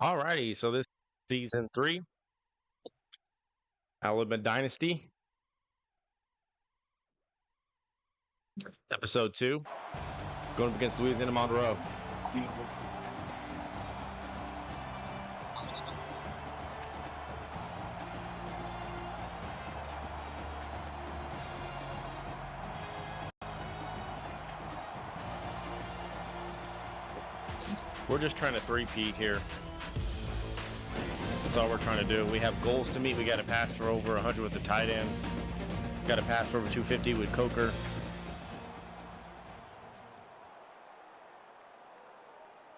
Alrighty, so this season 3, Alabama Dynasty, episode 2, going up against Louisiana Monroe. We're just trying to three-peat here. That's all we're trying to do. We have goals to meet. We got to pass for over 100 with the tight end. Got to pass for over 250 with Coker.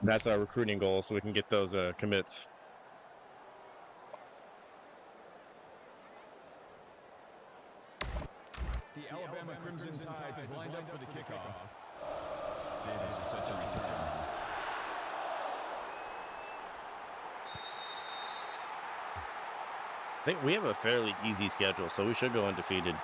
That's our recruiting goal, so we can get those commits. The Alabama Crimson Tide is lined up for the kickoff. It is such a return. I think we have a fairly easy schedule, so we should go undefeated.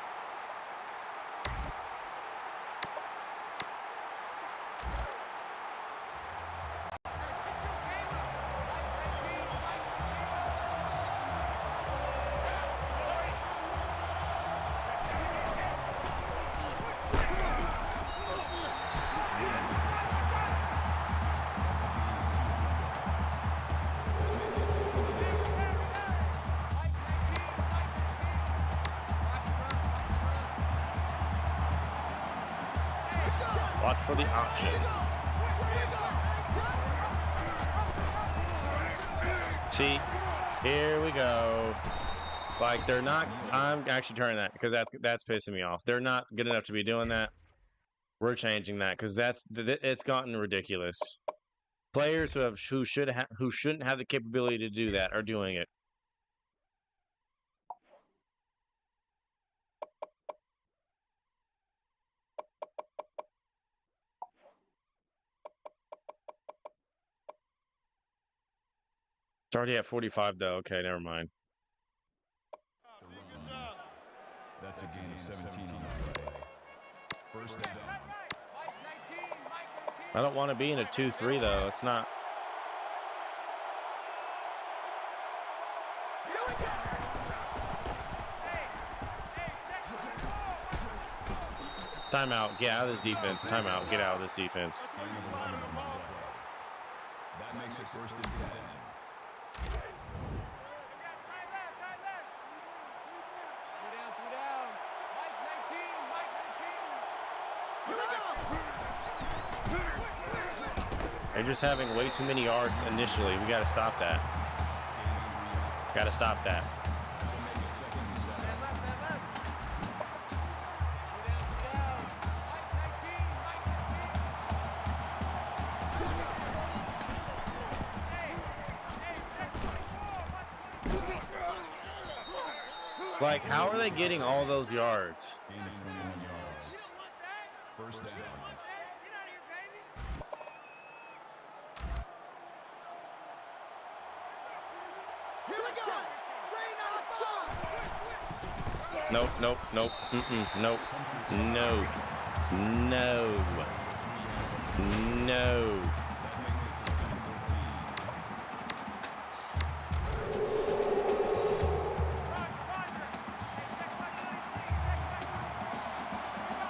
Watch for the option. See, here we go. Like, they're not. I'm actually turning that because that's pissing me off. They're not good enough to be doing that. We're changing that because it's gotten ridiculous. Players who shouldn't have the capability to do that are doing it. It's already at 45, though. Okay, never mind. That's a gain of 17 on the play. First down. I don't want to be in a 2-3, though. It's not. Timeout. Get out of this defense. Timeout. Get out of this defense. That makes it first and 10. They're just having way too many yards initially. We got to stop that. Got to stop that. Like, how are they getting all those yards? First down. Nope, nope, nope, nope, no, no, no.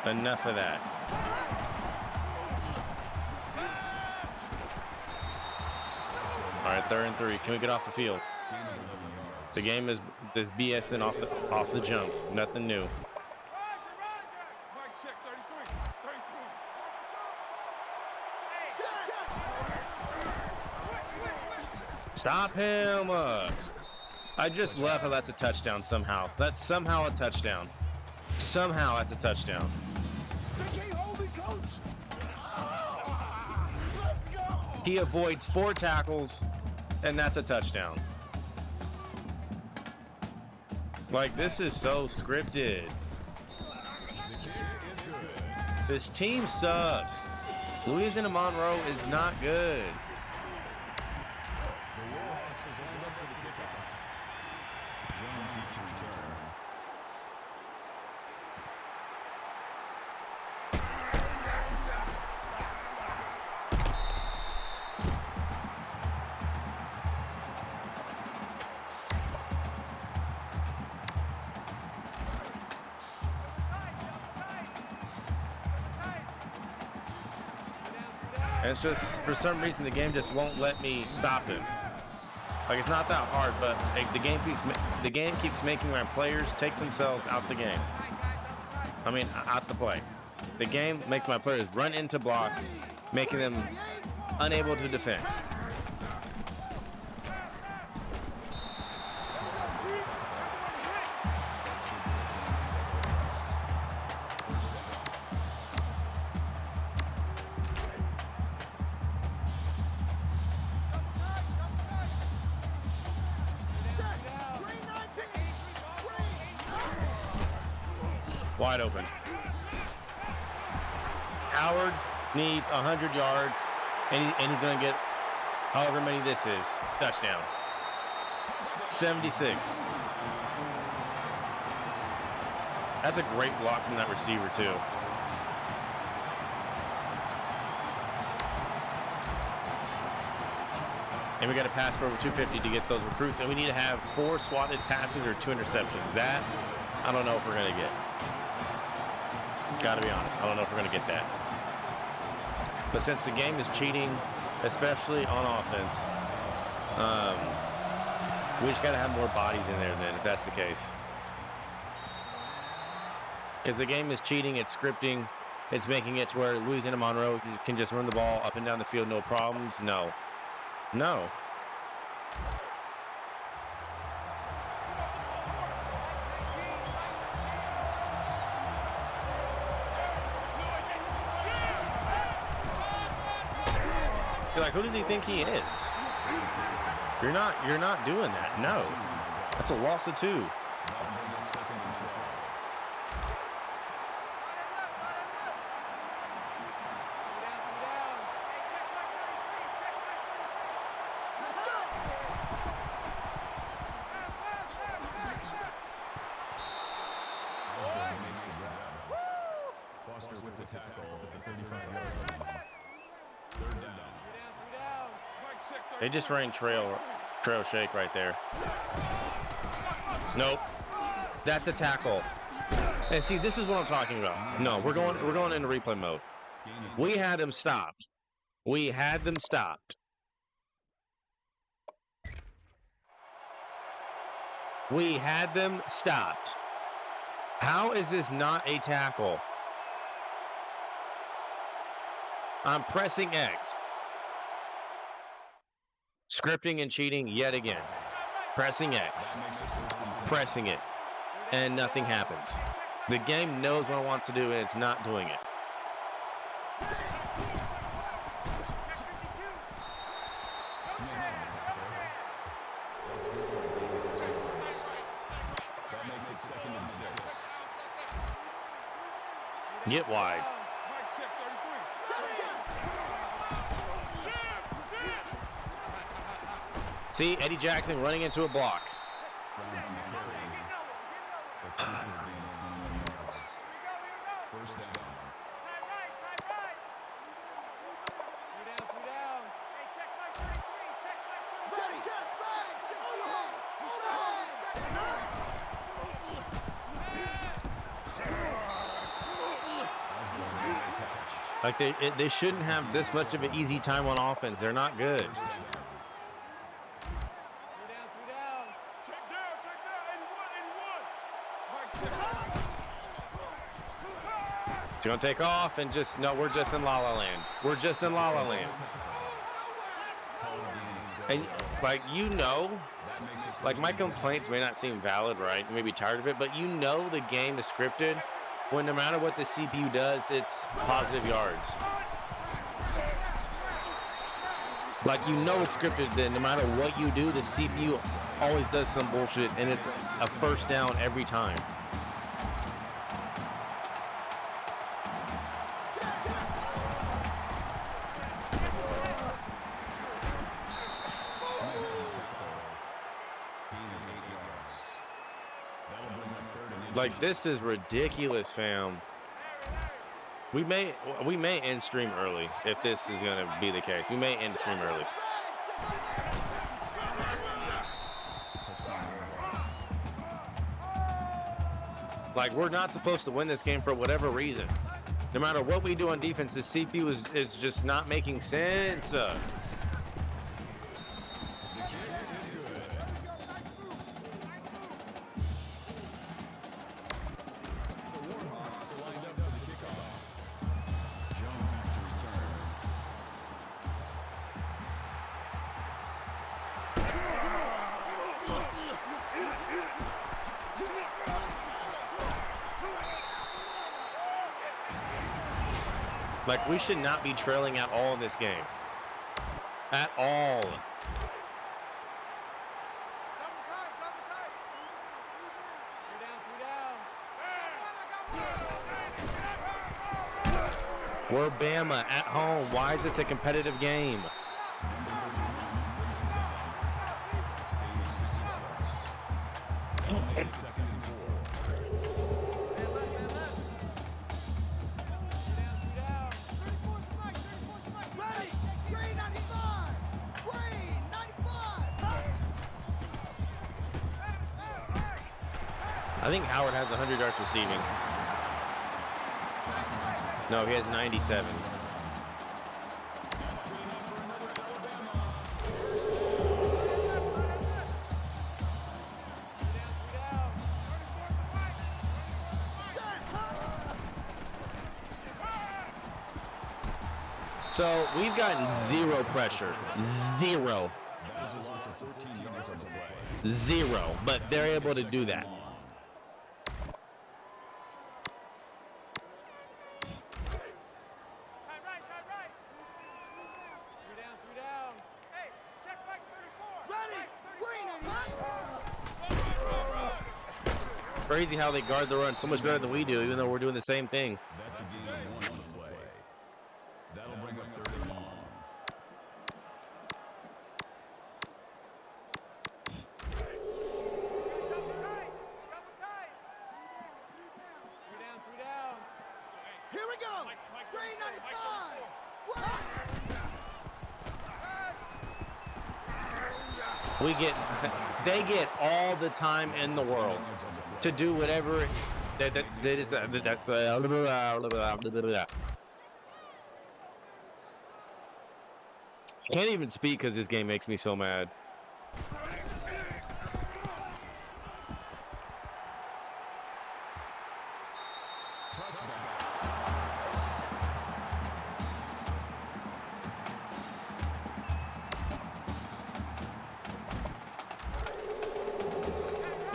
Enough of that. All right, 3rd and 3. Can we get off the field? The game is BSing off the jump. Nothing new. Stop him! I just left. That's a touchdown somehow. That's somehow a touchdown. Somehow that's a touchdown. He avoids 4 tackles, and that's a touchdown. Like, this is so scripted. This team sucks. Louisiana Monroe is not good. And it's just, for some reason, the game just won't let me stop him. Like, it's not that hard, but the game keeps making my players take themselves out the game. I mean, out the play. The game makes my players run into blocks, making them unable to defend. Wide open. Howard needs 100 yards, and he's going to get however many this is. Touchdown. 76. That's a great block from that receiver, too. And we got to pass for over 250 to get those recruits, and we need to have 4 swatted passes or 2 interceptions. That, I don't know if we're going to get. Got to be honest, I don't know if we're going to get that. But since the game is cheating, especially on offense, we just got to have more bodies in there then, if that's the case. Because the game is cheating, it's scripting, it's making it to where Louisiana Monroe can just run the ball up and down the field, no problems. No. No. You're like, who does he think he is? You're not doing that. No. That's a loss of 2. With the tackle at the 35-yard line. 3rd down. They just ran trail shake right there. Nope. That's a tackle. And see, this is what I'm talking about. No, we're going into replay mode. We had them stopped. We had them stopped. We had them stopped. How is this not a tackle? I'm pressing X. Scripting and cheating yet again. Pressing X. Pressing it. And nothing happens. The game knows what I want to do, and it's not doing it. That makes it 2nd and 6. Get wide. See, Eddie Jackson running into a block. Like they shouldn't have this much of an easy time on offense. They're not good. It's going to take off and just, no, we're just in La La Land. We're just in La La Land. And, like, you know, like, my complaints may not seem valid, right? You may be tired of it, but you know the game is scripted when no matter what the CPU does, it's positive yards. Like, you know it's scripted, then no matter what you do, the CPU always does some bullshit, and it's a first down every time. Like, this is ridiculous, fam. We may end stream early if this is going to be the case. We may end stream early. Like, we're not supposed to win this game for whatever reason. No matter what we do on defense, the CPU is just not making sense. The kick is good. The Warhawks lined up for the kickoff. Jones to return. Like, we should not be trailing at all in this game. At all. We're Bama at home. Why is this a competitive game? Second and 4. I think Howard has 100 yards receiving. No, he has 97. So we've gotten zero pressure. Zero. That is a loss of 14 yards on the play. Zero. But they're able to do that. Crazy how they guard the run so much better than we do, even though we're doing the same thing. That's a gain of 1 on the play. That'll bring up 3rd and long. Here we go. Green 95. We get, they get all the time in the world to do whatever that is. Can't even speak because this game makes me so mad.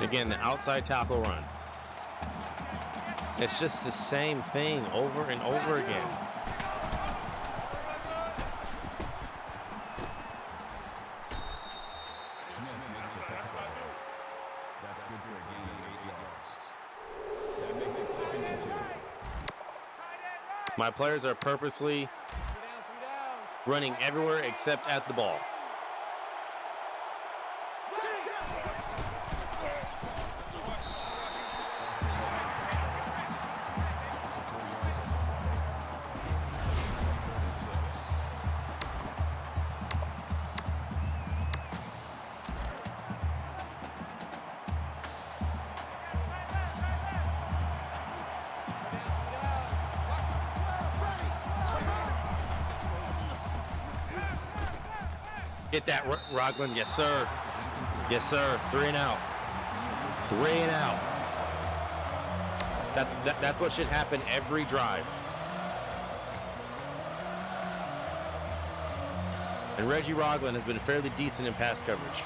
Again, the outside tackle run. It's just the same thing over and over again. Smith makes the tackle. That's good for a gain of 8 yards. That makes it 2nd and 2. My players are purposely running everywhere except at the ball. Get that, Rockland. Yes, sir. Yes, sir. 3 and out. 3 and out. That's what should happen every drive. And Reggie Rockland has been fairly decent in pass coverage.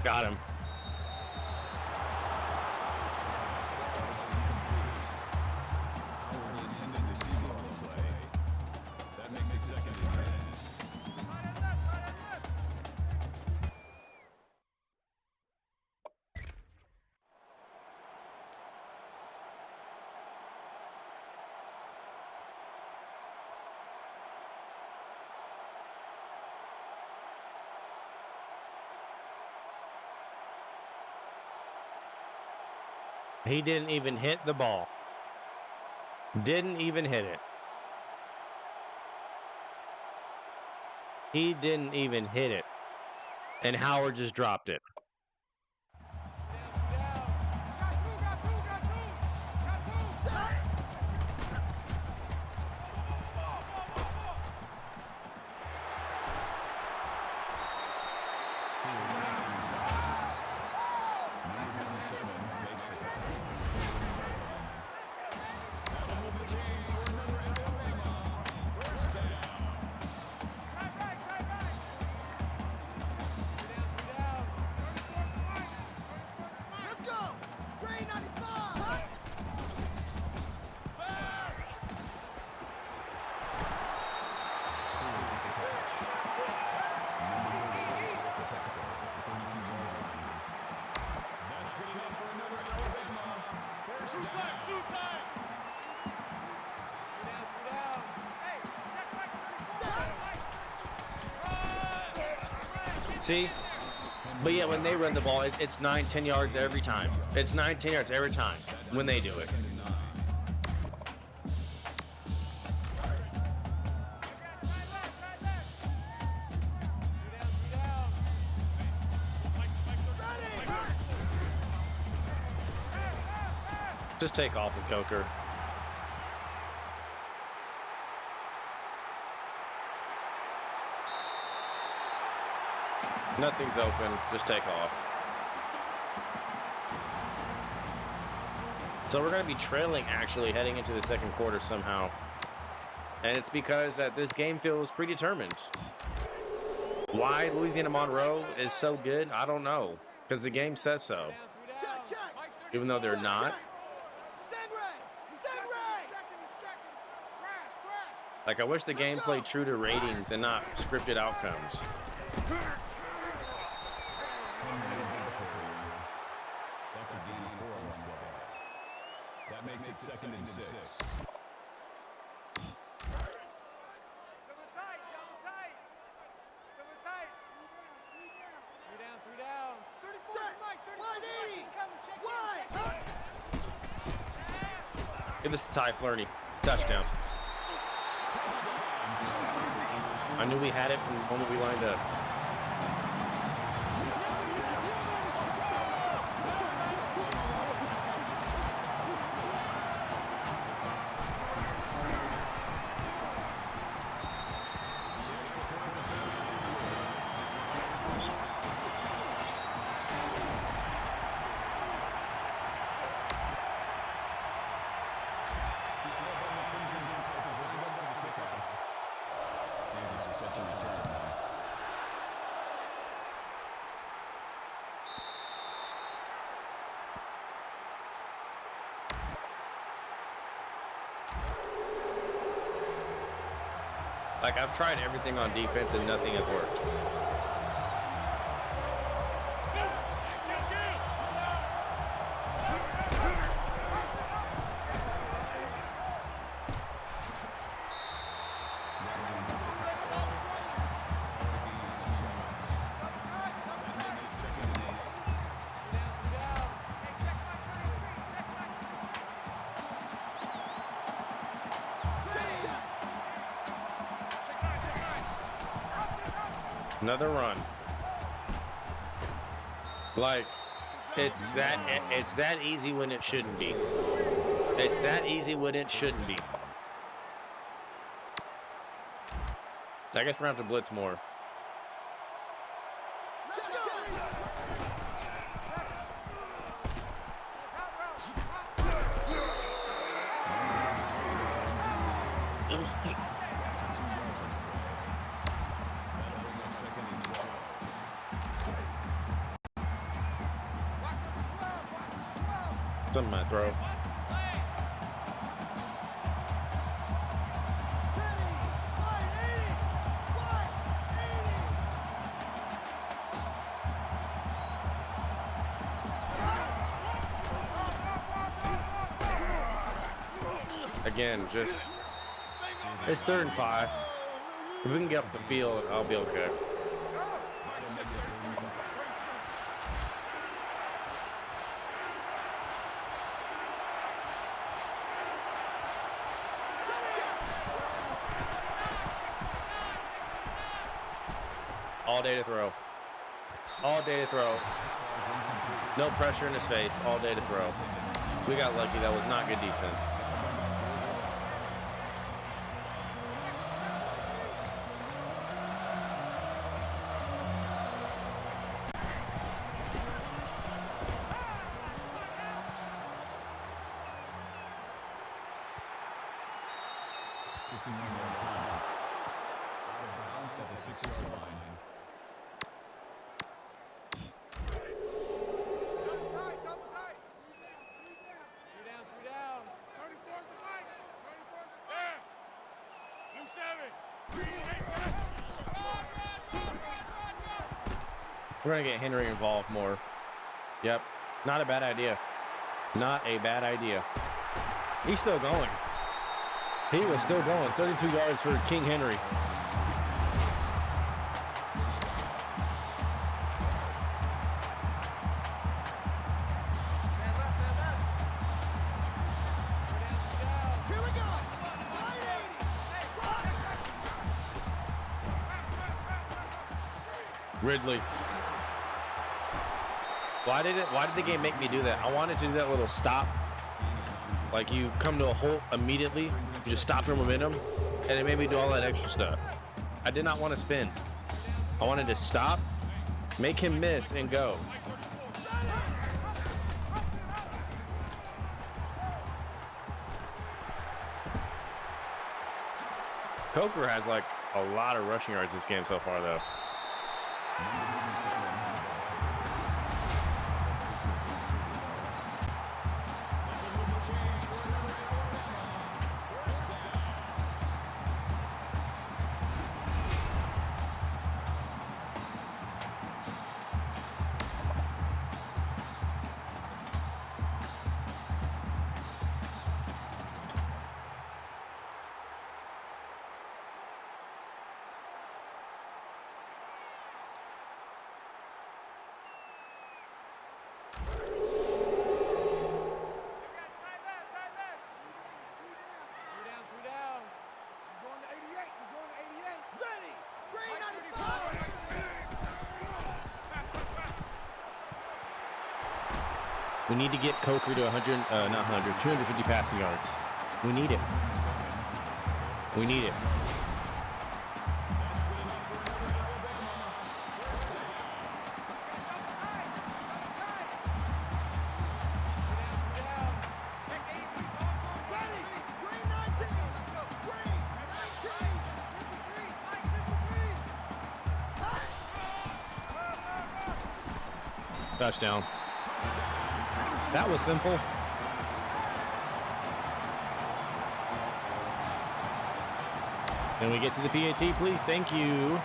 Got him. Howard intended receiver on the play. That makes it 2nd and 10. He didn't even hit the ball. Didn't even hit it. He didn't even hit it. And Howard just dropped it. Let's go! Green 95! That's good enough for another Alabama. First down. See? But yeah, when they run the ball, it's 9-10 yards every time. It's 9-10 yards every time when they do it. Just take off with Coker. Nothing's open. Just take off. So we're going to be trailing, actually, heading into the second quarter somehow. And it's because that this game feels predetermined. Why Louisiana Monroe is so good, I don't know. Because the game says so. Check, check! Even though they're not. Stingray! Stingray! Like, I wish the game played true to ratings and not scripted outcomes. That's a gain of 4 on one play. That makes it 2nd and 6. Give this to Ty Flurney. Touchdown. I knew we had it from the moment we lined up. Like, I've tried everything on defense and nothing has worked. Another run. Like, it's that easy when it shouldn't be. It's that easy when it shouldn't be. I guess we're gonna have to blitz more. Something might throw. Again, just it's 3rd and 5. If we can get up the field, I'll be okay. All day to throw. All day to throw. No pressure in his face. All day to throw. We got lucky. That was not good defense. We're going to get Henry involved more. Yep. Not a bad idea. Not a bad idea. He's still going. He was still going. 32 yards for King Henry. Here we go. 980. Ridley. Why did the game make me do that? I wanted to do that little stop. Like you come to a halt immediately, you just stop your momentum, and it made me do all that extra stuff. I did not want to spin. I wanted to stop, make him miss, and go. Coker has like a lot of rushing yards this game so far, though. We need to get Coker to 250 passing yards. We need it. We need it. Touchdown. That was simple. Can we get to the PAT, please? Thank you.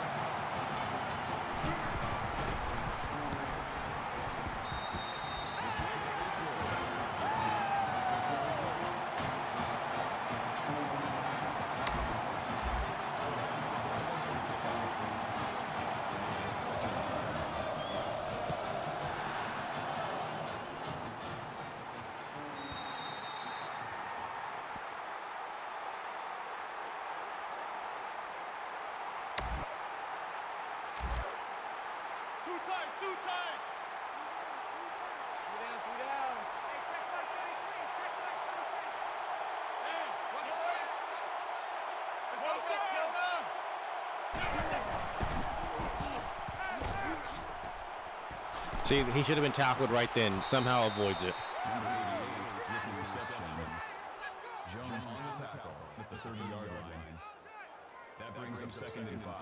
See, he should have been tackled right then. Somehow avoids it. Jones on the tackle at the 30-yard line. That brings up 2nd and 5.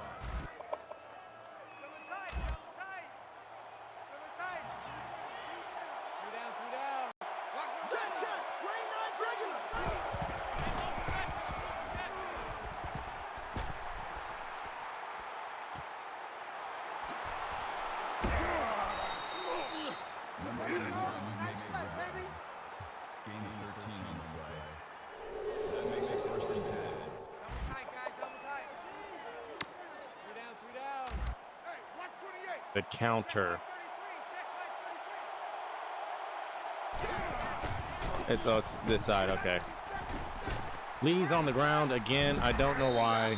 The counter. It's this side, okay. Lee's on the ground again. I don't know why.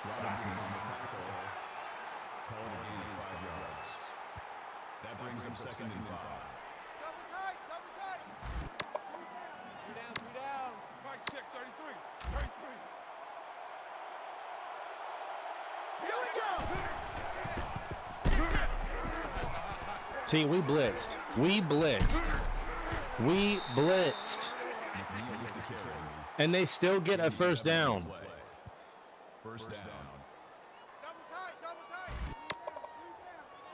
Robinson's on the tackle. Call it a game. on 2nd and 5. Double tight, double tight. 3 down, 3 down. Mike check 33, 33. Here we go. See, we blitzed. We blitzed. We blitzed. And they still get a first down. First down. Double tight, double tight.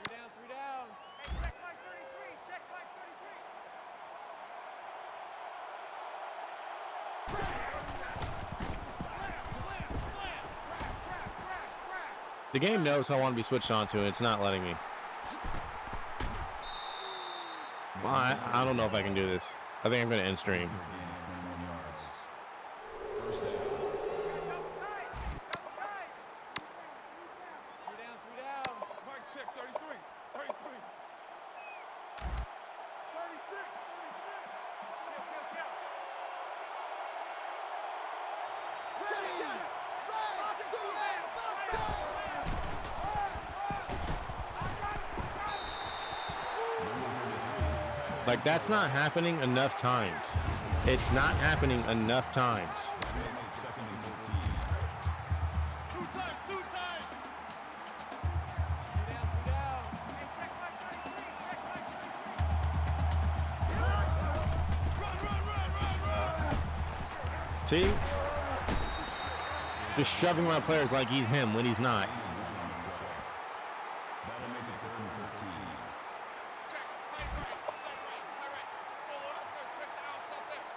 3 down, 3 down. Hey, check Mike 33, check Mike 33. The game knows how I want to be switched on to, and it's not letting me. Well, I don't know if I can do this. I think I'm going to end stream. First down. Double tight, double tight. 3 down, 3 down. Mike check 33, 33. 36, 36. Kill. Ready, Like, that's not happening enough times. It's not happening enough times. That makes it 2nd and 14. 2 times. 3 down, 3 down. Hey, check Mike 33, check Mike 33. Run. See? Just shoving my players like he's him when he's not. That'll make it 3rd and 13. Check, tight right. Full up there, check the outside there.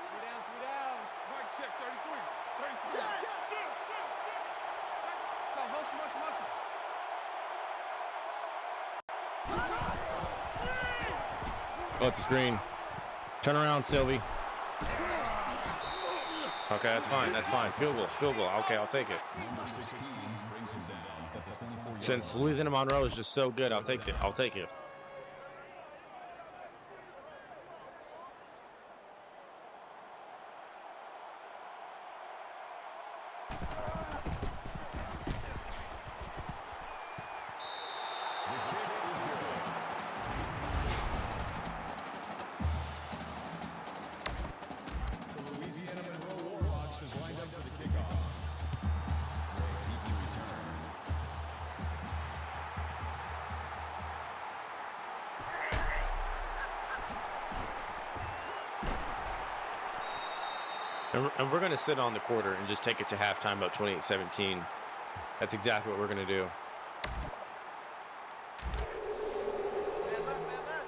3 down, 3 down. Mike check 33, 33. Shoot. Let's go, motion. Go at the screen. Turn around, Sylvie. Okay, that's fine. Field goal. Okay, I'll take it. Number 16 brings him down at the 24-yard Since line. Louisiana Monroe is just so good, I'll take it. The kick is good. The Louisiana Monroe Warhawks is lined up for the kickoff. Deep to return. And we're going to sit on the quarter and just take it to halftime about 28-17. That's exactly what we're going to do. Man left.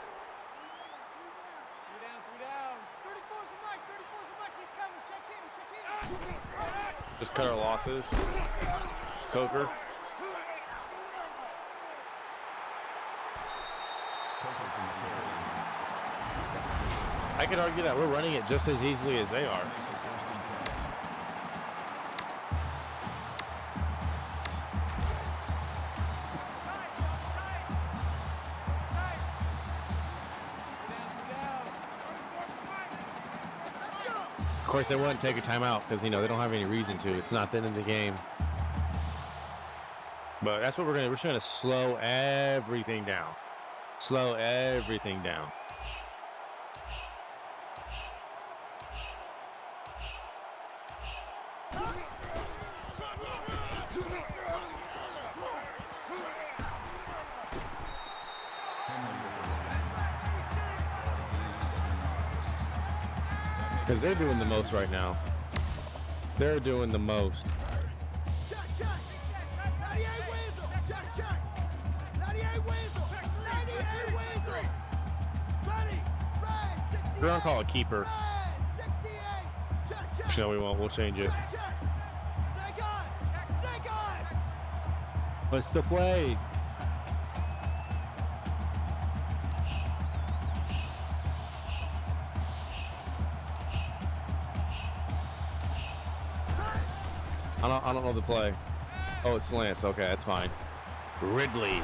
3 down. 34's the Mike, he's coming, check him. Just cut our losses. Coker. I could argue that we're running it just as easily as they are. Makes it 1st and 10. Of course, they wouldn't take a timeout because, you know, they don't have any reason to. It's not the end of the game. But that's what we're just going to slow everything down. Because they're doing the most right now. They're doing the most. Check. 98 Weasel. Check. 98 Weasel. 98 Weasel. Ready. Red 68. We're going to call it keeper. Red 68. Check. No, we won't. We'll change it. Check. Snake eyes. What's the play? I don't know the play. Oh, it's slants. Okay, that's fine. Ridley.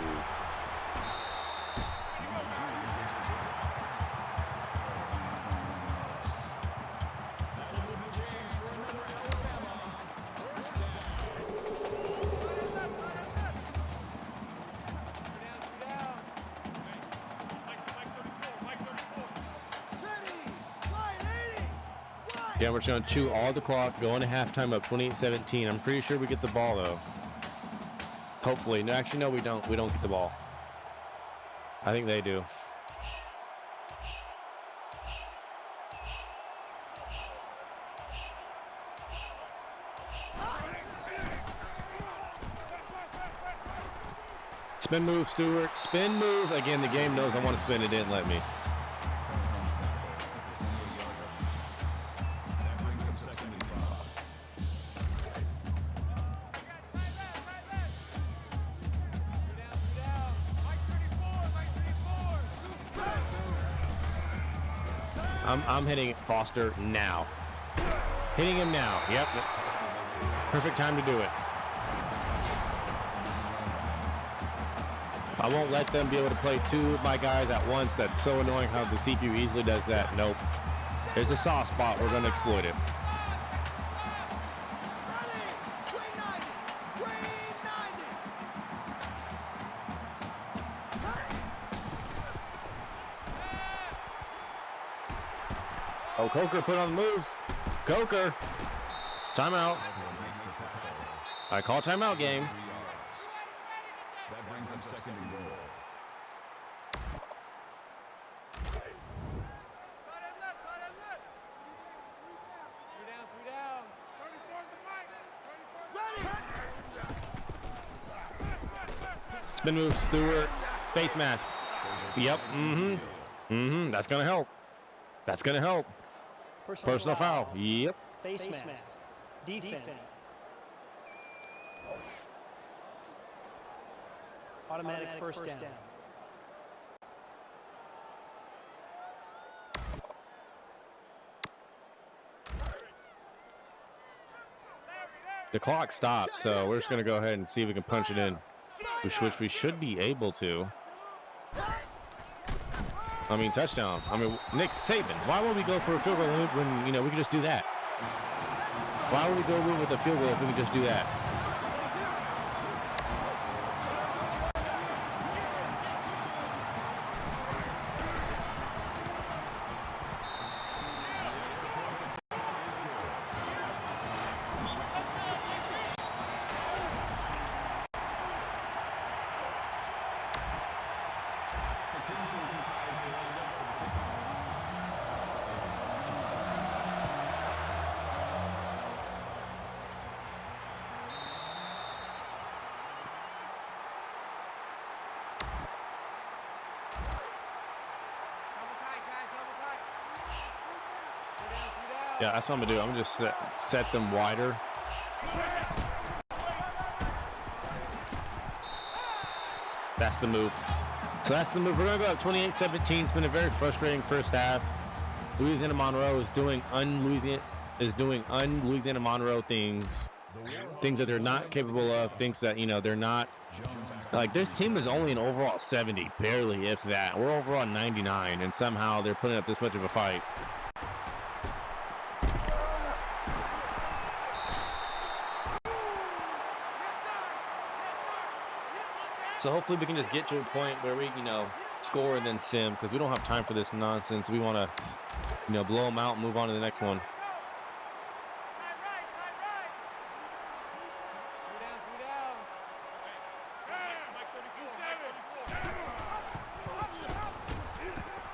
Yeah, we're just going to chew all the clock, go into halftime up 28-17. I'm pretty sure we get the ball, though. Hopefully. No, actually, no, we don't. We don't get the ball. I think they do. Spin move, Stewart. Spin move. Again, the game knows I want to spin. It didn't let me. That brings up 2nd and 5. I'm hitting Foster now. Hitting him now. Yep. Perfect time to do it. I won't let them be able to play two of my guys at once. That's so annoying how the CPU easily does that. Nope. There's a soft spot. We're going to exploit it. Oh, Coker put on the moves. Coker. Timeout. I call timeout game. That brings up 2nd and goal. Spin move, Stewart. Face mask. Yep. Mm-hmm. That's going to help. That's going to help. Personal foul. Yep. Face mask. Defense. Automatic first down. The clock stopped, so we're just going to go ahead and see if we can punch it in, which we should be able to. I mean, touchdown. I mean, Nick Saban, why would we go for a field goal when, you know, we can just do that? Why would we go with a field goal if we can just do that? Yeah, that's what I'm going to do. I'm going to just set them wider. That's the move. So that's the move. We're going to go up 28-17. It's been a very frustrating first half. Louisiana Monroe is doing un-Louisiana Monroe things that they're not capable of, things that, you know, they're not. Like, this team is only an overall 70, barely, if that. We're overall 99, and somehow they're putting up this much of a fight. So hopefully we can just get to a point where we, you know, score and then sim, because we don't have time for this nonsense. We want to, you know, blow them out and move on to the next one.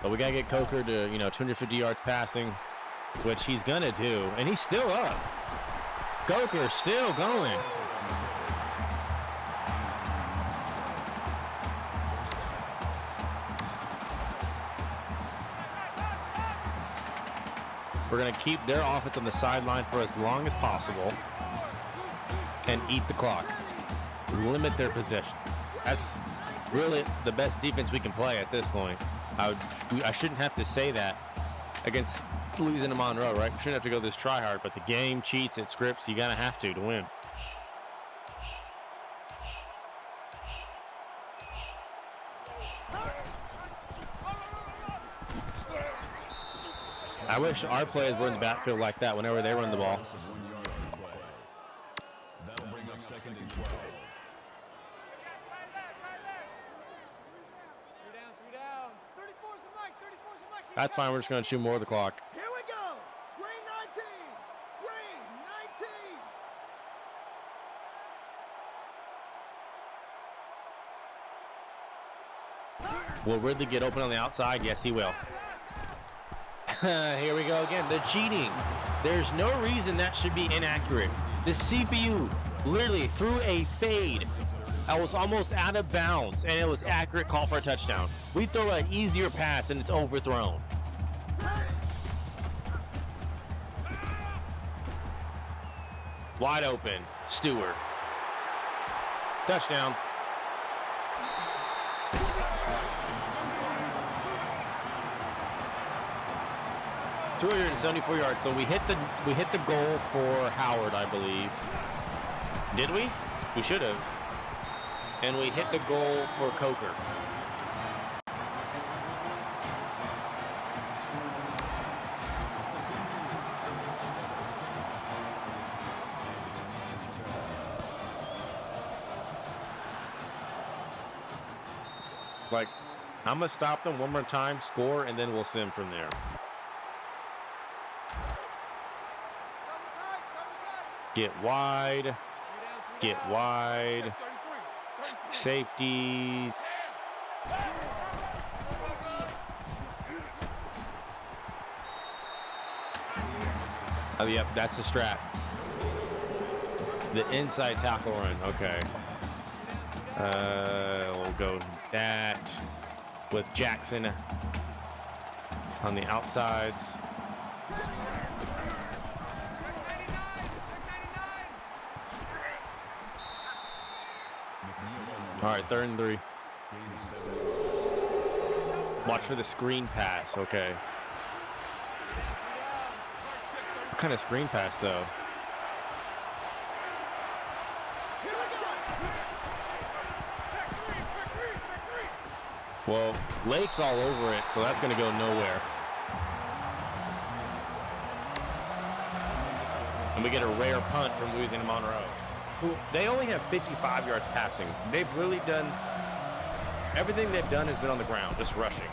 But we got to get Coker to, you know, 250 yards passing, which he's going to do. And he's still up. Coker still going. We're going to keep their offense on the sideline for as long as possible and eat the clock. Limit their possessions. That's really the best defense we can play at this point. I shouldn't have to say that against Louisiana Monroe, right? We shouldn't have to go this try hard, but the game cheats, it scripts. You gotta have to win. I wish our players were in the backfield like that whenever they run the ball. That'll bring up 2nd and 12. That's fine. We're just going to chew more of the clock. Here we go. Green 19. Will Ridley get open on the outside? Yes, he will. Here we go again. The cheating. There's no reason that should be inaccurate. The CPU literally threw a fade. I was almost out of bounds, and it was accurate call for a touchdown. We throw an easier pass, and it's overthrown. Wide open. Stewart. Touchdown. .274 yards. So we hit the goal for Howard, I believe. Did we? We should have. And we hit the goal for Coker. Like, I'm going to stop them one more time, score, and then we'll sim from there. Get wide. Get wide. Safeties. Oh, yep, that's the strap. The inside tackle run. Okay. We'll go that with Jackson on the outsides. All right, 3rd and 3. Watch for the screen pass. Okay. What kind of screen pass, though? Well, Lake's all over it, so that's going to go nowhere. And we get a rare punt from Louisiana Monroe. They only have 55 yards passing. They've really done, everything they've done has been on the ground, just rushing.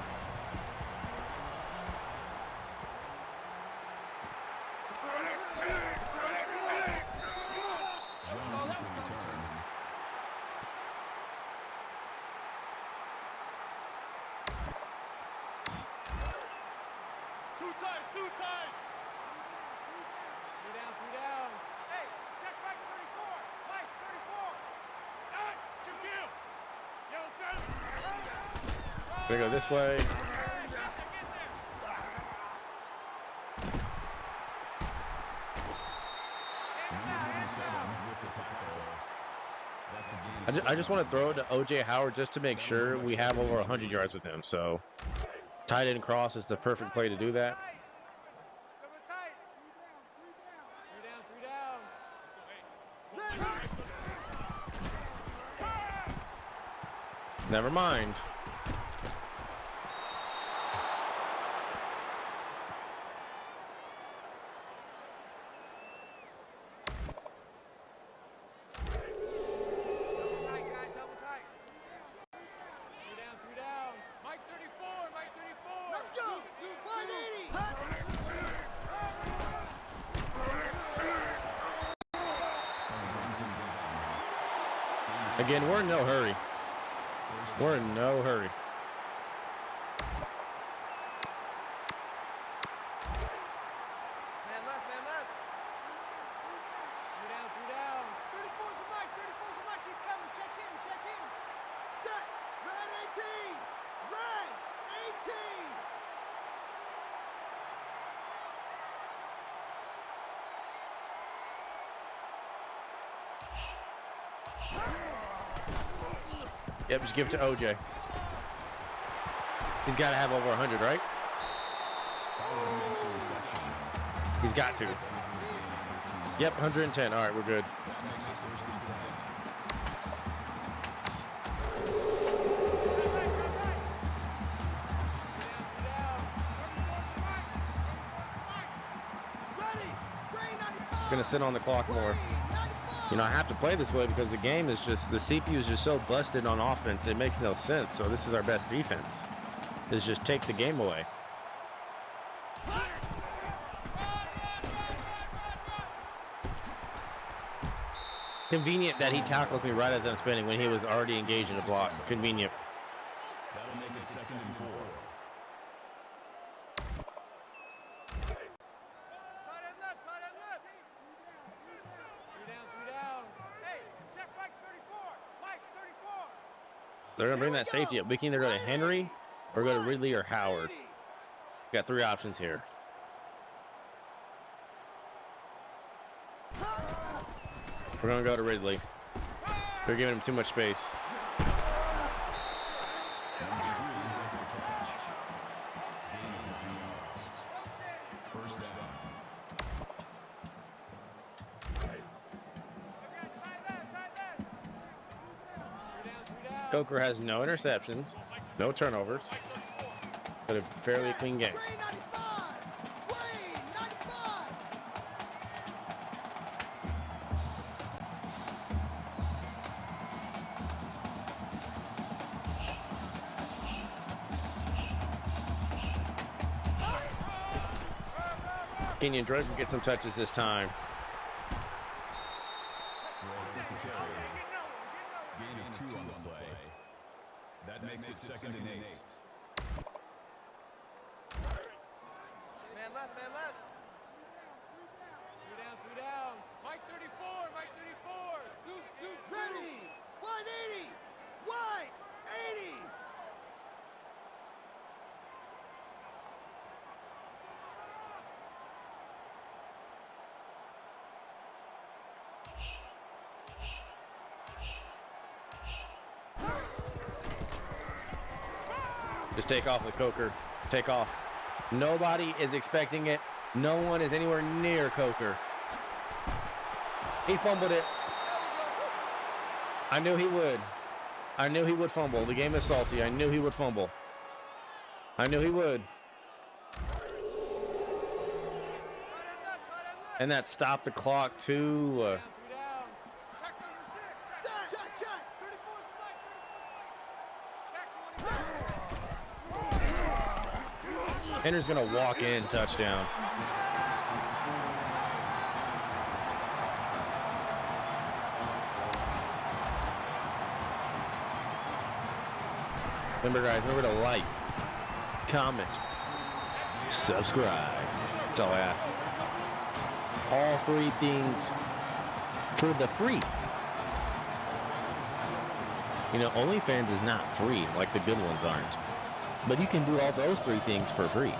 Two times. 3 down, 3 down. Hey, check Mike 34. Mike 34. Yellow 7. They go this way. I just want to throw it to O.J. Howard just to make sure we have over 100 yards with him. So tight end cross is the perfect play to do that. Never mind. Again, we're in no hurry. We're in no hurry. Man left, man left. 3 down. 34's the Mike, he's coming. Check in. Set. Red 18. Red 18. Yep, just give it to OJ. He's got to have over 100, right? He's got to. Yep, 110. All right, we're good. Gonna sit on the clock more. You know, I have to play this way because the game is just, the CPU is just so busted on offense, it makes no sense. So this is our best defense, is just take the game away. Convenient that he tackles me right as I'm spinning when he was already engaged in the block. Convenient. That'll make it 2nd They're going to bring that safety up. We can either go to Henry or go to Ridley or Howard. Got 3 options here. We're going to go to Ridley. They're giving him too much space. Coker has no interceptions, no turnovers, but a fairly clean game. Kenyon Drake will get some touches this time. Gain of 2 on the play. That makes it 2nd and 8. Man left, man left. 3 down. Mike 34, Mike 34. Scoot. Ready! 180! Wide! 80! Just take off with Coker. Take off. Nobody is expecting it. No one is anywhere near Coker. He fumbled it. I knew he would. I knew he would fumble. The game is salty. I knew he would fumble. I knew he would. And that stopped the clock too. Check number 6. Check! 34 spike. Check 20. Henry's gonna walk in touchdown. Remember, guys, remember to like, comment, subscribe. That's all I ask. All 3 things for the free. You know, OnlyFans is not free like the good ones aren't. But you can do all those 3 things for free.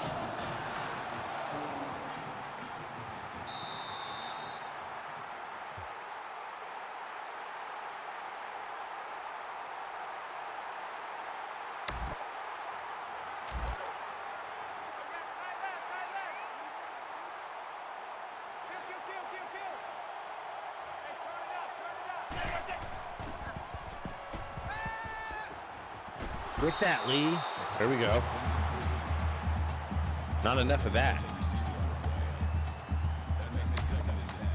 With that, Lee. There we go. Not enough of that. That makes it 2nd and 10.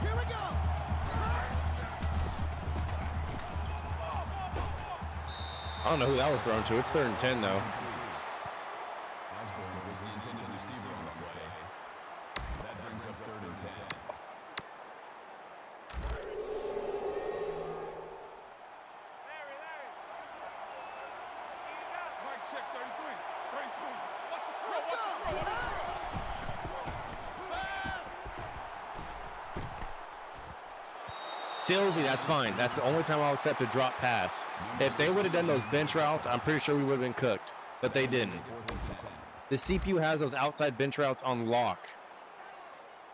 Here we go! I don't know who that was thrown to. It's 3rd and 10, though. Osborne was the intended receiver on the play. That brings us 3rd and 10. Mike check 33. 33. What's the throw? Let's What's the go! throw? Sylvie, that's fine. That's the only time I'll accept a drop pass. If they would have done those bench routes, I'm pretty sure we would have been cooked. But they didn't. 4th and 10. The CPU has those outside bench routes on lock.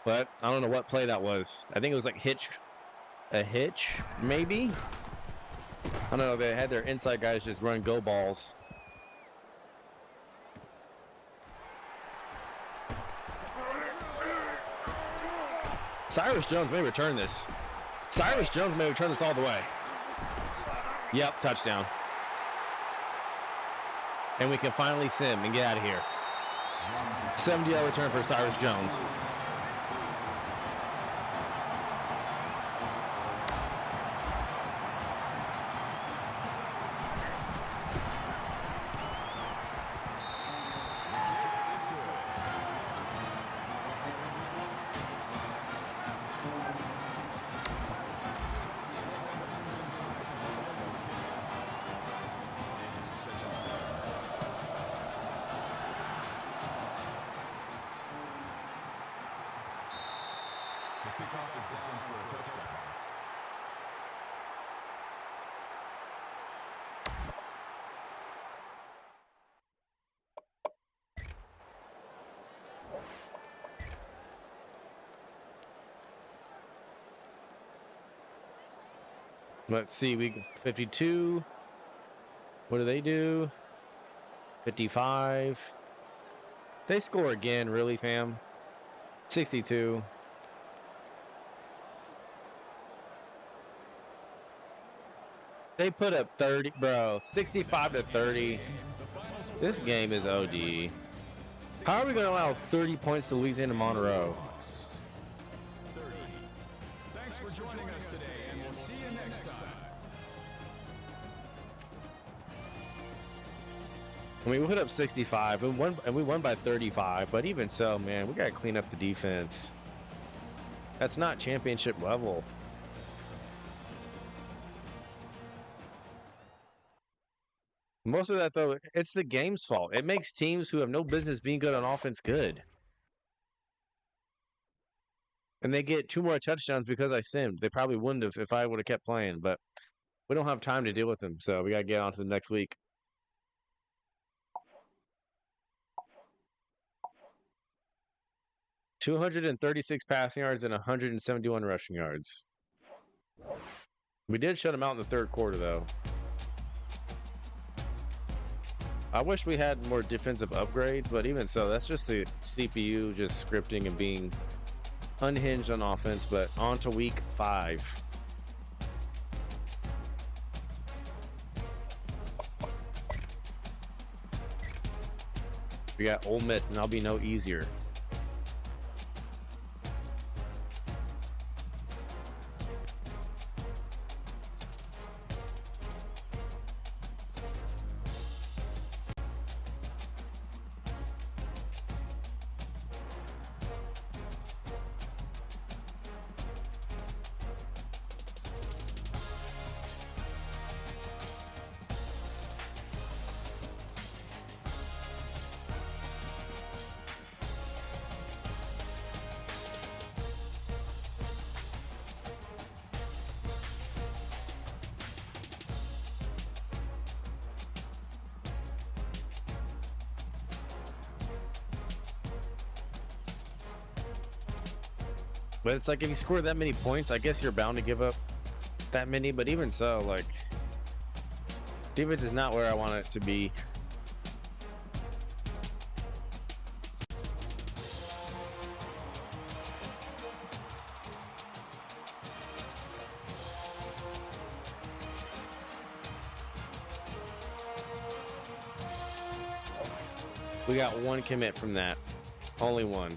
But I don't know what play that was. I think it was like a hitch, maybe? I don't know. They had their inside guys just run go balls. Cyrus Jones may return this. Cyrus Jones may return this all the way. Yep, touchdown. And we can finally sim and get out of here. 70-yard return for Cyrus Jones. Let's see. We 52. What do they do? 55. They score again, really, fam? 62. They put up 30, bro. 65 to 30. This game is OD. How are we going to allow 30 points to Louisiana Monroe? 30. Thanks for joining us today, and we'll see you next time. I mean, we put up 65 and we won by 35, but even so, man, we got to clean up the defense. That's not championship level. Most of that, though, it's the game's fault. It makes teams who have no business being good on offense good. And they get 2 more touchdowns because I simmed. They probably wouldn't have if I would have kept playing, but we don't have time to deal with them, so we got to get on to the next week. $236 passing yards and 171 rushing yards. We did shut them out in the third quarter, though. I wish we had more defensive upgrades, but even so, that's just the CPU just scripting and being unhinged on offense. But on to week 5. We got Ole Miss, and that'll be no easier. But it's like if you score that many points, I guess you're bound to give up that many. But even so, like, defense is not where I want it to be. We got 1 commit from that. Only 1.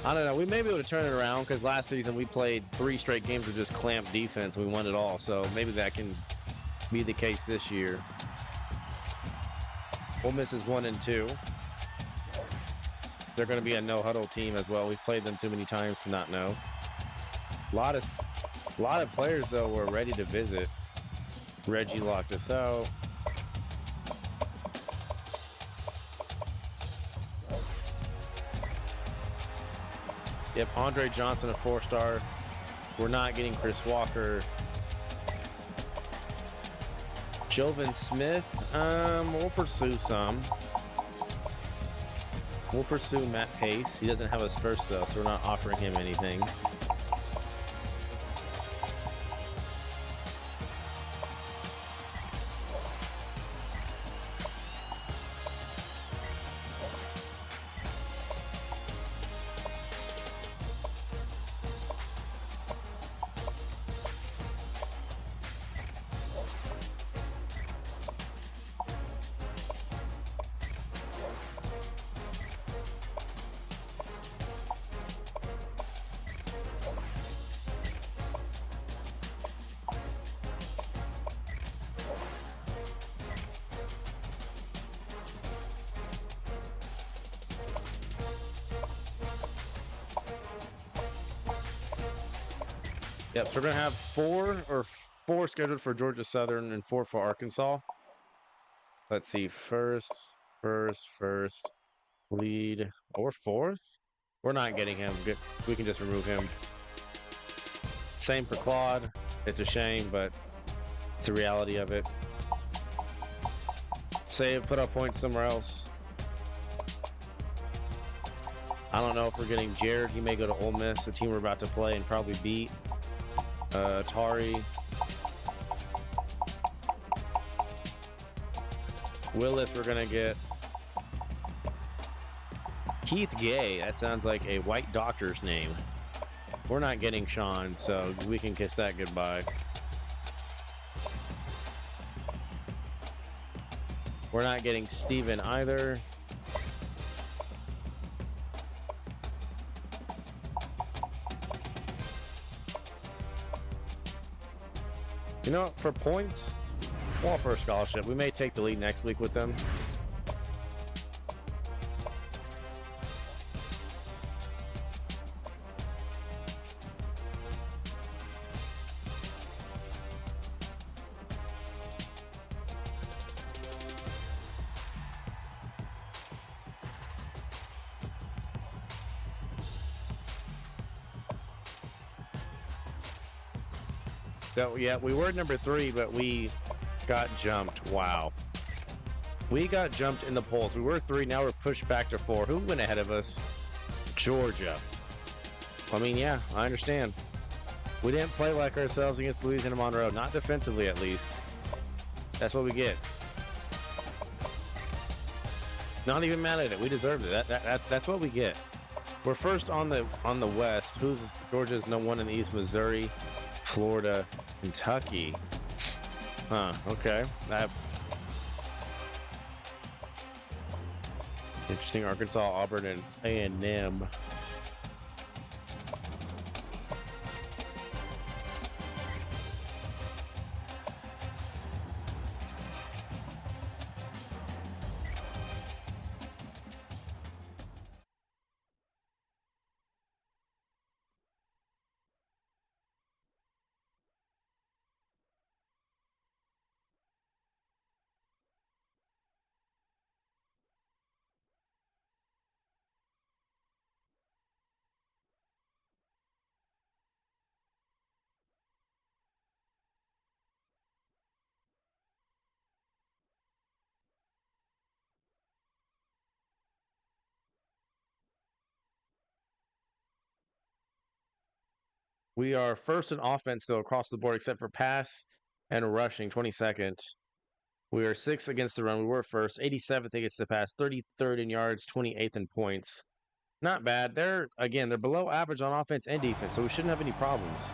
I don't know. We may be able to turn it around because last season we played 3 straight games of just clamped defense. We won it all. So maybe that can be the case this year. Ole Miss is 1-2. They're going to be a no-huddle team as well. We've played them too many times to not know. A lot of players, though, were ready to visit. Reggie locked us out. Yep, Andre Johnson, a 4-star. We're not getting Chris Walker. Jovan Smith, we'll pursue some. We'll pursue Matt Pace. He doesn't have his first, though, so we're not offering him anything. Yep, so we're going to have 4 scheduled for Georgia Southern and 4 for Arkansas. Let's see, first, lead, or 4th? We're not getting him. We can just remove him. Same for Claude. It's a shame, but it's a reality of it. Save, put our points somewhere else. I don't know if we're getting Jared. He may go to Ole Miss, the team we're about to play, and probably beat. Tari. Willis, we're going to get Keith Gay. That sounds like a white doctor's name. We're not getting Sean, so we can kiss that goodbye. We're not getting Steven either. You know, for points, well, for a scholarship, we may take the lead next week with them. So, yeah, we were number 3, but we got jumped. Wow. We got jumped in the polls. We were 3, now we're pushed back to 4. Who went ahead of us? Georgia. I mean, yeah, I understand. We didn't play like ourselves against Louisiana Monroe. Not defensively, at least. That's what we get. Not even mad at it. We deserved it. That's what we get. We're first on the West. Georgia's no one in the East? Missouri, Florida, Kentucky. Huh, okay. Interesting. Arkansas, Auburn, and A&M. We are first in offense, though, across the board, except for pass and rushing, 22nd. We are 6th against the run. We were first, 87th against the pass, 33rd in yards, 28th in points. Not bad. They're below average on offense and defense, so we shouldn't have any problems.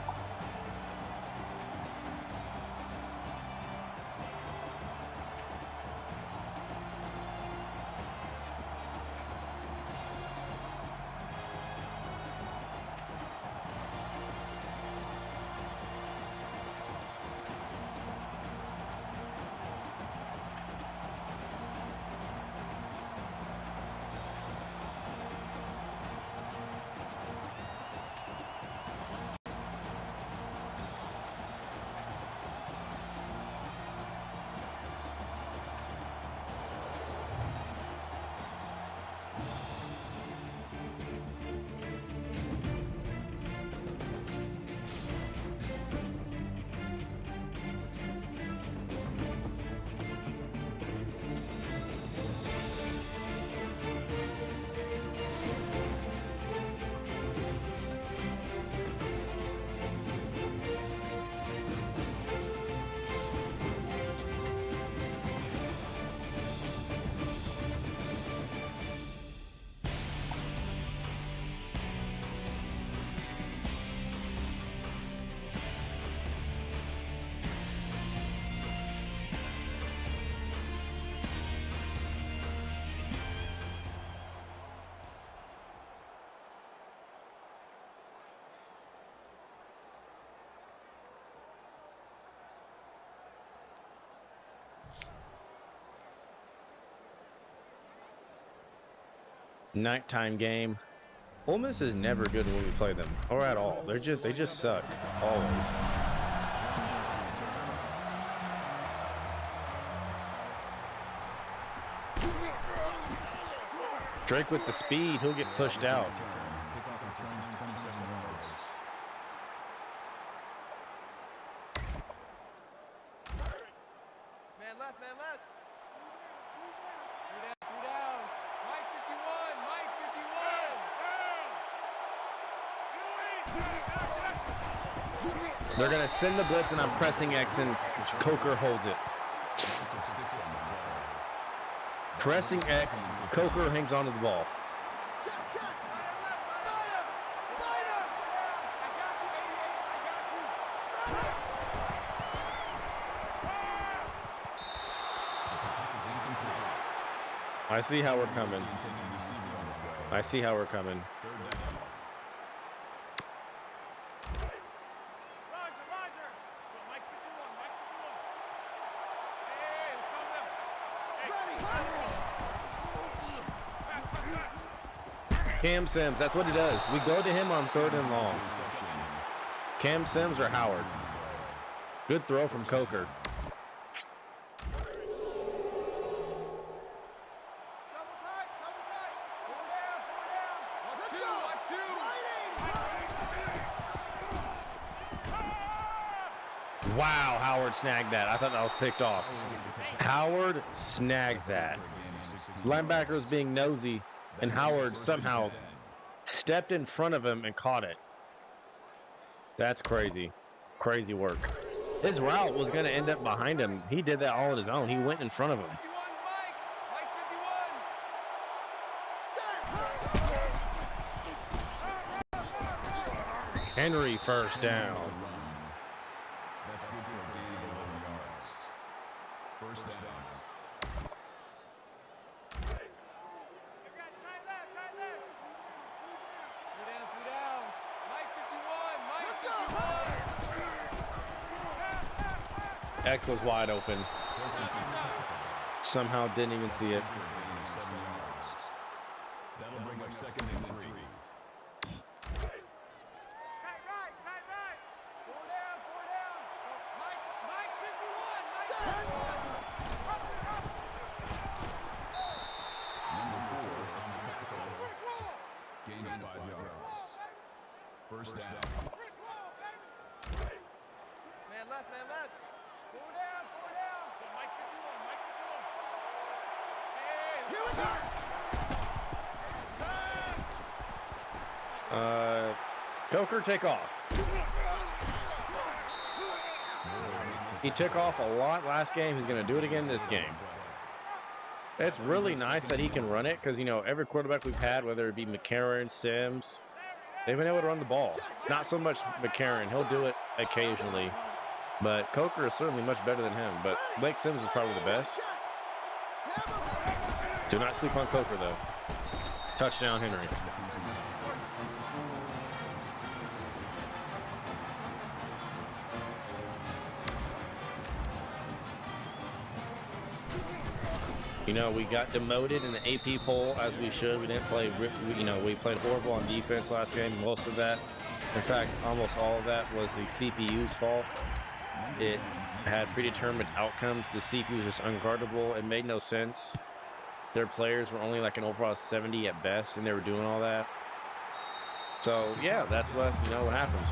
Nighttime game. Ole Miss is never good when we play them, or at all. They just suck always. Drake with the speed, he'll get pushed out. Man left, man left. Two down. Mike 51, Mike 51. They're going to send the blitz, and I'm pressing X, and Coker holds it. Pressing X, Coker hangs onto the ball. Check, check. Spider! Spider! I got you, 88. I got you. I see how we're coming. I see how we're coming. Roger, Roger. Yo, Mike 51, Mike 51. Hey, let's go now. Hey, Cam Sims, that's what he does. We go to him on 3rd and long. Cam Sims or Howard. Good throw from Coker. double tight, double tight. Pull down, pull down. Watch two, watch two. Wow, Howard snagged that. I thought that was picked off. Howard snagged that. Linebacker was being nosy, and Howard somehow stepped in front of him and caught it. That's crazy. Crazy work. His route was going to end up behind him. He did that all on his own. He went in front of him. 51, Mike. Mike 51. Henry first down. That's good for a gain of 11 yards. First down. I got tight left, tight left. Two down. Mike 51, Mike 51. X was wide open. Somehow didn't even see it. Good for a gain of 7 yards. That'll bring up 2nd and 3. Tight right, tight right. Four down. Oh, Mike 51, Mike 51. Number 4 on the tackle. Brick wall. Gain of 5 yards. First down. Brick wall, baby. Man left. Four down. Yo, Mike 51, Mike 51. Hey, Here we go! Coker, take off. He took off a lot last game. He's going to do it again this game. It's really nice that he can run it because, you know, every quarterback we've had, whether it be McCarron, Sims, they've been able to run the ball. Not so much McCarron. He'll do it occasionally. But Coker is certainly much better than him. But Blake Sims is probably the best. Do not sleep on Coker, though. Touchdown, Henry. You know, we got demoted in the AP poll as we should. We didn't play, you know, we played horrible on defense last game. Most of that, in fact, almost all of that was the CPU's fault. It had predetermined outcomes. The CPU was just unguardable. It made no sense. Their players were only like an overall 70 at best, and they were doing all that. So, yeah, that's what, you know, what happens.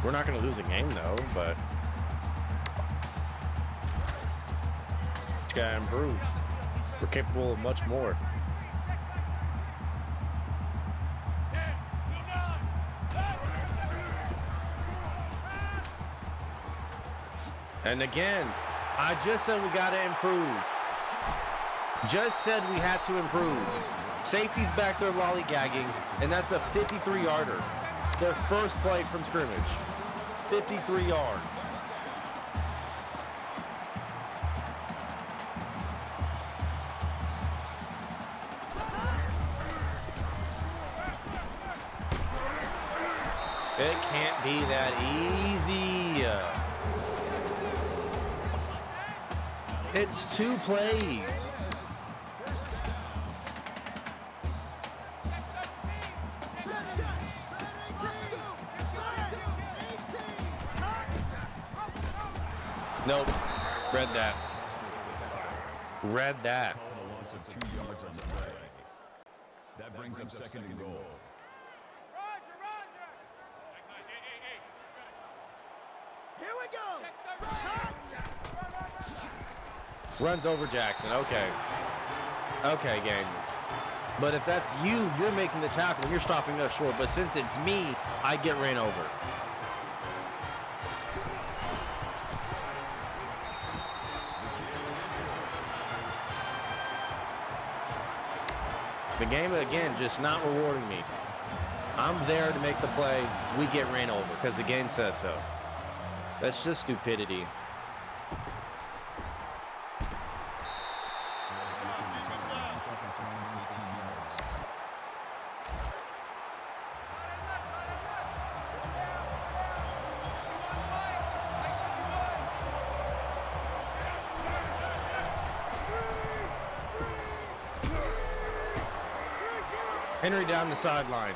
We're not going to lose a game, though, but just got to improve. We're capable of much more. And again, I just said we got to improve. Just said we had to improve. Safety's back there lollygagging, and that's a 53-yarder. Their first play from scrimmage. 53 yards. It can't be that easy. It's 2 plays. Nope. Read that. Read that. Call it a loss of 2 yards on the play. That brings up 2nd and goal. Roger. Hey. Here we go! Runs over Jackson. Okay. Okay, game. But if that's you, you're making the tackle and you're stopping us short. But since it's me, I get ran over. The game, again, just not rewarding me. I'm there to make the play. We get ran over because the game says so. That's just stupidity. Henry down the sideline.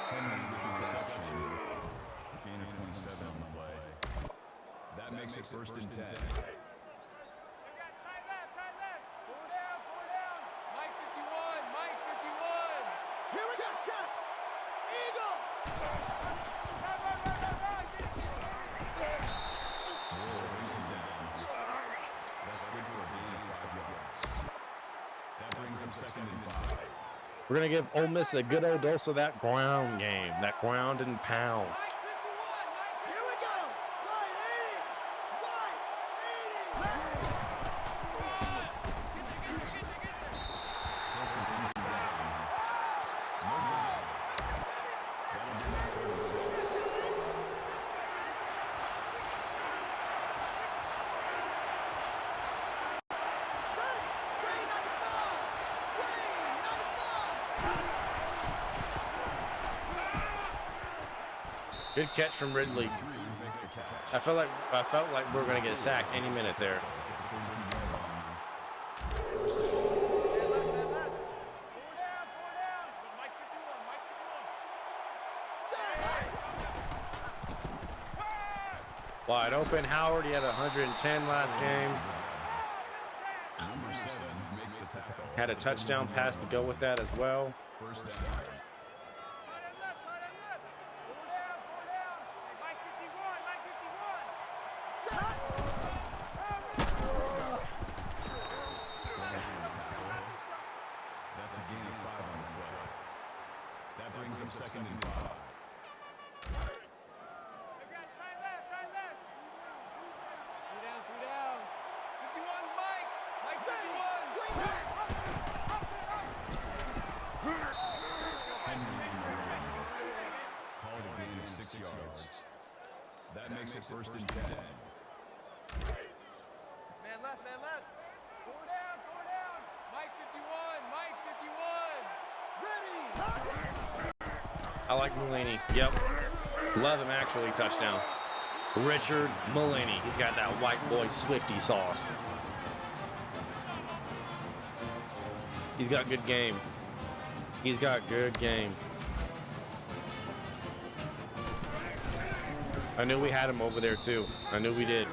Henry with the reception. Gain of 27 on the play. That makes it first and 10. Side left. Pull down. Mike 51. Mike 51. Here we go. Check. Eagle. Raises down. That's good for a gain of 5 yards. That brings up second and 5. We're going to give Ole Miss a good old dose of that ground game, that ground and pound. Here we go. Right 80. Good catch from Ridley. I felt like we were going to get sacked any minute there. Wide open. Howard, he had 110 last game. Number 7 makes the tackle. Had a touchdown pass to go with that as well. First down. That's a gain of 5 on the play. That brings up second and 5. Called a gain of 6 yards. That makes it first and 10. Man left. Four down. Mike 51. Mike 51. Ready. I like Mulaney. Yep. Love him, actually. Touchdown. Richard Mulaney. He's got that white boy Swifty sauce. He's got good game. He's got good game. I knew we had him over there, too. I knew we did.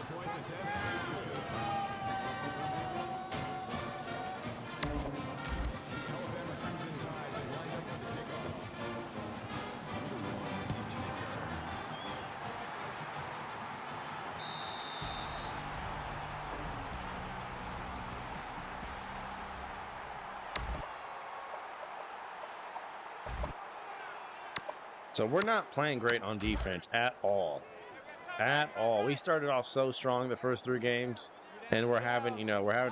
So we're not playing great on defense at all. At all. We started off so strong the first 3 games, and we're having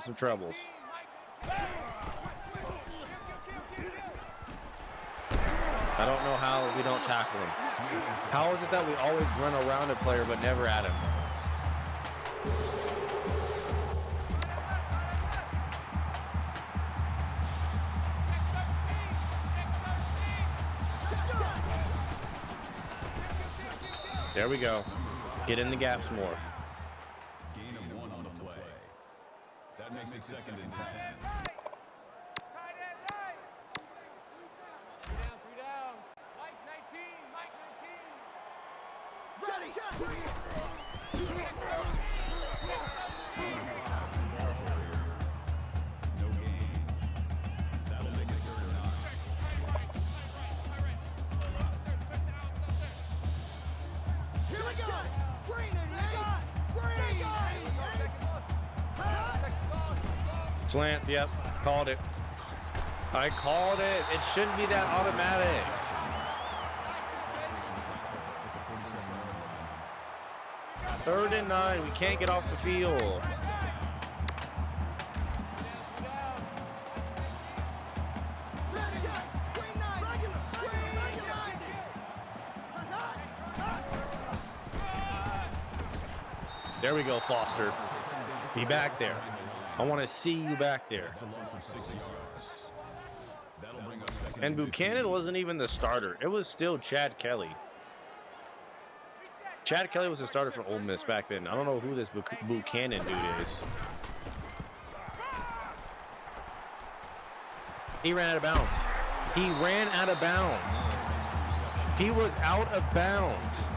some troubles. I don't know how we don't tackle him. How is it that we always run around a player but never at him? There we go. Get in the gaps more. Gain of 1 on the play. That makes it second and 10. Three down. Mike 19. Ready. No gain. That'll make it third and 9. Here we go. Green and Green. Slants, yep. Called it. I called it. It shouldn't be that automatic. Third and 9. We can't get off the field. There we go, Foster. Be back there. I want to see you back there. And Buchanan wasn't even the starter. It was still Chad Kelly. Chad Kelly was the starter for Ole Miss back then. I don't know who this Buchanan dude is. He ran out of bounds. He ran out of bounds. He was out of bounds.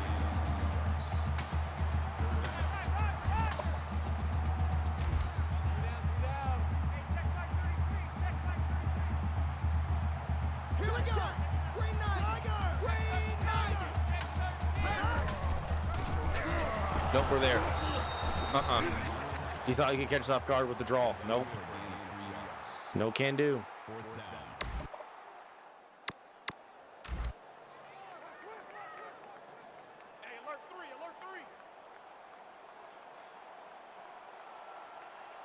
Nope, we're there. He thought he could catch us off guard with the draw. Nope. No can do. Hey, alert 3, alert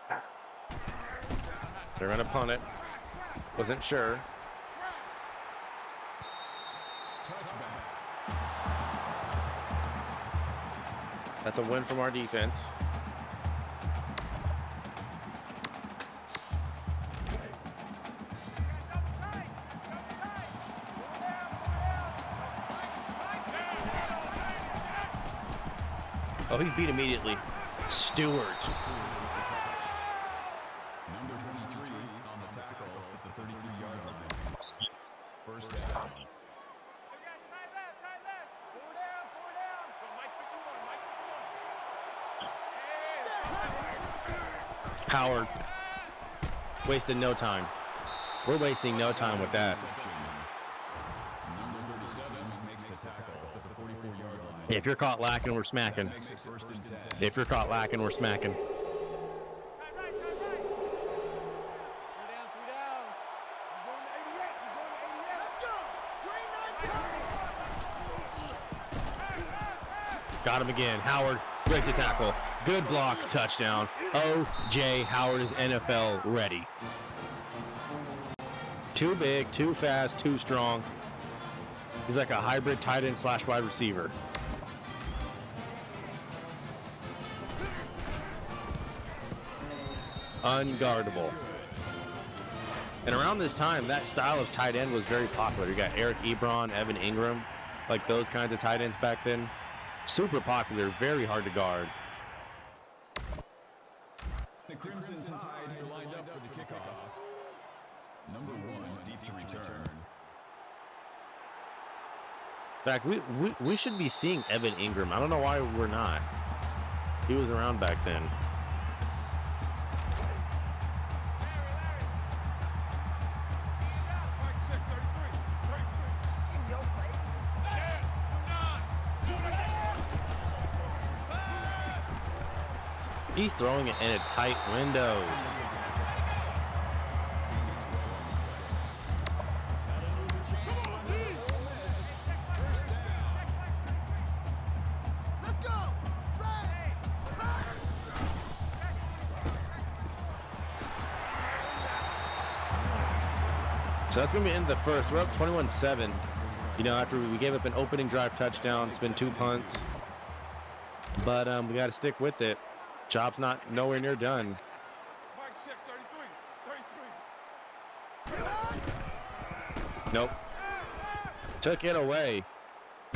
3. They're going to punt it. Wasn't sure. That's a win from our defense. Oh, he's beat immediately. Stewart. Number 23 on the tackle at the 33-yard line. First down. Howard. Wasted no time. We're wasting no time with that. Number 37 makes the tackle at the 44-yard line. If you're caught lacking, we're smacking. Makes it first and 10. If you're caught lacking, we're smacking. Got him again. Howard breaks the tackle. Good block, touchdown. O.J. Howard is NFL ready. Too big, too fast, too strong. He's like a hybrid tight end / wide receiver. Unguardable. And around this time, that style of tight end was very popular. You got Eric Ebron, Evan Ingram, like those kinds of tight ends back then. Super popular, very hard to guard. The Crimson Tide are lined up for the kickoff. Number 1 deep to return. In fact, we should be seeing Evan Ingram. I don't know why we're not. He was around back then. He's throwing it in a tight windows. Let's go! So that's going to be the end of the first. We're up 21-7. You know, after we gave up an opening drive touchdown, it's been 2 punts. But we got to stick with it. Job's nowhere near done. Mike check 33. Nope. Took it away.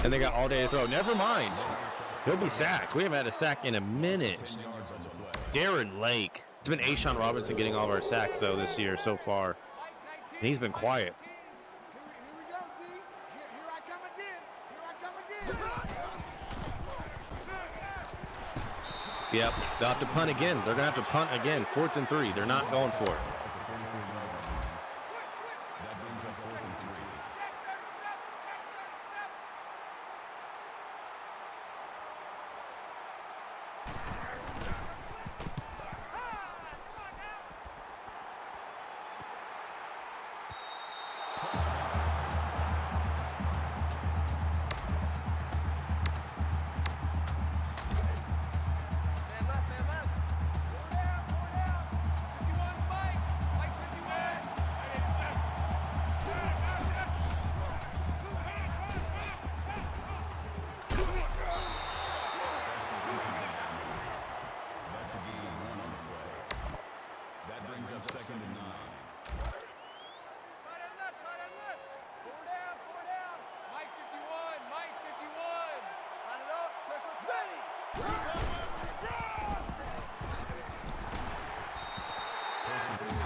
And they got all day to throw. Never mind. He'll be sacked. We haven't had a sack in a minute. Darren Lake. It's been Ashawn Robinson getting all of our sacks, though, this year so far. And he's been quiet. Here we go, D. Here I come again. Here I come again. Yep. They'll have to punt again. They're going to have to punt again. 4th and 3. They're not going for it. That brings us 4th and 3.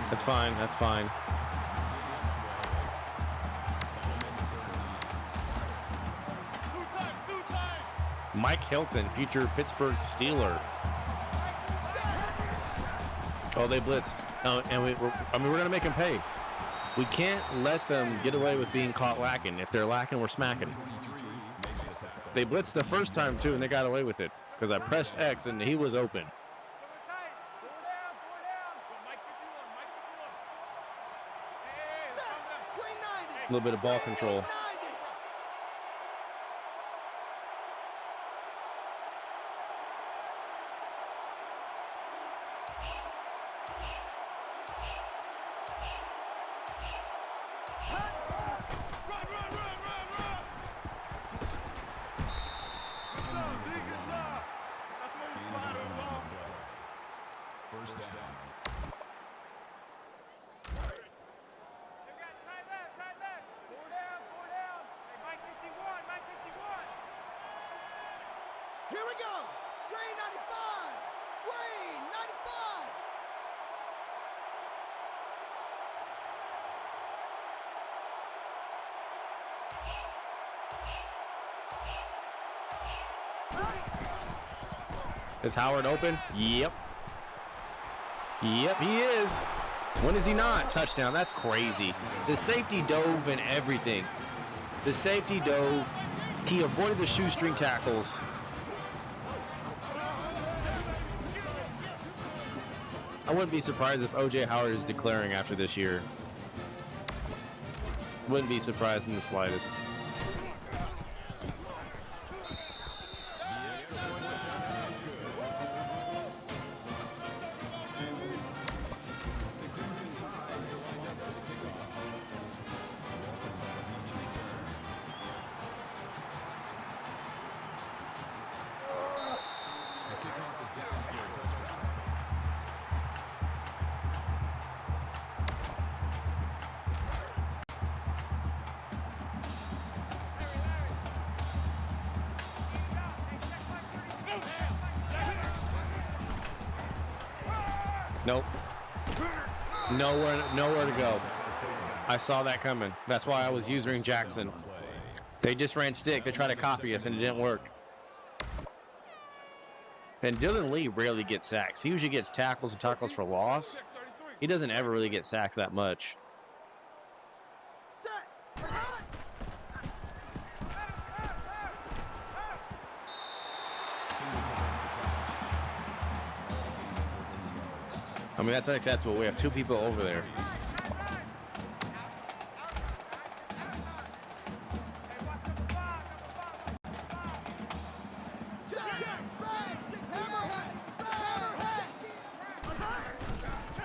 That's fine. That's fine. Mike Hilton, future Pittsburgh Steeler. Oh, they blitzed. And we're going to make them pay. We can't let them get away with being caught lacking. If they're lacking, we're smacking. They blitzed the first time, too, and they got away with it. Because I pressed X, and he was open. A little bit of ball control. First down. Here we go. Green 95. Green 95. Is Howard open? Yep. Yep, he is. When is he not? Touchdown. That's crazy. The safety dove and everything. The safety dove. He avoided the shoestring tackles. I wouldn't be surprised if O.J. Howard is declaring after this year. Wouldn't be surprised in the slightest. Nope. Nowhere to go. I saw that coming. That's why I was using Jackson. They just ran stick. They tried to copy us, and it didn't work. And Dylan Lee rarely gets sacks. He usually gets tackles and tackles for loss. He doesn't ever really get sacks that much. I mean, that's unacceptable. We have two people over there.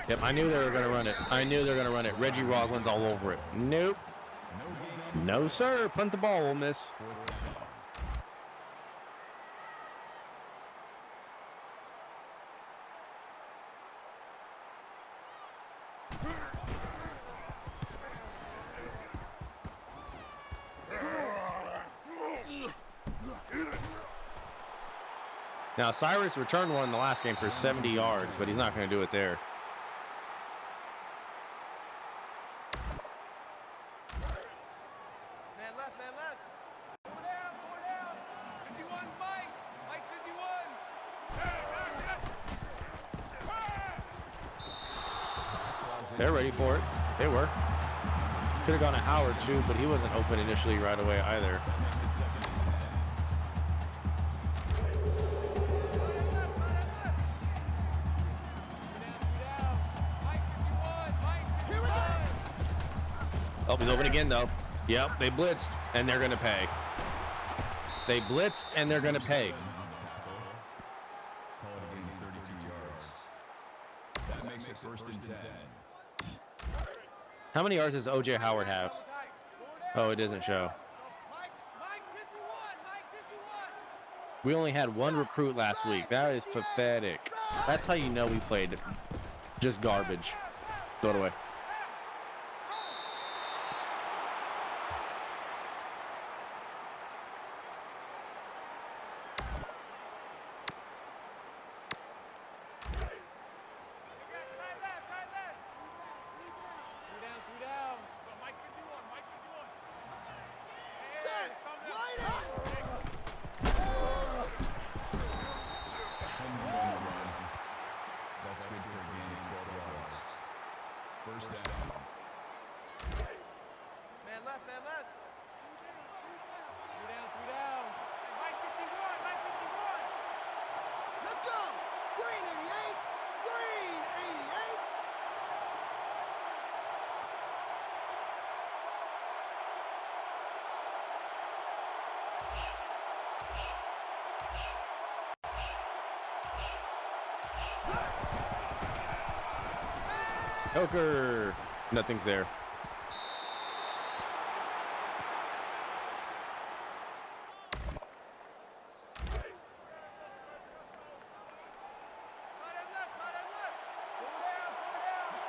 Yep, I knew they were going to run it. I knew they were going to run it. Reggie Roglin's all over it. Nope. No, sir. Punt the ball. We'll miss. Now, Cyrus returned one in the last game for 70 yards, but he's not going to do it there. Man left, man left. Four down. 51's Mike. Mike 51. They're ready for it. They were. Could have gone to Howard, too, but he wasn't open initially right away either. Oh, he's open again, though. Yep, they blitzed, and they're going to pay. They blitzed, and they're going to pay. Call it a gain of 32 yards. That makes it first and 10. How many yards does O.J. Howard have? Oh, it doesn't show. Mike 51. Mike 51. We only had one recruit last week. That is pathetic. That's how you know we played just garbage. Throw it away. Let's go. Green 88. Green 88. Coker. Nothing's there.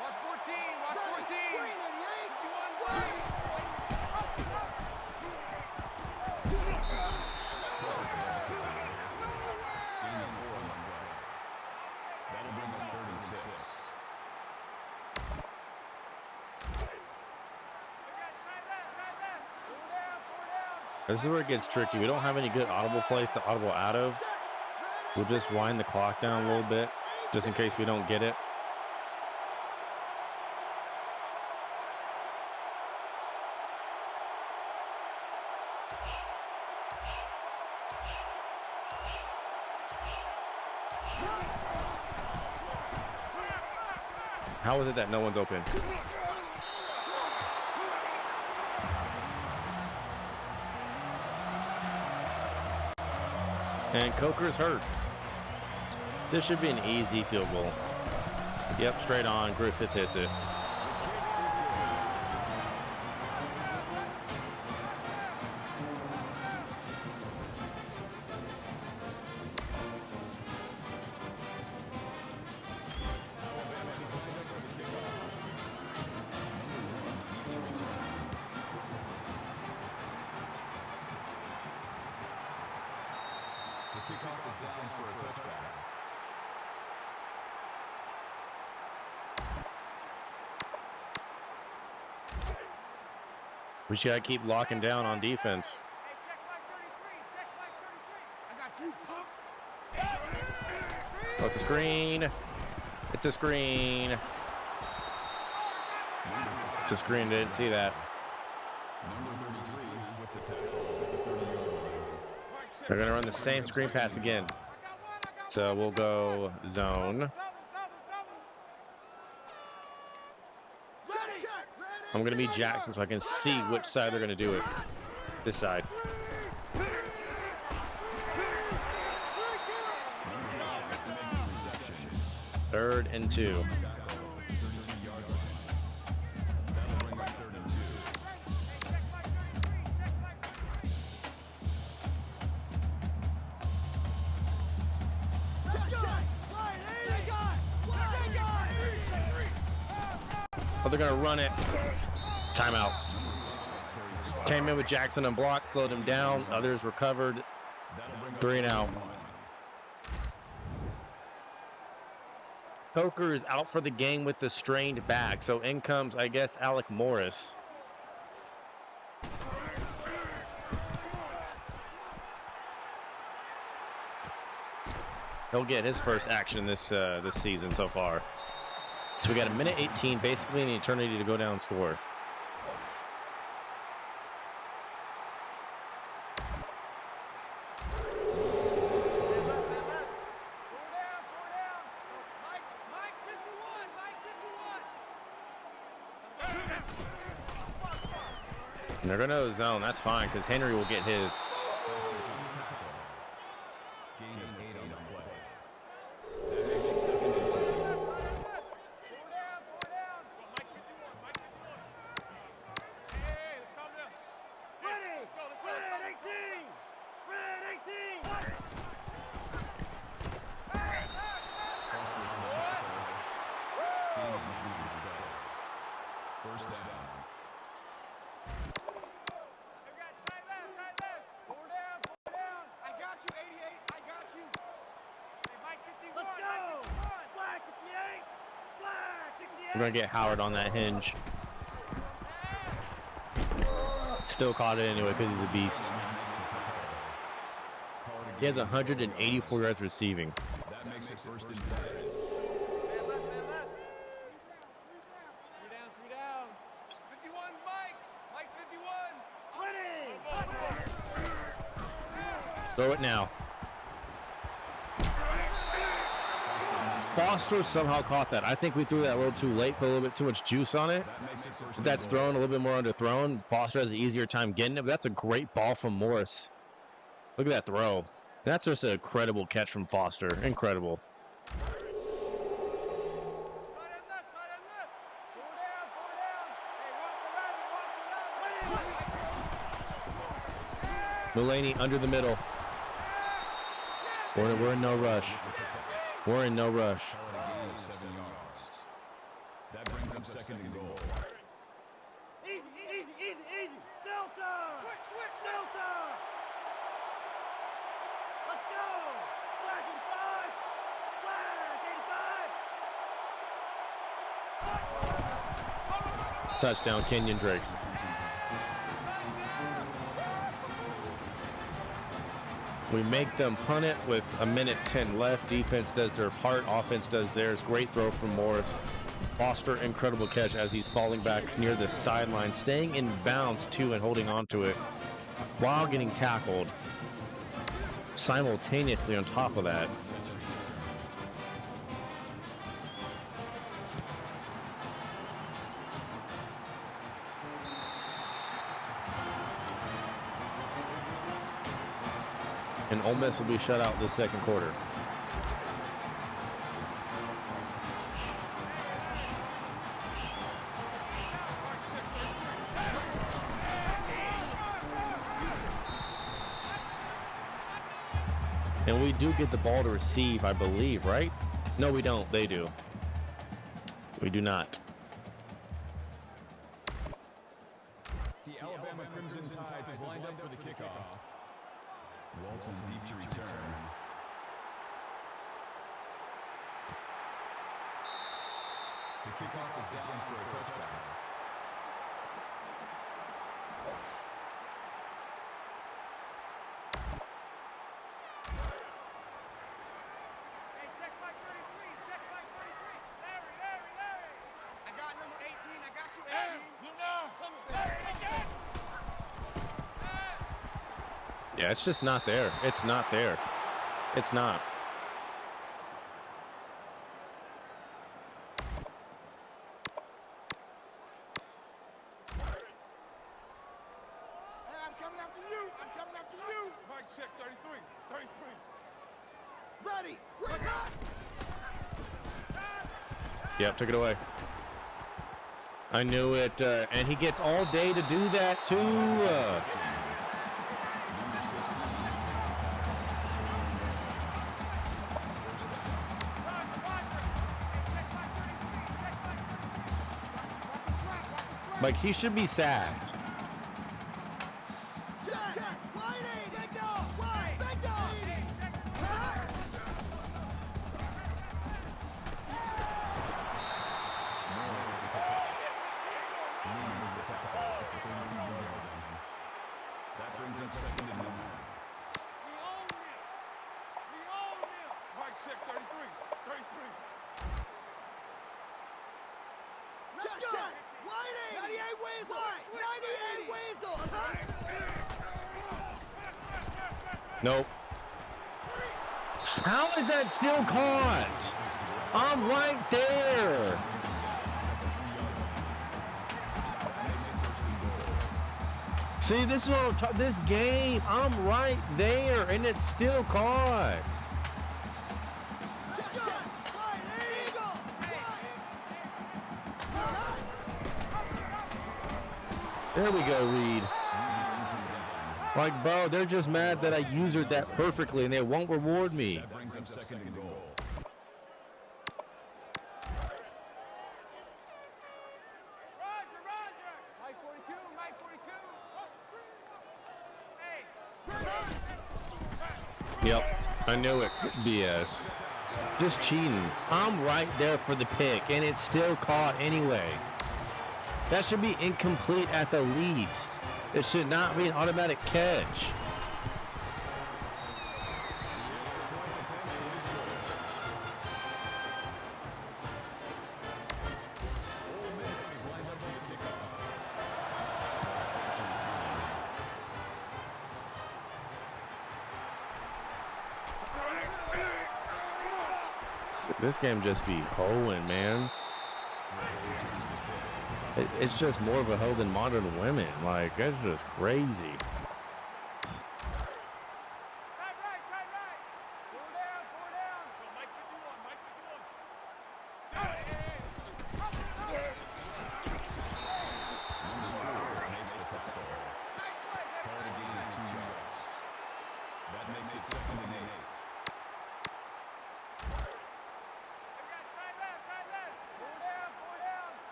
Watch 14, watch Ready. 14. Green 88. 51, Green. That'll bring up 3rd and 6. This is where it gets tricky. We don't have any good audible plays to audible out of. Set. Ready. We'll just wind the clock down a little bit, just in case we don't get it. How is it that no one's open? And Coker's hurt. This should be an easy field goal. Yep, straight on. Griffith hits it. The kickoff is down for a touchback. We just gotta keep locking down on defense. Hey, check Mike 33, check Mike 33. I got you, punk. Oh, it's a screen. It's a screen. It's a screen. Didn't see that. Number 33 with the tackle at the 30-yard line. They're gonna run the same screen pass again. So we'll go zone. Ready. Check. Ready. I'm gonna be Jackson so I can see which side they're gonna do it. This side. Makes the reception. 3rd and 2. Tackle, 33-yard line. That'll bring up 3rd and 2. Check. Line 80. Line 80. Oh, they're gonna run it. Timeout. Came in with Jackson unblocked, slowed him down. Others recovered. That'll bring up 3 and out. 1. Coker is out for the game with the strained back. So in comes, I guess, Alec Morris. He'll get his first action this season so far. So we got a minute 18, basically an eternity to go down and score. Mike 51, Mike 51. And they're going to zone. That's fine because Henry will get his. Gain of 8 on the play. That makes it 2nd and 10. Mike 51, Mike 51. Hey, let's calm down. Ready. Let's go. Red 18. Red 18. Foster's on the tackle. Gain of 9 on the play. First down. Tight left. Pull down. I got you, 88. I got you. Hey, Mike 51. Let's go. Flag 68. Flag 68. We're going to get Howard on that hinge. Still caught it anyway because he's a beast. He has 184 yards receiving. That makes it 1st and 10. Man left. 3 down. 51, Mike. Mike 51. Ready. Throw it now. Foster somehow caught that. I think we threw that a little too late, put a little bit too much juice on it. If that's thrown a little bit more underthrown, Foster has an easier time getting it, but that's a great ball from Morris. Look at that throw. That's just an incredible catch from Foster. Incredible. Mulaney under the middle. We're in no rush. We're in no rush. 7 yards. That brings up second and goal. Easy. Delta. Switch. Delta. Let's go. Flag in 5. Flag 85. Touchdown, Kenyon Drake. We make them punt it with 1:10 left. Defense does their part. Offense does theirs. Great throw from Morris. Foster, incredible catch as he's falling back near the sideline, staying in bounds too and holding on to it while getting tackled simultaneously on top of that. And Ole Miss will be shut out this second quarter. And we do get the ball to receive, I believe, right? No, we don't. They do. We do not. The Alabama Crimson Tide is lined up for the kickoff. Walton deep to return. The kickoff is down for a touchback. Hey, check my 33. Check my 33. Larry. I got number 18. I got you 18. You know. Come with Larry, again. Yeah, it's just not there. It's not there. It's not. Hey, I'm coming after you. Mike, check 33. Ready. Bring up. Yep, took it away. I knew it, and he gets all day to do that too. Like, he should be sacked. Check. Whitey. Big dog. White. Big dog. That brings up second and 9. We own them. Mike, check 33. Check. Whitey. 98 Weasel. 98 Weasel. Nope. How is that still caught? I'm right there. See, this is what I'm this game. I'm right there, and it's still caught. Check. Whitey. Eagle. There we go, Reed. Like, bro, they're just mad that I used that perfectly, and they won't reward me. That brings up second and goal. Roger. Mike 42. Hey. Yep, I knew it. BS. Just cheating. I'm right there for the pick, and it's still caught anyway. That should be incomplete at the least. It should not be an automatic catch. This game just be hoeing, man. It's just more of a hoe than modern women. Like, that's just crazy. That makes it 2nd and 8.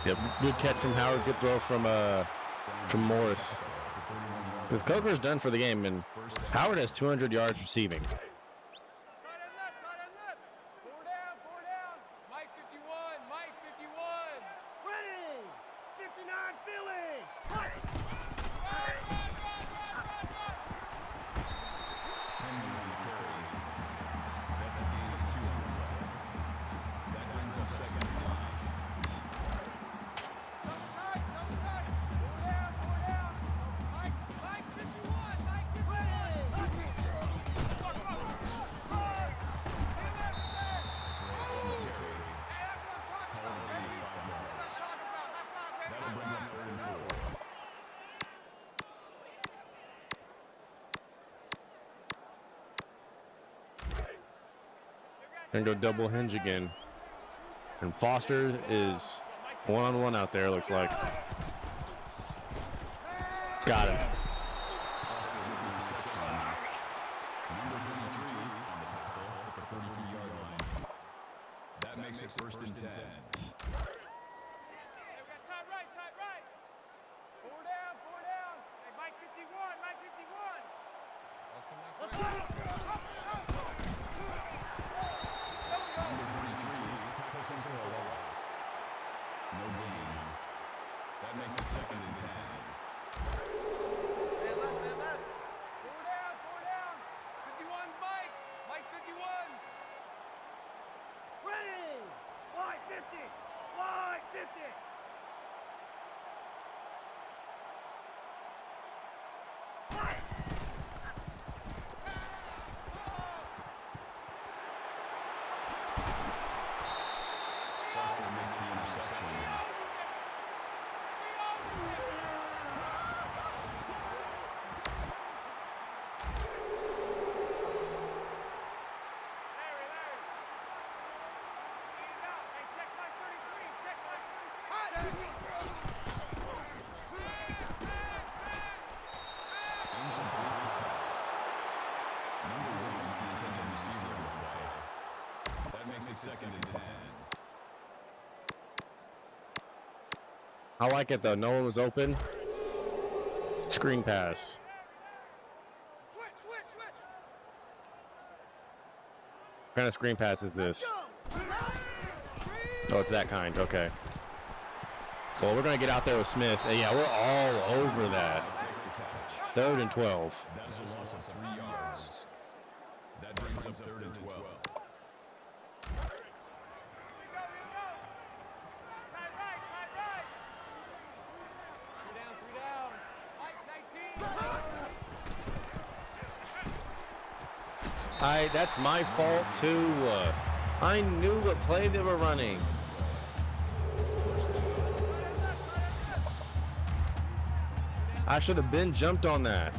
Yep, good catch from Howard. Good throw from Morris. Because Coker's done for the game, and Howard has 200 yards receiving. Mike 51, Mike 51. Ready! 59 Philly! Henry on the carry. That's a gain of 2 on the play. That brings us 2nd and 9. And go double hinge again. And Foster is one-on-one out there, looks like. Got him. Number 23 on the tackle at the 42-yard line. That makes it 1st and 10. No gain. That makes it 2nd and 10. Ready! Wide 50! Wide 50! Foster makes the interception. That makes it 2nd and 10. I like it, though. No one was open. Screen pass. Switch! What kind of screen pass is this? Oh, it's that kind. Okay. Well, we're going to get out there with Smith. Yeah, we're all over that. 3rd and 12. That is a loss of 3 yards. That brings up 3rd and 12. That's my fault, too. I knew what play they were running. I should have been jumped on that.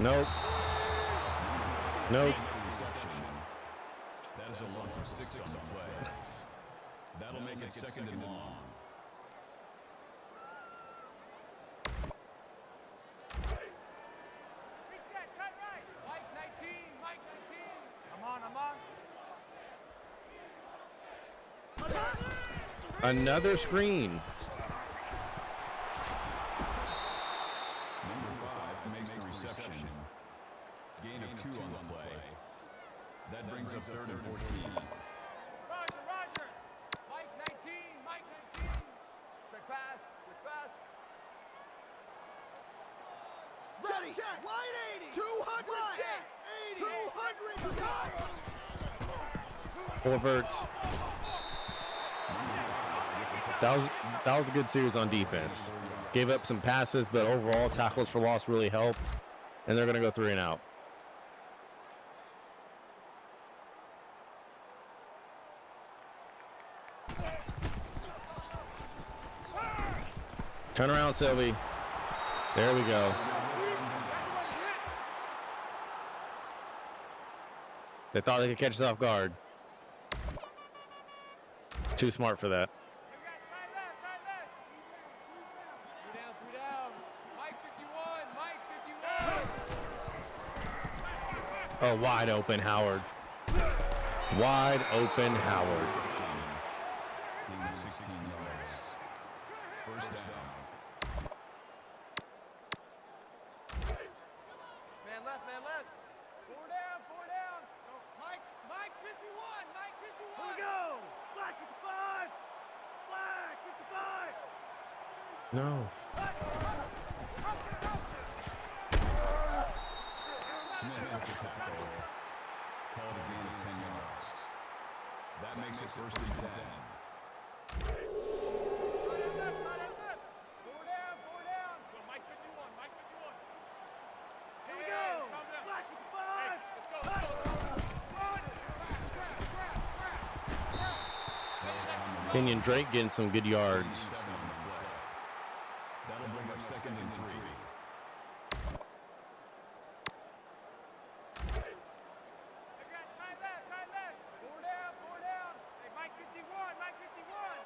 Nope. Nope. That is a loss of 6 on the play. That'll make it 2nd and long. Another screen. 3rd and 14. Roger, Roger. Mike 19, Mike 19. Check pass, check pass. Ready. Check. Wide 80. 200. Check. 80. 200. Got it. Forverts. That was a good series on defense. Gave up some passes, but overall tackles for loss really helped. And they're going to go 3 and out. Turn around, Sylvie. There we go. They thought they could catch us off guard. Too smart for that. Side left, side left. 3 down. Mike 51, Mike 51. Oh, wide open Howard. Wide open Howard. Gain of 16 yards. First down. Man left, man left. 4 down, 4 down. Mike 51, Mike 51. Here we go. Black 55. Black 55. No. Smith with the tackle. Called a gain of 10 yards. That makes it 1st and 10. 4 down, 4 down. Go Mike 51, Mike 51. Here we go. Black 55. Let's go. Kenyon Drake getting some good yards. 7 on the play. That'll bring up 2nd and 3. Side left, side left. 4 down, 4 down. Hey, Mike 51, Mike 51.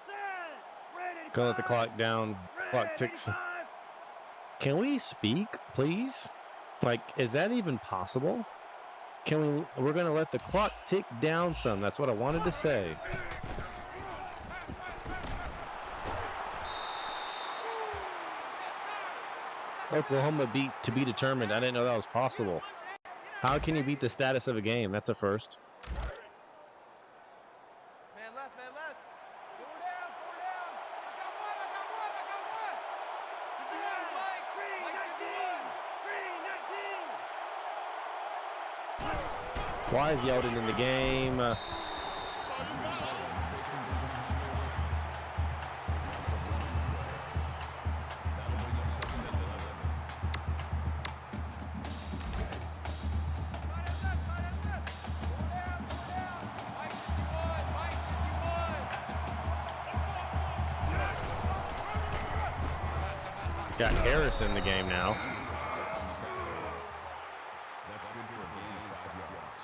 Set. Red 85. Gonna let the clock down. Clock Red ticks. 85. Can we speak, please? Like, is that even possible? We're gonna let the clock tick down some. That's what I wanted to say. Oklahoma beat to be determined. I didn't know that was possible. How can you beat the status of a game? That's a first. Man left, man left. 4 down, 4 down. I got one. Set. Mike, Green Mike 19. Green 19. Why is Yeldon in the game? Got Harris in the game now. That's good for a gain of 5 yards.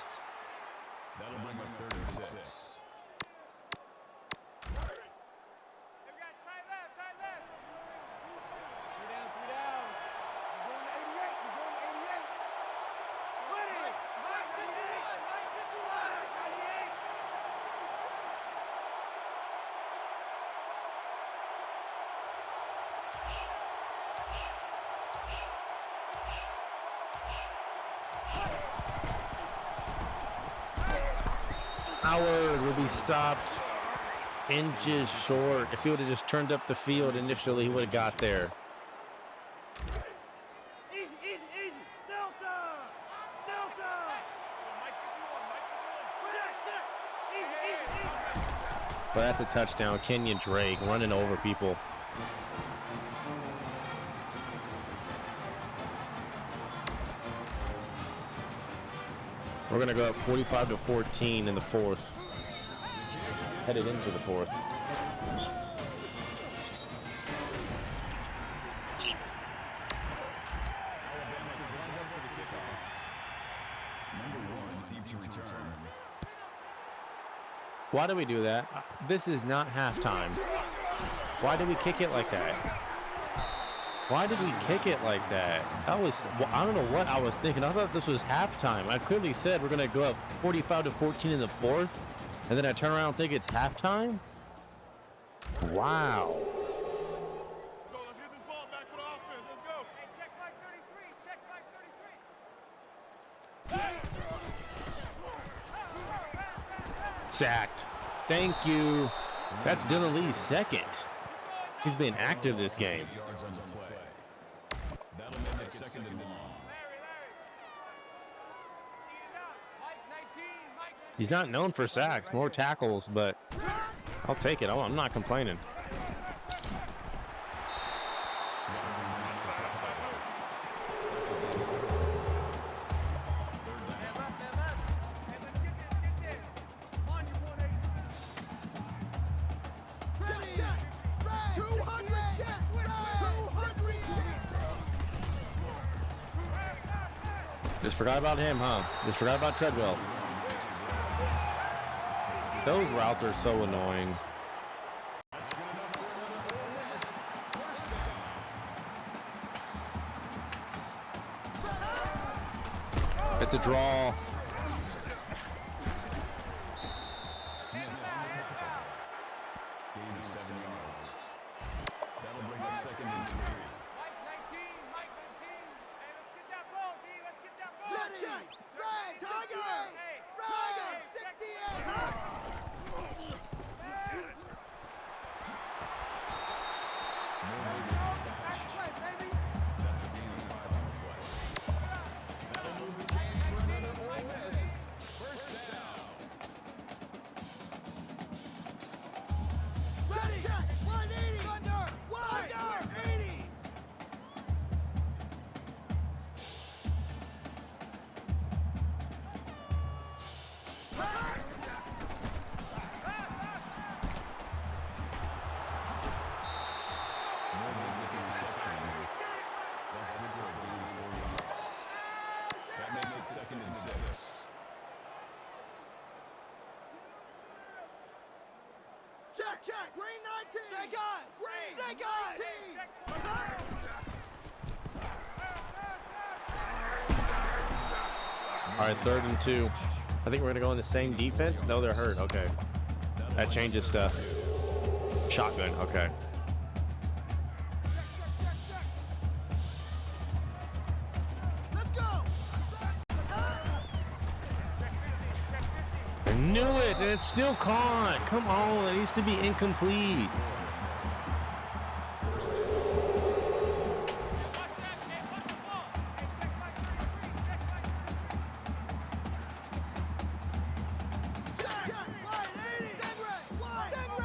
That'll bring up 3rd and 6. We got side left, side left. 3 down, 3 down. You're going to 88, you're going to 88. Ready. Mike 51, Mike 51. 98. Howard will be stopped inches short. If he would have just turned up the field initially, he would have got there. Easy, easy, easy. Delta. Delta. Mike 51, Mike 51. Check, check. Easy, easy, easy. But that's a touchdown. Kenyon Drake running over people. We're going to go up 45-14 in the fourth. Headed into the fourth. Alabama is lined up for the kickoff. Number 1, deep to return. Why do we do that? This is not halftime. Why did we kick it like that? Why did we kick it like that? Well, I don't know what I was thinking. I thought this was halftime. I clearly said we're going to go up 45-14 in the fourth, and then I turn around and think it's halftime? Wow. Let's go, let's get this ball back for the offense. Let's go. Hey, check Mike 33, check Mike 33. Sacked. Thank you. That's Dylan Lee's second. He's been active this game. Yards on the play. That'll make it second and long. He's not known for sacks, more tackles, but I'll take it. I'm not complaining. Just forgot about him, huh? Just forgot about Treadwell. Those routes are so annoying. It's a draw. Gain of 7 yards. That'll bring up second and 3. That's a gain of 5 on the play. That'll move the chains for another Ole Miss. First down. Ready, check, 180, under 80. That's good for a gain of 4 yards. That makes it second and 6. Check, green 19. Snake eyes, green, snake eyes. 19. All right, 3rd and 2. I think we're gonna go in the same defense. No, they're hurt. Okay, that changes stuff. Shotgun. Okay. Let's go. I knew it, and it's still caught. Come on, it needs to be incomplete.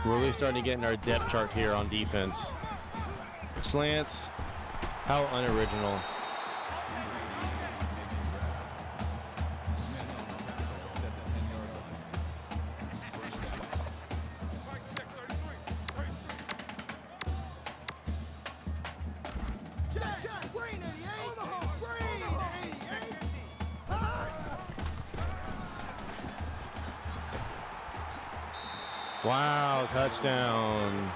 We're really starting to get in our depth chart here on defense. Slants, how unoriginal. Wow, touchdown.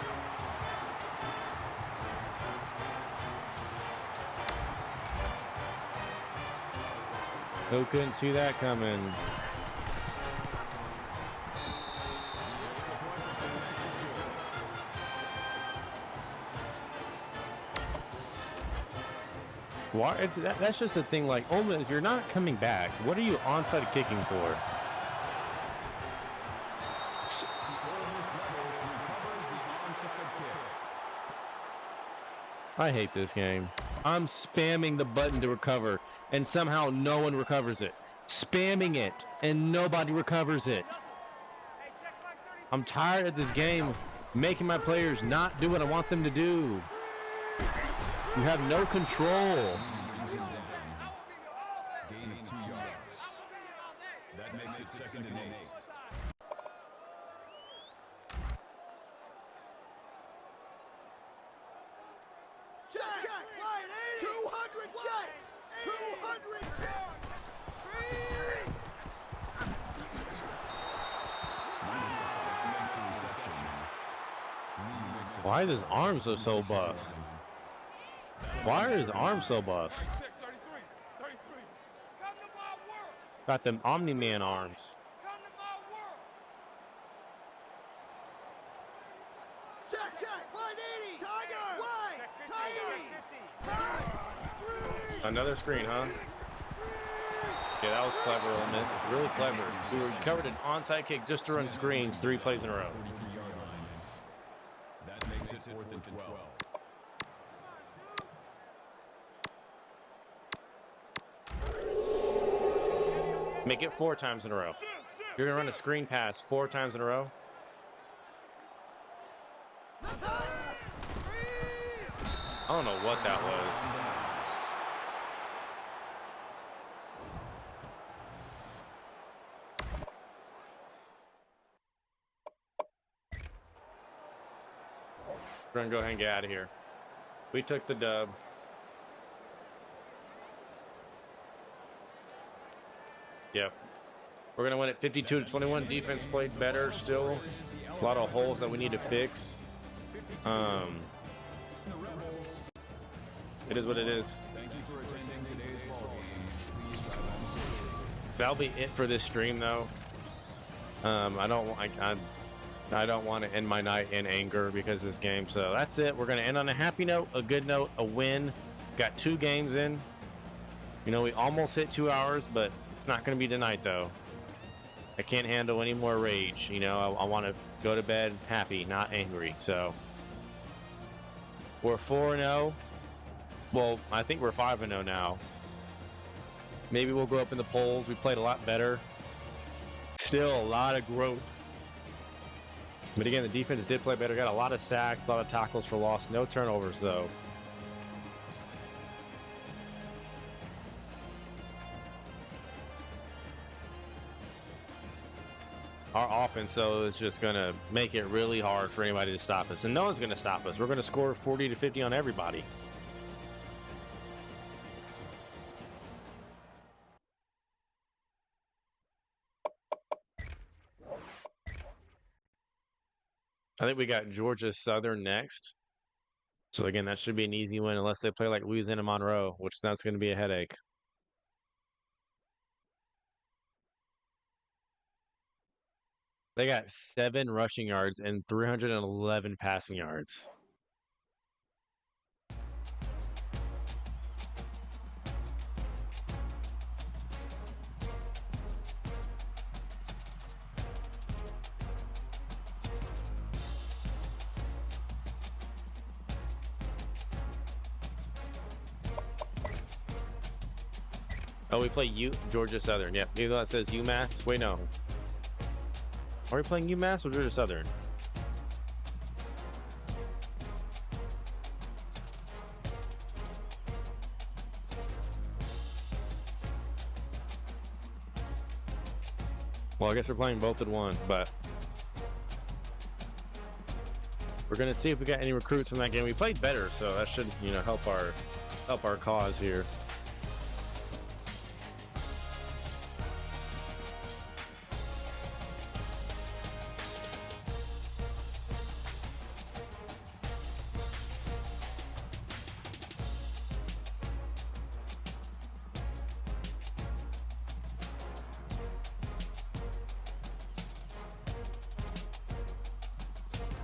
Who couldn't see that coming? Why? That's just a thing. Like, Ole Miss, you're not coming back. What are you onside kicking for? I hate this game. I'm spamming the button to recover, and somehow no one recovers it. Spamming it, and nobody recovers it. I'm tired of this game making my players not do what I want them to do. You have no control. Gain of 2 yards. That makes it second and 8. Check, 200 check, 200 check. Why are his arms so buff? Why are his arms so buff? Check 33. 33. Come to my world. Got them Omni-Man arms. Come to my world. Check, 180. Tiger, wide, Tiger. Another screen, huh? Yeah, that was clever, Ole Miss. Really clever. We recovered an onside kick just to run screens 3 plays in a row. 43-yard line. That makes it 4th and 12. Make it 4 times in a row. You're going to run a screen pass 4 times in a row. I don't know what that was. We're going to go ahead and get out of here. We took the dub. Yep. We're going to win it 52-21. Defense played better still. A lot of holes that we need to fix. It is what it is. Thank you for attending today's ballgame. Please drive home safely. That'll be it for this stream, though. I don't want to end my night in anger because of this game. So that's it. We're going to end on a happy note, a good note, a win. Got 2 games in. You know, we almost hit 2 hours, but it's not going to be tonight, though. I can't handle any more rage. You know, I want to go to bed happy, not angry. So we're 4-0. Well, I think we're 5-0 now. Maybe we'll go up in the polls. We played a lot better. Still a lot of growth. But again, the defense did play better. Got a lot of sacks, a lot of tackles for loss. No turnovers, though. Our offense, though, is just going to make it really hard for anybody to stop us. And no one's going to stop us. We're going to score 40 to 50 on everybody. I think we got Georgia Southern next. So, again, that should be an easy win unless they play like Louisiana Monroe, which that's going to be a headache. They got 7 rushing yards and 311 passing yards. Oh, we play Georgia Southern. Yep. Even though it says UMass. Wait, no. Are we playing UMass or Georgia Southern? Well, I guess we're playing both at one, but we're gonna see if we got any recruits from that game. We played better, so that should, you know, help our cause here.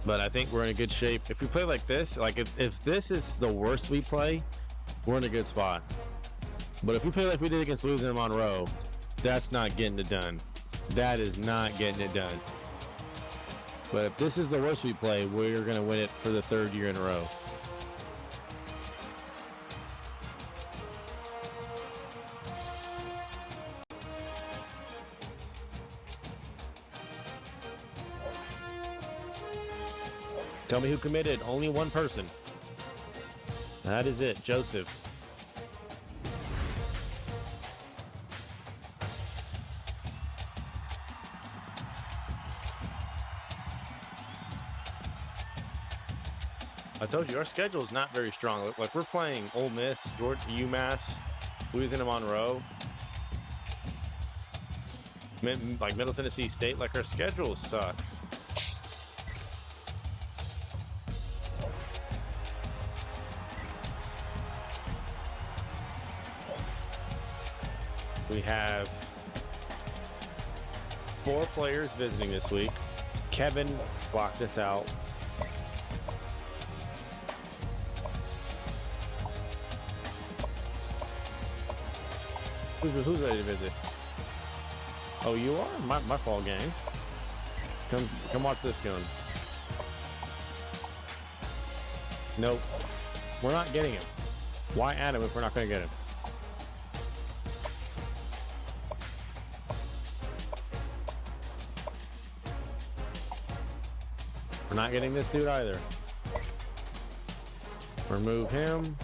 But I think we're in a good shape. If we play like this, like if this is the worst we play, we're in a good spot. But if we play like we did against Louisiana Monroe, that's not getting it done. That is not getting it done. But if this is the worst we play, we're going to win it for the 3rd year in a row. Tell me who committed. Only one person. That is it, Joseph. I told you, our schedule is not very strong. Like, we're playing Ole Miss, Georgia, UMass, Louisiana Monroe, like Middle Tennessee State. Like, our schedule sucks. We have 4 players visiting this week. Kevin blocked us out. Who's ready to visit? Oh, you are? My fault, gang. Come watch this gun. Nope. We're not getting him. Why add him if we're not going to get him? We're not getting this dude either. Remove him.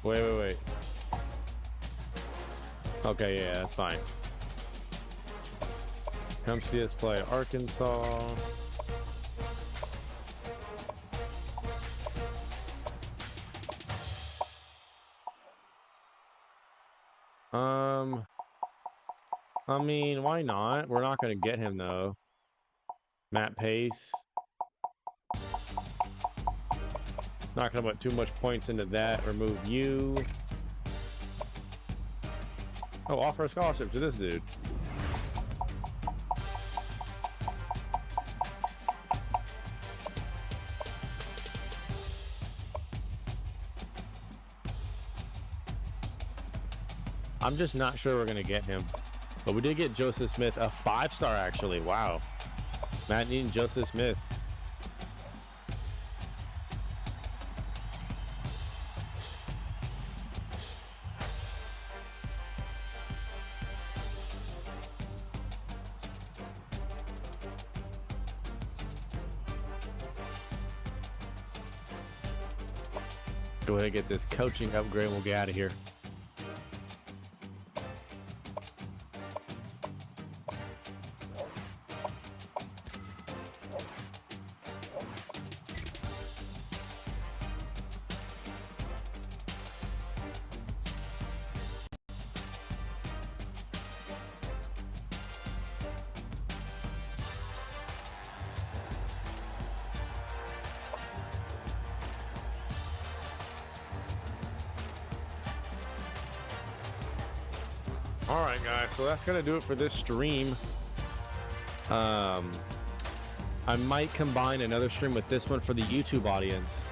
Wait. Okay, yeah, that's fine. Come see us play Arkansas. I mean, why not? We're not going to get him, though. Matt Pace. Not going to put too much points into that. Remove you. Oh, offer a scholarship to this dude. I'm just not sure we're going to get him. But we did get Joseph Smith, a 5-star actually. Wow. Matt needing Joseph Smith. Go ahead and get this coaching upgrade and we'll get out of here. All right, guys, so that's gonna do it for this stream. I might combine another stream with this one for the YouTube audience.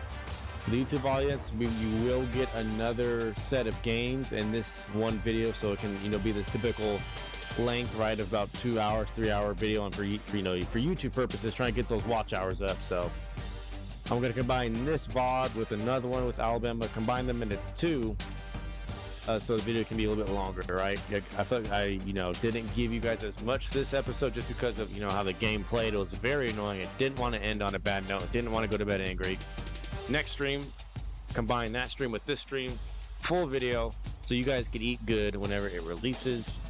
For the YouTube audience, you will get another set of games in this one video, so it can, be the typical length, right, of about 2 hours, 3-hour video, and for YouTube purposes, trying to get those watch hours up. So I'm gonna combine this VOD with another one with Alabama, combine them into two. So the video can be a little bit longer, right? I feel like I, didn't give you guys as much this episode just because of, how the game played. It was very annoying. I didn't want to end on a bad note. Didn't want to go to bed angry. Next stream, combine that stream with this stream, full video, so you guys can eat good whenever it releases.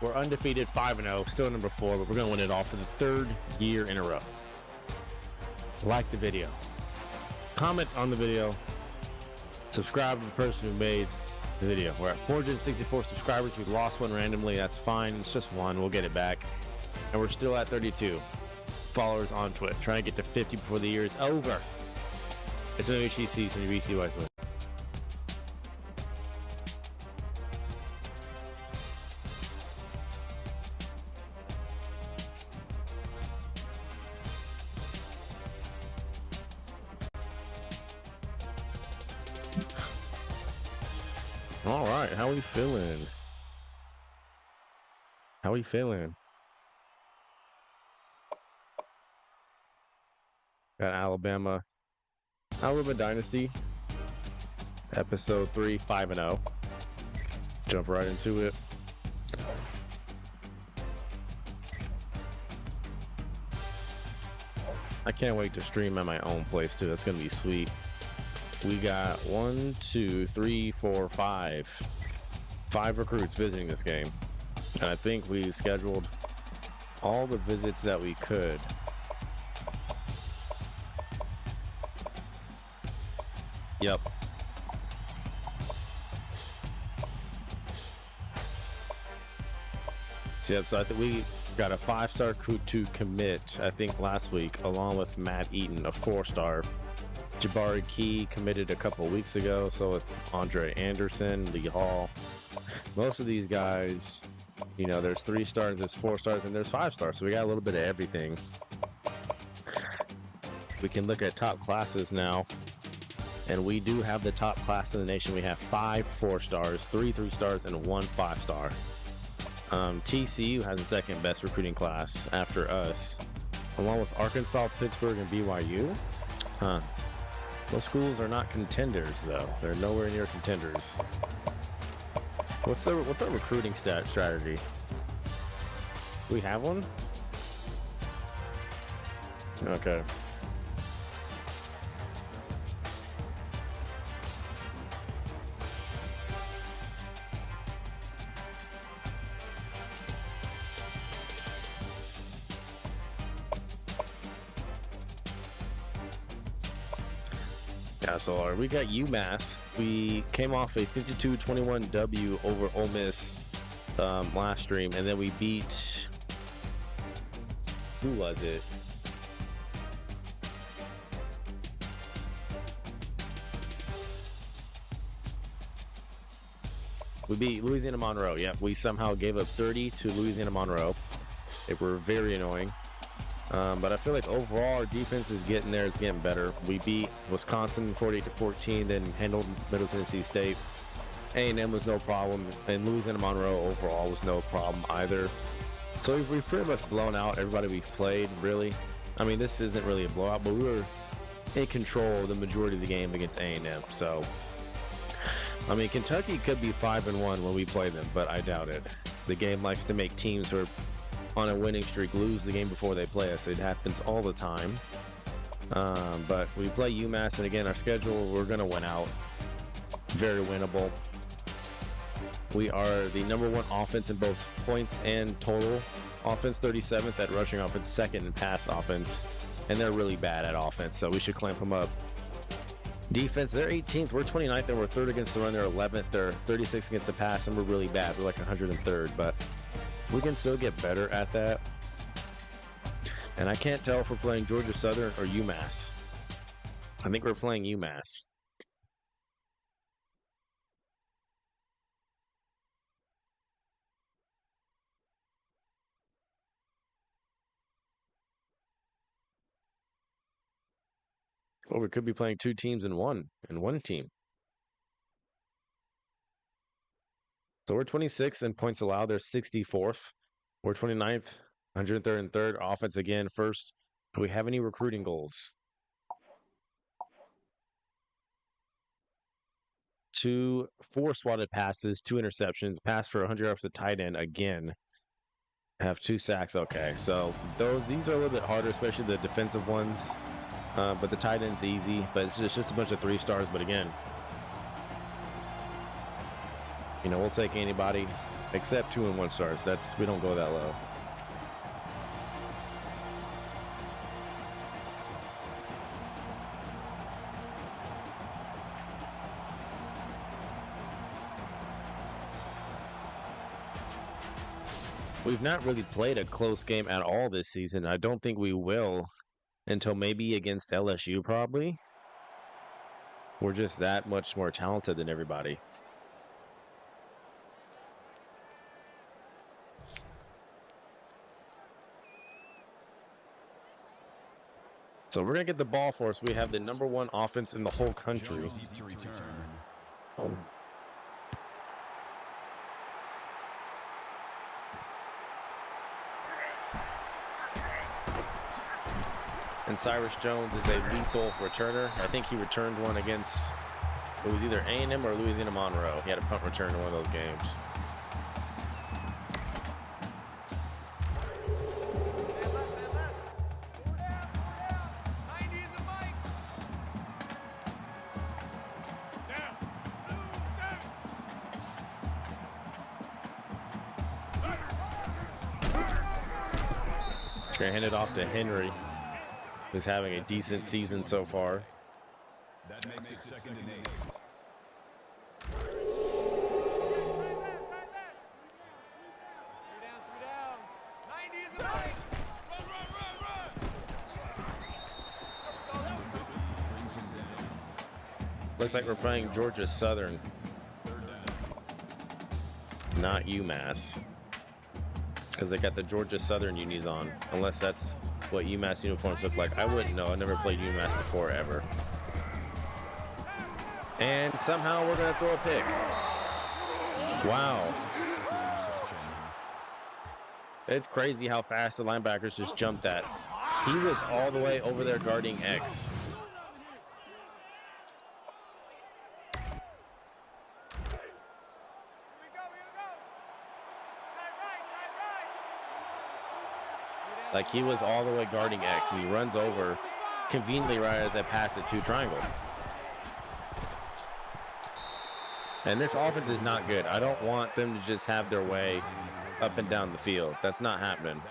We're undefeated, 5-0, still number 4, but we're going to win it all for the 3rd year in a row. Like the video. Comment on the video. Subscribe to the person who made the video. We're at 464 subscribers. We lost one randomly. That's fine. It's just one. We'll get it back. And we're still at 32 followers on Twitch. Trying to get to 50 before the year is over. It's an HTC, some VC wisely. All right, how we feeling? How we feeling? Got Alabama Dynasty, episode 3, 5-0. Jump right into it. I can't wait to stream at my own place too. That's gonna be sweet. We got 1, 2, 3, 4, 5 recruits visiting this game. And I think we scheduled all the visits that we could. Yep. So I think we got a 5-star to commit, I think, last week, along with Matt Eaton, a 4-star. Jabari Key committed a couple of weeks ago, so with Andre Anderson, Lee Hall. Most of these guys, there's 3 stars, there's 4 stars, and there's 5 stars, so we got a little bit of everything. We can look at top classes now And we do have the top class in the nation. We have 5 4-stars, 3 3-stars, and 1 5-star. TCU has the second best recruiting class after us, along with Arkansas, Pittsburgh, and BYU. Those schools are not contenders, though. They're nowhere near contenders. What's our recruiting strategy? We have one? Okay. Yeah, so we got UMass. We came off a 52-21 W over Ole Miss last stream, and then we beat, who was it? We beat Louisiana Monroe. Yeah, we somehow gave up 30 to Louisiana Monroe. They were very annoying. But I feel like overall our defense is getting there. It's getting better. We beat Wisconsin 48-14, then handled Middle Tennessee State. A&M was no problem, and Louisiana Monroe overall was no problem either. So we've pretty much blown out everybody we've played, really. I mean, this isn't really a blowout, but we were in control of the majority of the game against A&M. So, I mean, Kentucky could be 5-1 when we play them, but I doubt it. The game likes to make teams who are on a winning streak lose the game before they play us. It happens all the time. But we play UMass, and again, our schedule, we're going to win out. Very winnable. We are the #1 offense in both points and total offense, 37th at rushing offense, 2nd in pass offense, and they're really bad at offense, so we should clamp them up. Defense, they're 18th, we're 29th, and we're 3rd against the run. They're 11th, they're 36th against the pass, and we're really bad. We're like 103rd, but we can still get better at that. And I can't tell if we're playing Georgia Southern or UMass. I think we're playing UMass. Or we could be playing 2 teams in one team. So we're 26th in points allowed. They're 64th. We're 29th, 103rd and 3rd. Offense again, 1st. Do we have any recruiting goals? 2 4 swatted passes, 2 interceptions, pass for 100 yards to tight end again. Have 2 sacks. Okay, so these are a little bit harder, especially the defensive ones. But the tight end's easy, but it's just a bunch of 3 stars. But again, you know, we'll take anybody except 2 and 1 stars. We don't go that low. We've not really played a close game at all this season. I don't think we will until maybe against LSU, probably. We're just that much more talented than everybody. So we're going to get the ball for us. We have the #1 offense in the whole country. Oh. And Cyrus Jones is a lethal returner. I think he returned one against, it was either A&M or Louisiana Monroe. He had a punt return in one of those games. Gonna hand it off to Henry, who's having a decent season so far. That makes it 2nd and 8. Looks like we're playing Georgia Southern, not UMass, because they got the Georgia Southern unis on, unless that's what UMass uniforms look like. I wouldn't know. I never played UMass before, ever. And somehow we're going to throw a pick. Wow. It's crazy how fast the linebackers just jumped that. He was all the way over there guarding X. Like he was all the way guarding X, and he runs over conveniently right as I pass it to triangle. And this offense is not good. I don't want them to just have their way up and down the field. That's not happening.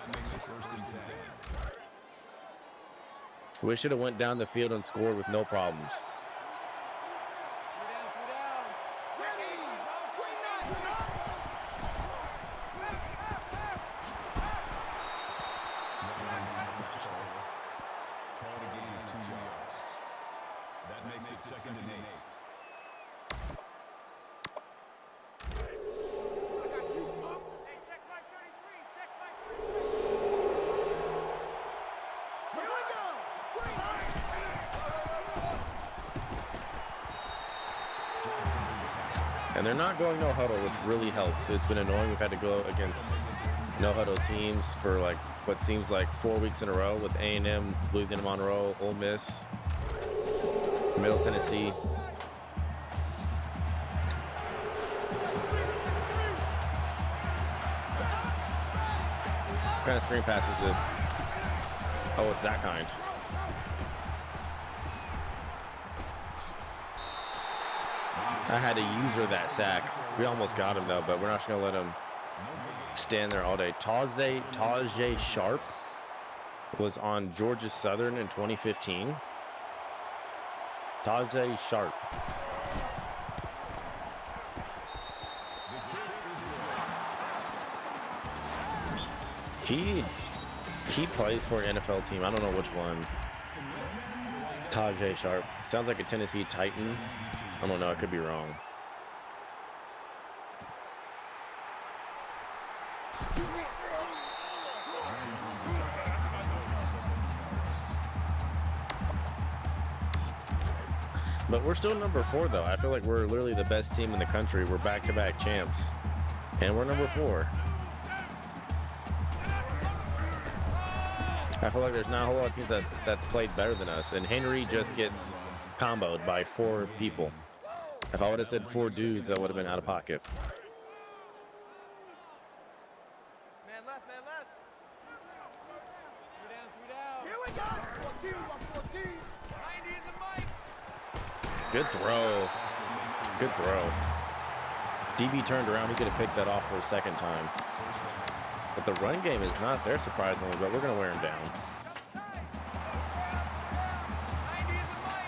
We should have went down the field and scored with no problems. That makes it 2nd and 8. And they're not going no huddle, which really helps. It's been annoying. We've had to go against no huddle teams for like what seems like 4 weeks in a row, with A&M losing to Monroe, Ole Miss, Middle Tennessee. What kind of screen pass is this? Oh, it's that kind. I had to use her that sack. We almost got him though, but we're not just gonna let him stand there all day. Tajay Sharp was on Georgia Southern in 2015. Tajay Sharp. He plays for an NFL team. I don't know which one. Tajay Sharp. Sounds like a Tennessee Titan. I don't know. I could be wrong. But we're still number 4, though. I feel like we're literally the best team in the country. We're back-to-back champs, and we're number 4. I feel like there's not a whole lot of teams that's played better than us, and Henry just gets comboed by 4 people. If I would have said 4 dudes, that would have been out of pocket. Man left, man left. 3 down. Here we go. 14. 90 is a mic. Good throw. Good throw. DB turned around. He could have picked that off for a second time. But the run game is not there, surprisingly, but we're going to wear him down. 90 is a mic.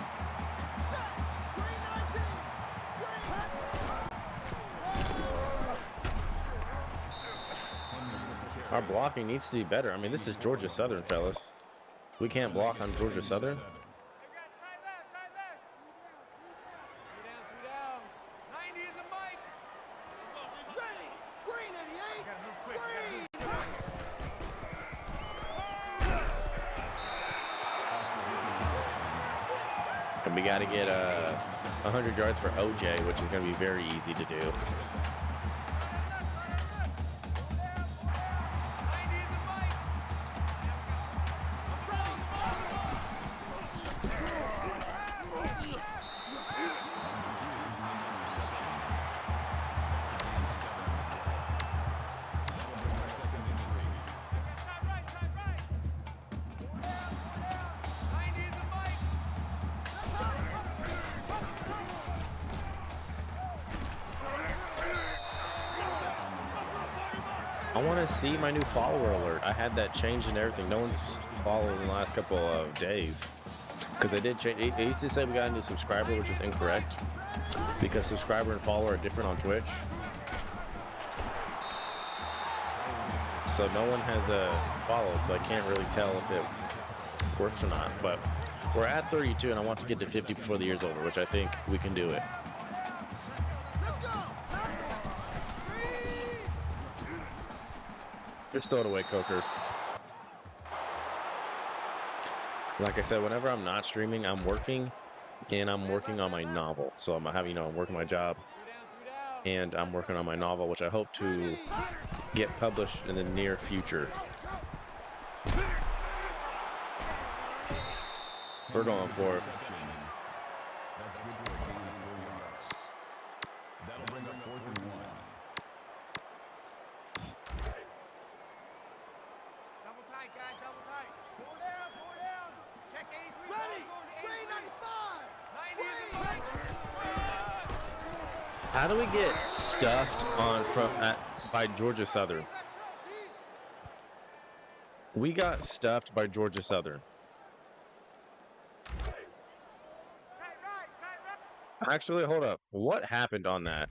Our blocking needs to be better. I mean, this is Georgia Southern, fellas. We can't block on Georgia Southern. Tight left. 3 down. 90 is a mic. Ready. Green 88. Green. And we got to get 100 yards for OJ, which is going to be very easy to do. 90 is a mic. Tight right. 90 is a mic. I want to see my new follower alert. I had that changed and everything. No one's followed in the last couple of days. Because they did change. It used to say we got a new subscriber, which is incorrect. Because subscriber and follower are different on Twitch. So no one has followed, so I can't really tell if it works or not. But we're at 32, and I want to get to 50 before the year's over, which I think we can do it. Just throw it away, Coker. Like I said, whenever I'm not streaming, I'm working. and I'm working on my novel. So I'm having, I'm working my job, and I'm working on my novel, which I hope to get published in the near future. We're going for it. That's good for a gain of 4 yards. That'll bring up 4th and 1. Double tight, guys, double tight. 4 down. Check 83. Ready. Green 95. 90 is the mic. How do we get stuffed by Georgia Southern? We got stuffed by Georgia Southern. Actually, hold up. What happened on that?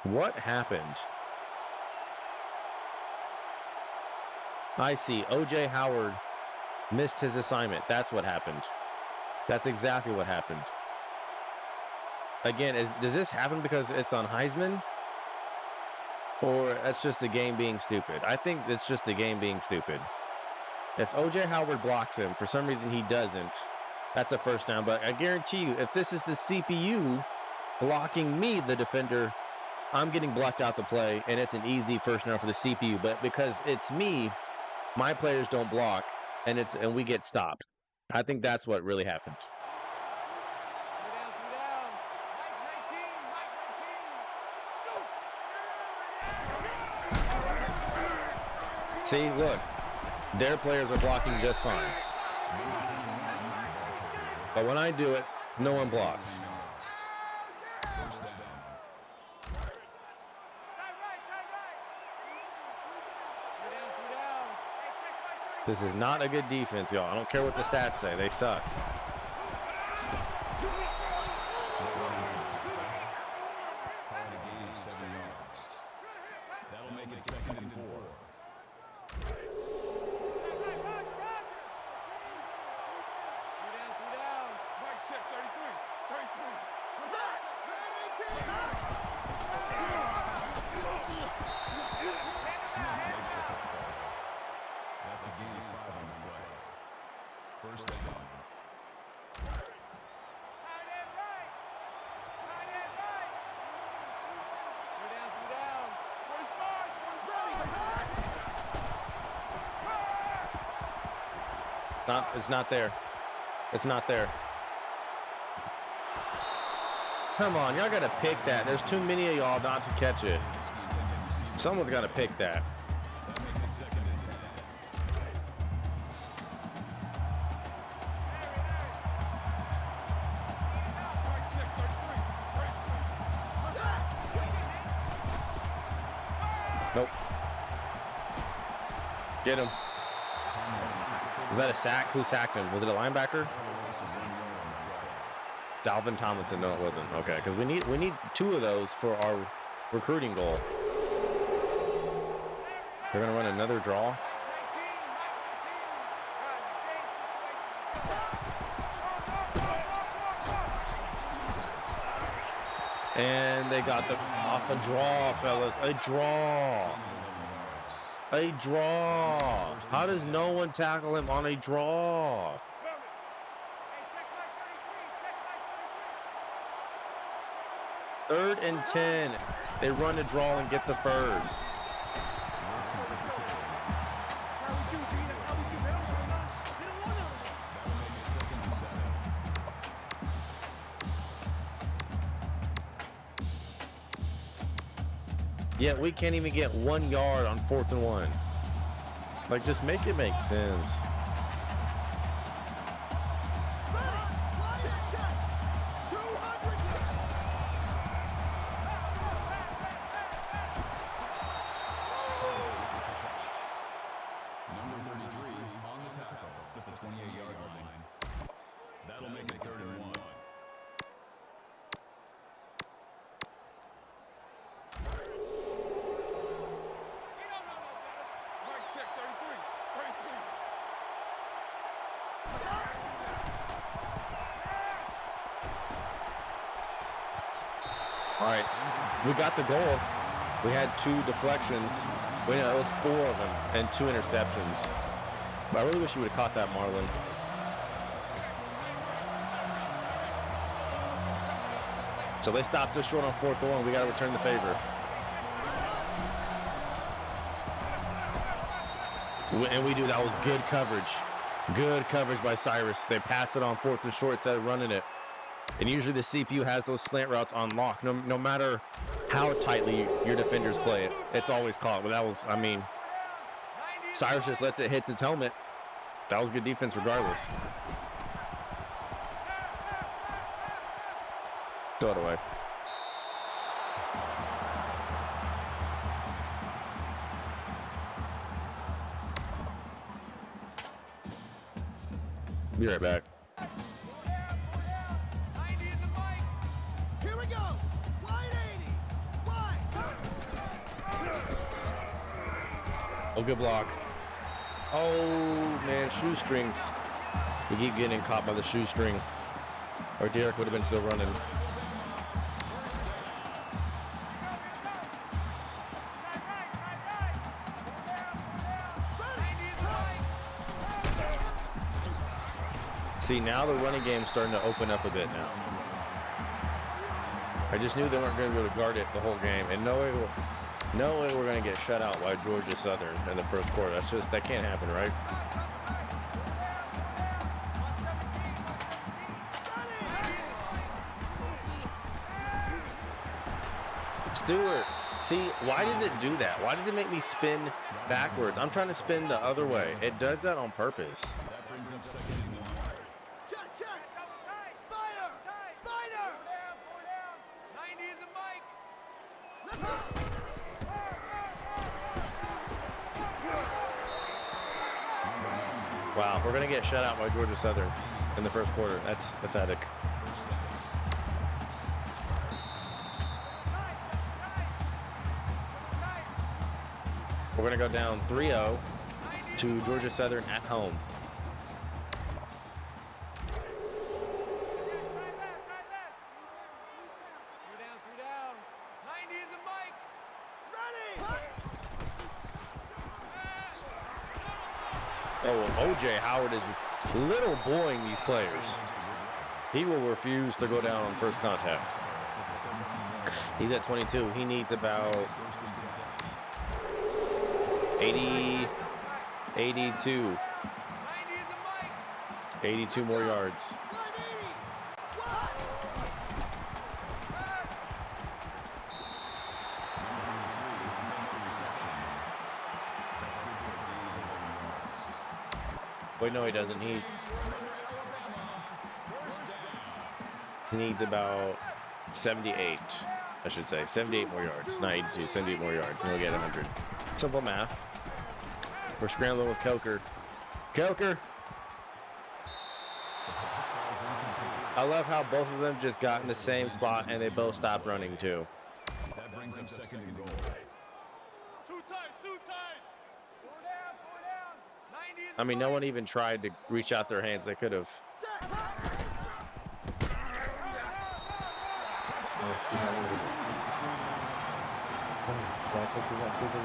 What happened? I see. O.J. Howard missed his assignment. That's what happened. That's exactly what happened. Again, does this happen because it's on Heisman? Or that's just the game being stupid? I think it's just the game being stupid. If O.J. Howard blocks him, for some reason he doesn't, that's a first down. But I guarantee you, if this is the CPU blocking me, the defender, I'm getting blocked out the play, and it's an easy first down for the CPU. But because it's me, my players don't block, and we get stopped. I think that's what really happened. 3 down. Mike 19. Go. See, look, their players are blocking just fine. But when I do it, no one blocks. This is not a good defense, y'all. I don't care what the stats say. They suck. That'll make it 2nd and 4. Mike check 33. Set. Red 18. Smith makes the touchdown. That's a gain of 5 on the play. First down. Tight end right. 3 down. 45. It's not there. It's not there. Come on, y'all got to pick that. There's too many of y'all not to catch it. Someone's got to pick that. That makes it 2nd and 10. Mike check 33. Nope. Get him. Is that a sack? Who sacked him? Was it a linebacker? Dalvin Tomlinson. No, it wasn't. Okay, because we need 2 of those for our recruiting goal. They're gonna run another draw. And they got off a draw, fellas. A draw. A draw. How does no one tackle him on a draw? Third and 10. They run a draw and get the first. Yet we can't even get 1 yard on 4th and 1. Like, just make it make sense. Number 33 on the tackle at the 28-yard line. That'll make it 3rd and 1. Mike check 33. All right, we got the goal. We had 2 deflections. Wait, no, it was 4 of them and 2 interceptions. But I really wish you would have caught that, Marlon. So they stopped us short on 4th and 1. We got to return the favor. And we do. That was good coverage. Good coverage by Cyrus. They passed it on 4th and short instead of running it. And usually the CPU has those slant routes on lock. No matter how tightly your defenders play it, it's always caught. But that was, I mean, Cyrus just lets it hit his helmet. That was good defense regardless. Throw it away. Be right back. Here we go. Wide 80. Wide. Oh, good block. Oh, man, shoestrings. We keep getting caught by the shoestring. Or Derek would have been still running. See, now the running game's starting to open up a bit now. I just knew they weren't going to be able to guard it the whole game. And no way we're going to get shut out by Georgia Southern in the first quarter. That can't happen, right? Stewart, see, why does it do that? Why does it make me spin backwards? I'm trying to spin the other way. It does that on purpose. That brings up 2nd and 1. Check, check. Spider. Spider. 90 is a Mike. Let's go. Wow, we're going to get shut out by Georgia Southern in the first quarter. That's pathetic. We're going to go down 3-0 to Georgia Southern at home. Three down. 90 is a Mike. Ready. Oh, and O.J. Howard is little boying these players. He will refuse to go down on first contact. He's at 22. He needs about 82 more yards. Wide 80. Wait, no, he doesn't. He needs about 78, I should say. 78 more yards. Not 82, 78 more yards, and we'll get 100. Simple math. We're scrambling with Coker. Coker! I love how both of them just got in the same spot, and they both stopped running, too. That brings up 2nd and goal. Two tights. 4 down. 90 is I mean, no one even tried to reach out their hands. They could have. Set. That's what you got sleeping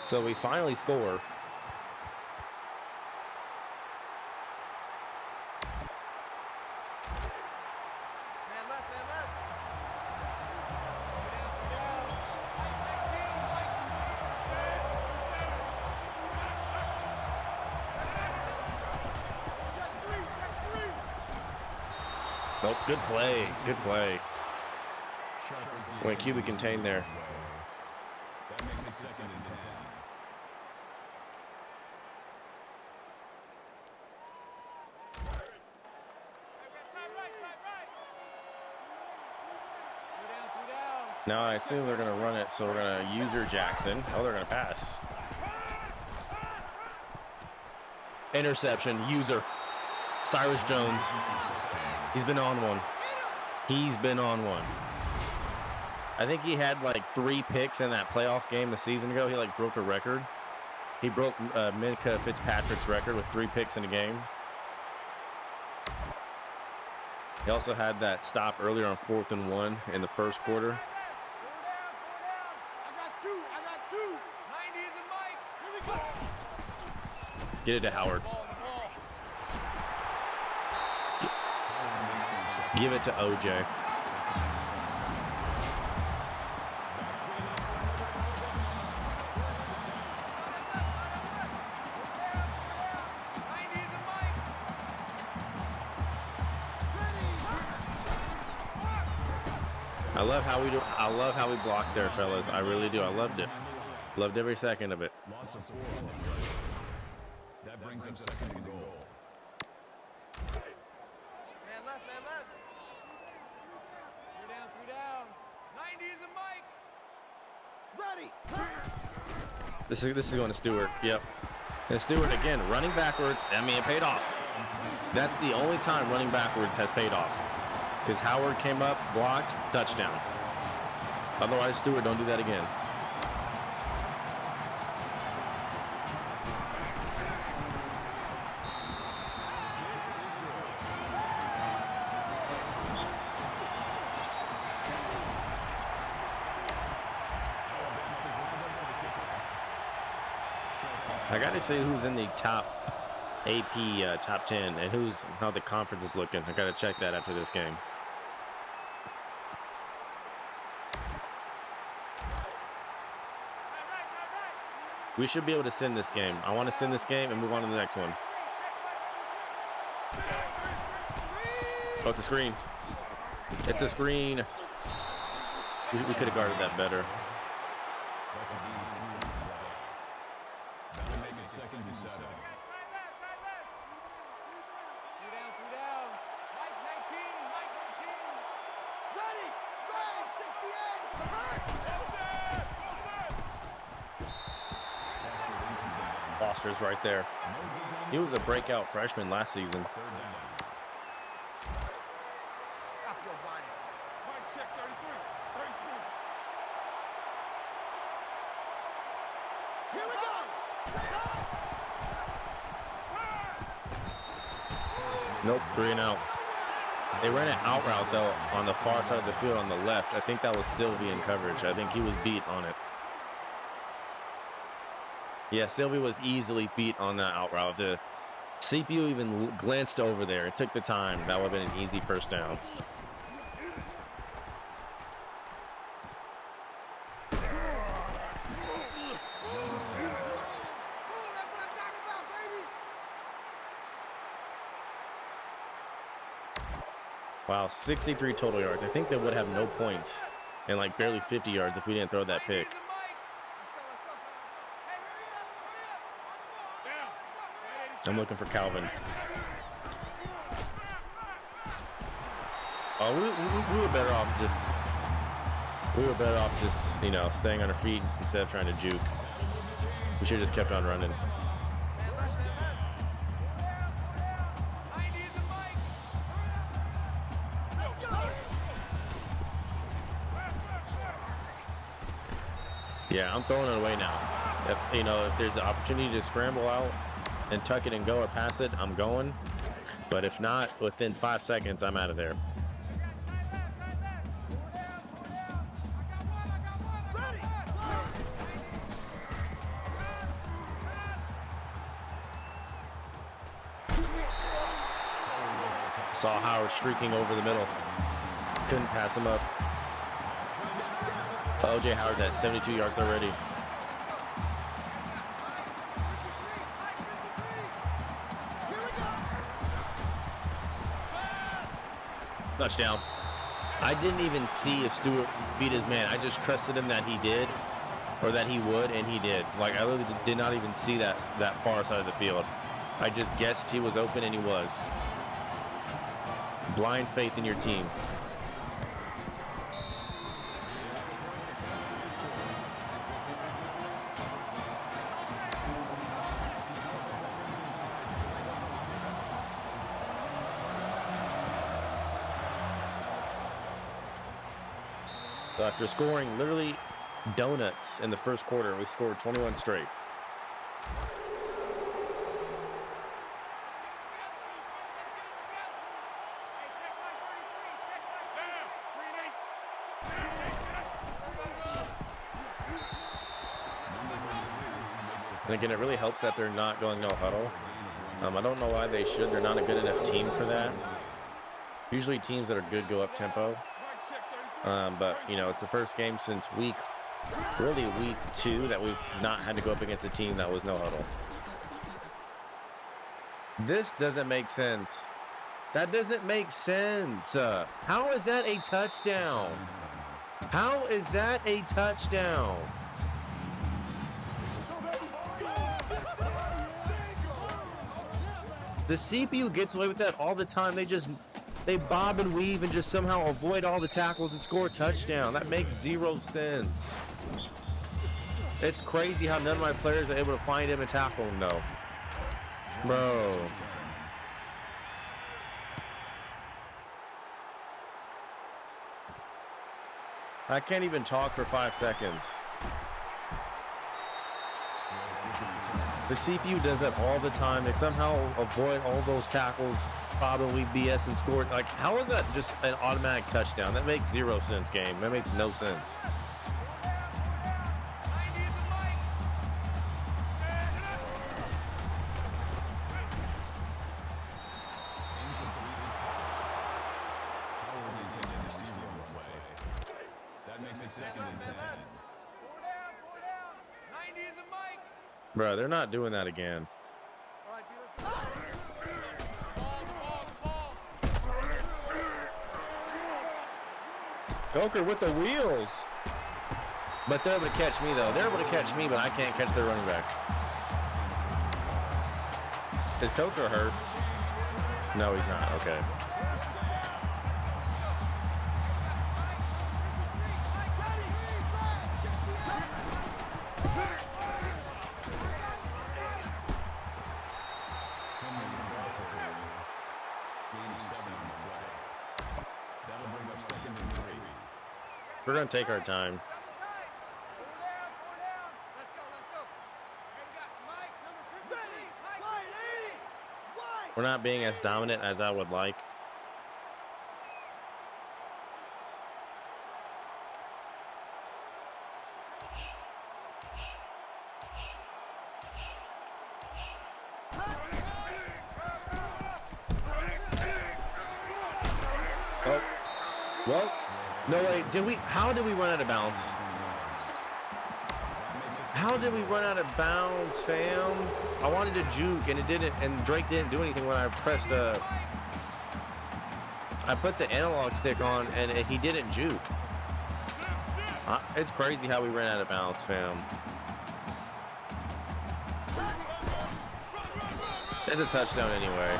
So we finally score. Nope, good play. Good play. Went QB contained there. That makes it 2nd and 10. Now I assume they're going to run it, so we're going to user Jackson. Oh, they're going to pass. Interception, user. Cyrus Jones. He's been on one. He's been on one. I think he had like 3 picks in that playoff game a season ago. He like broke a record. He broke Minkah Fitzpatrick's record with 3 picks in a game. He also had that stop earlier on 4th and 1 in the first quarter. I got two. 90s and Mike. Here we go. Get it to Howard. Give it to OJ. I love how we blocked there, fellas. I really do. I loved it. Loved every second of it. Loss of 4. That brings up 2nd and goal. Man left. Three down. 90s and Mike. Ready. This is going to Stewart. Yep. And Stewart again running backwards. I mean, it paid off. That's the only time running backwards has paid off. Because Howard came up, blocked, touchdown. Otherwise, Stewart, don't do that again. I got to see who's in the top AP top 10 and how the conference is looking. I got to check that after this game. We should be able to send this game. I want to send this game and move on to the next one. Oh, it's a screen. It's a screen. We could have guarded that better. That's a deep play. That'll make it 2nd and 7. Three down. Mike 19. Ready. Red 68. Foster's right there. He was a breakout freshman last season. 3rd down. Stop your whining. Mike check 33. Here we go. Nope, 3 and out. They ran an out route though on the far side of the field on the left. I think that was Sylvie in coverage. I think he was beat on it. Yeah, Sylvie was easily beat on that out route. The CPU even glanced over there. It took the time. That would have been an easy first down. Wow, 63 total yards. I think they would have no points and like barely 50 yards if we didn't throw that pick. I'm looking for Calvin. Oh, we were better off just. We were better off just, you know, staying on our feet instead of trying to juke. We should have just kept on running. Yeah, I'm throwing it away now. If there's an opportunity to scramble out and tuck it and go or pass it, I'm going. But if not, within 5 seconds, I'm out of there. Saw Howard streaking over the middle. Couldn't pass him up. O.J. Howard's at 72 yards already. Touchdown. I didn't even see if Stewart beat his man. I just trusted him that he did, or that he would, and he did. Like, I literally did not even see that far side of the field. I just guessed he was open, and he was. Blind faith in your team. So after scoring literally donuts in the first quarter, we scored 21 straight. And again, it really helps that they're not going no huddle. I don't know why they should. They're not a good enough team for that. Usually teams that are good go up tempo. But, you know, it's the first game since week 2 that we've not had to go up against a team that was no huddle. This doesn't make sense. That doesn't make sense. How is that a touchdown? How is that a touchdown? The CPU gets away with that all the time. They bob and weave and just somehow avoid all the tackles and score a touchdown. That makes zero sense. It's crazy how none of my players are able to find him and tackle him, though. Bro. I can't even talk for 5 seconds. The CPU does that all the time. They somehow avoid all those tackles, probably BS, and score. Like, how is that just an automatic touchdown? That makes zero sense, game. That makes no sense. That makes it 2nd and 10. Bro, they're not doing that again. Coker with the wheels. But they're able to catch me, though. They're able to catch me, but I can't catch their running back. Is Coker hurt? No, he's not. Okay. We're going to take our time. We're not being as dominant as I would like. Oh. Well. No, wait, how did we run out of bounds? How did we run out of bounds, fam? I wanted to juke, and it didn't, and Drake didn't do anything when I pressed I put the analog stick on, and he didn't juke. It's crazy how we ran out of bounds, fam. It's a touchdown anyway.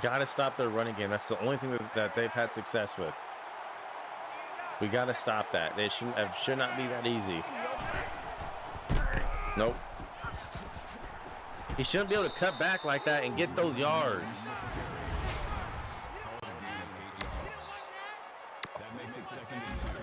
Got to stop their running game. That's the only thing that they've had success with. We got to stop that. It should not be that easy. Nope. He shouldn't be able to cut back like that and get those yards. That makes it 2nd and 2.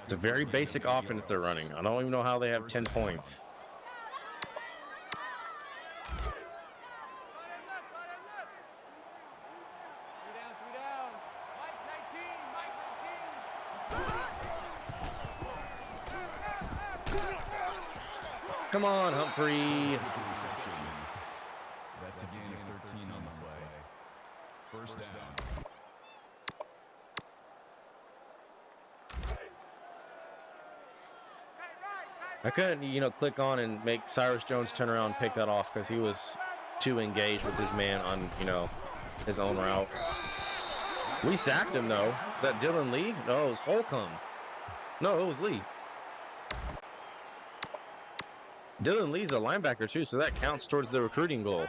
It's a very basic offense they're running. I don't even know how they have 10 points. Come on, Humphrey. That's a gain of 13 on the play. First down. I couldn't, click on and make Cyrus Jones turn around and pick that off because he was too engaged with his man on, his own route. We sacked him, though. Is that Dylan Lee? No, it was Holcomb. No, it was Lee. Dylan Lee's a linebacker, too, so that counts towards the recruiting goal.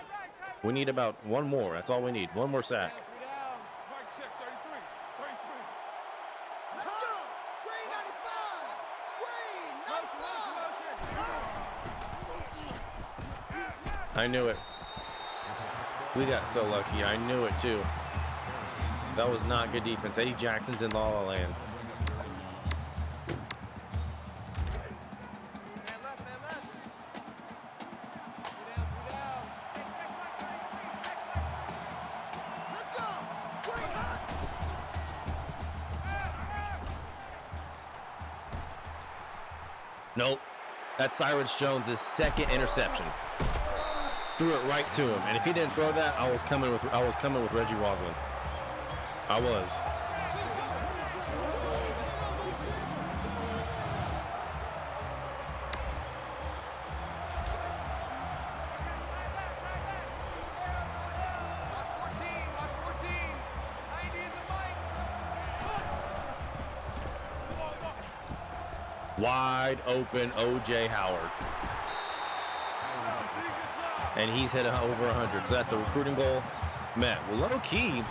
We need about one more. That's all we need. One more sack. Mark check 33. 33. Let's go! Green 95! Green 95! I knew it. We got so lucky. I knew it, too. That was not good defense. Eddie Jackson's in La La Land. Let's go! Green hot! Nope. That's Cyrus Jones' second interception. Threw it right to him. And if he didn't throw that, I was coming with Reggie Roslin. I was. Wide open O.J. Howard. And he's hit over 100. So that's a recruiting goal met. Well, low key,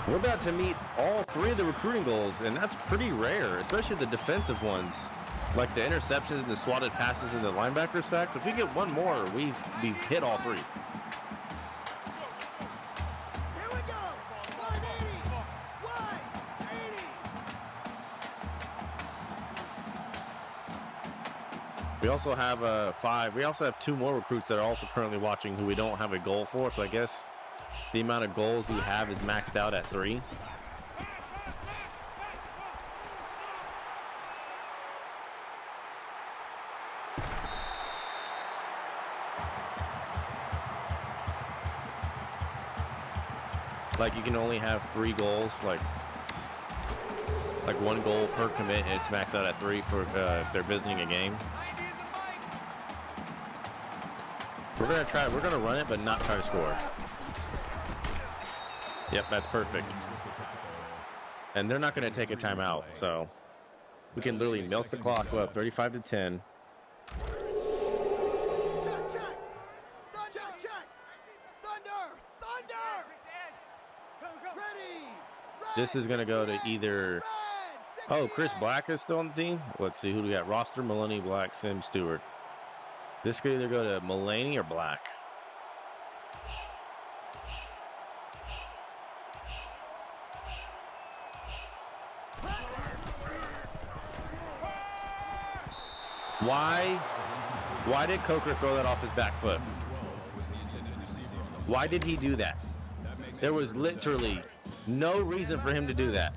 we're about to meet all three of the recruiting goals, and that's pretty rare, especially the defensive ones, like the interceptions and the swatted passes and the linebacker sacks. If we get one more, we've hit all three. Here we go! 180! Wide! 80! We also have We also have two more recruits that are also currently watching who we don't have a goal for. So I guess the amount of goals we have is maxed out at 3. Like you can only have 3 goals, like 1 goal per commit, and it's maxed out at 3 for if they're visiting a game. We're gonna run it, but not try to score. Yep, that's perfect. And they're not gonna take a timeout, so we can literally milk the clock. We're up 35-10. Check, check! Thunder! Thunder! Thunder! Ready! This is gonna go to either. Oh, Chris Black is still on the team. Let's see who do we got. Roster: Maloney, Black, Sim, Stewart. This could either go to Mulaney or Black. Why did Coker throw that off his back foot? Why did he do that? There was literally no reason for him to do that.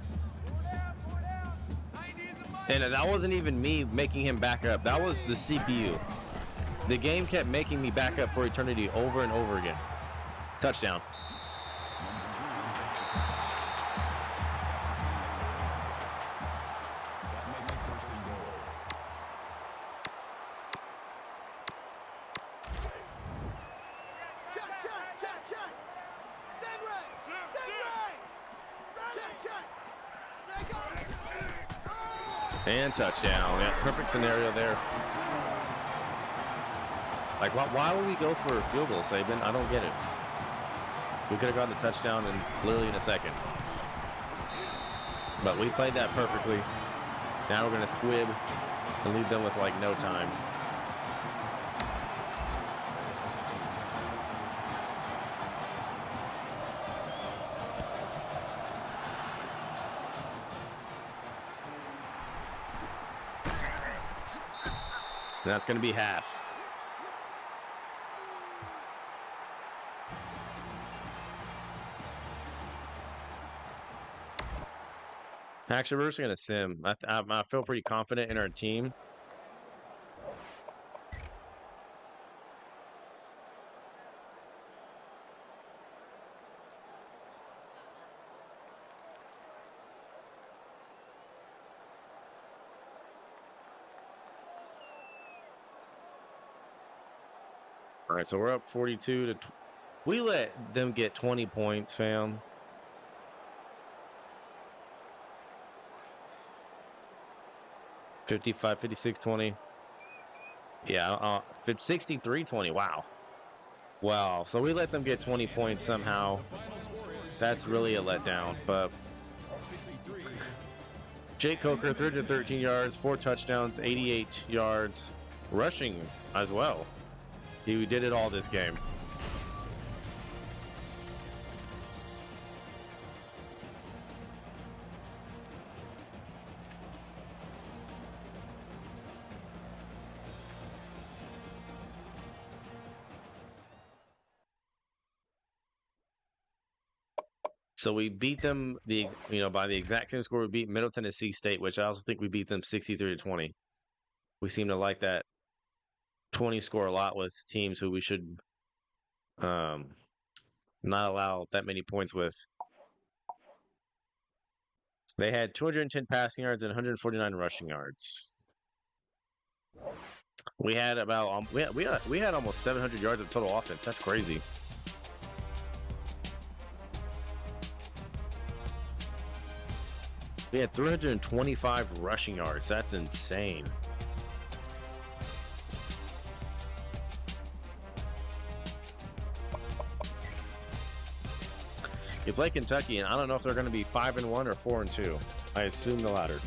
And that wasn't even me making him back up. That was the CPU. The game kept making me back up for eternity over and over again. Touchdown. And touchdown. Yeah, perfect scenario there. Like, why would we go for a field goal, Saban? I don't get it. We could have gotten the touchdown literally in a second. But we played that perfectly. Now we're going to squib and leave them with, like, no time. And that's going to be half. Actually, we're just going to sim. I feel pretty confident in our team. All right, so we're up 42 to. We let them get 20 points, fam. $55, 56, 20. Yeah, 63-20. Wow. Wow. So we let them get 20 points somehow. That's really a letdown. But Jake Coker, 313 yards, 4 touchdowns, 88 yards, rushing as well. He did it all this game. So we beat them by the exact same score we beat Middle Tennessee State, which I also think we beat them 63-20. We seem to like that 20 score a lot with teams who we should not allow that many points with. They had 210 passing yards and 149 rushing yards. We had we had almost 700 yards of total offense. That's crazy. We had 325 rushing yards. That's insane. You play Kentucky, and I don't know if they're going to be 5-1 or 4-2. I assume the latter.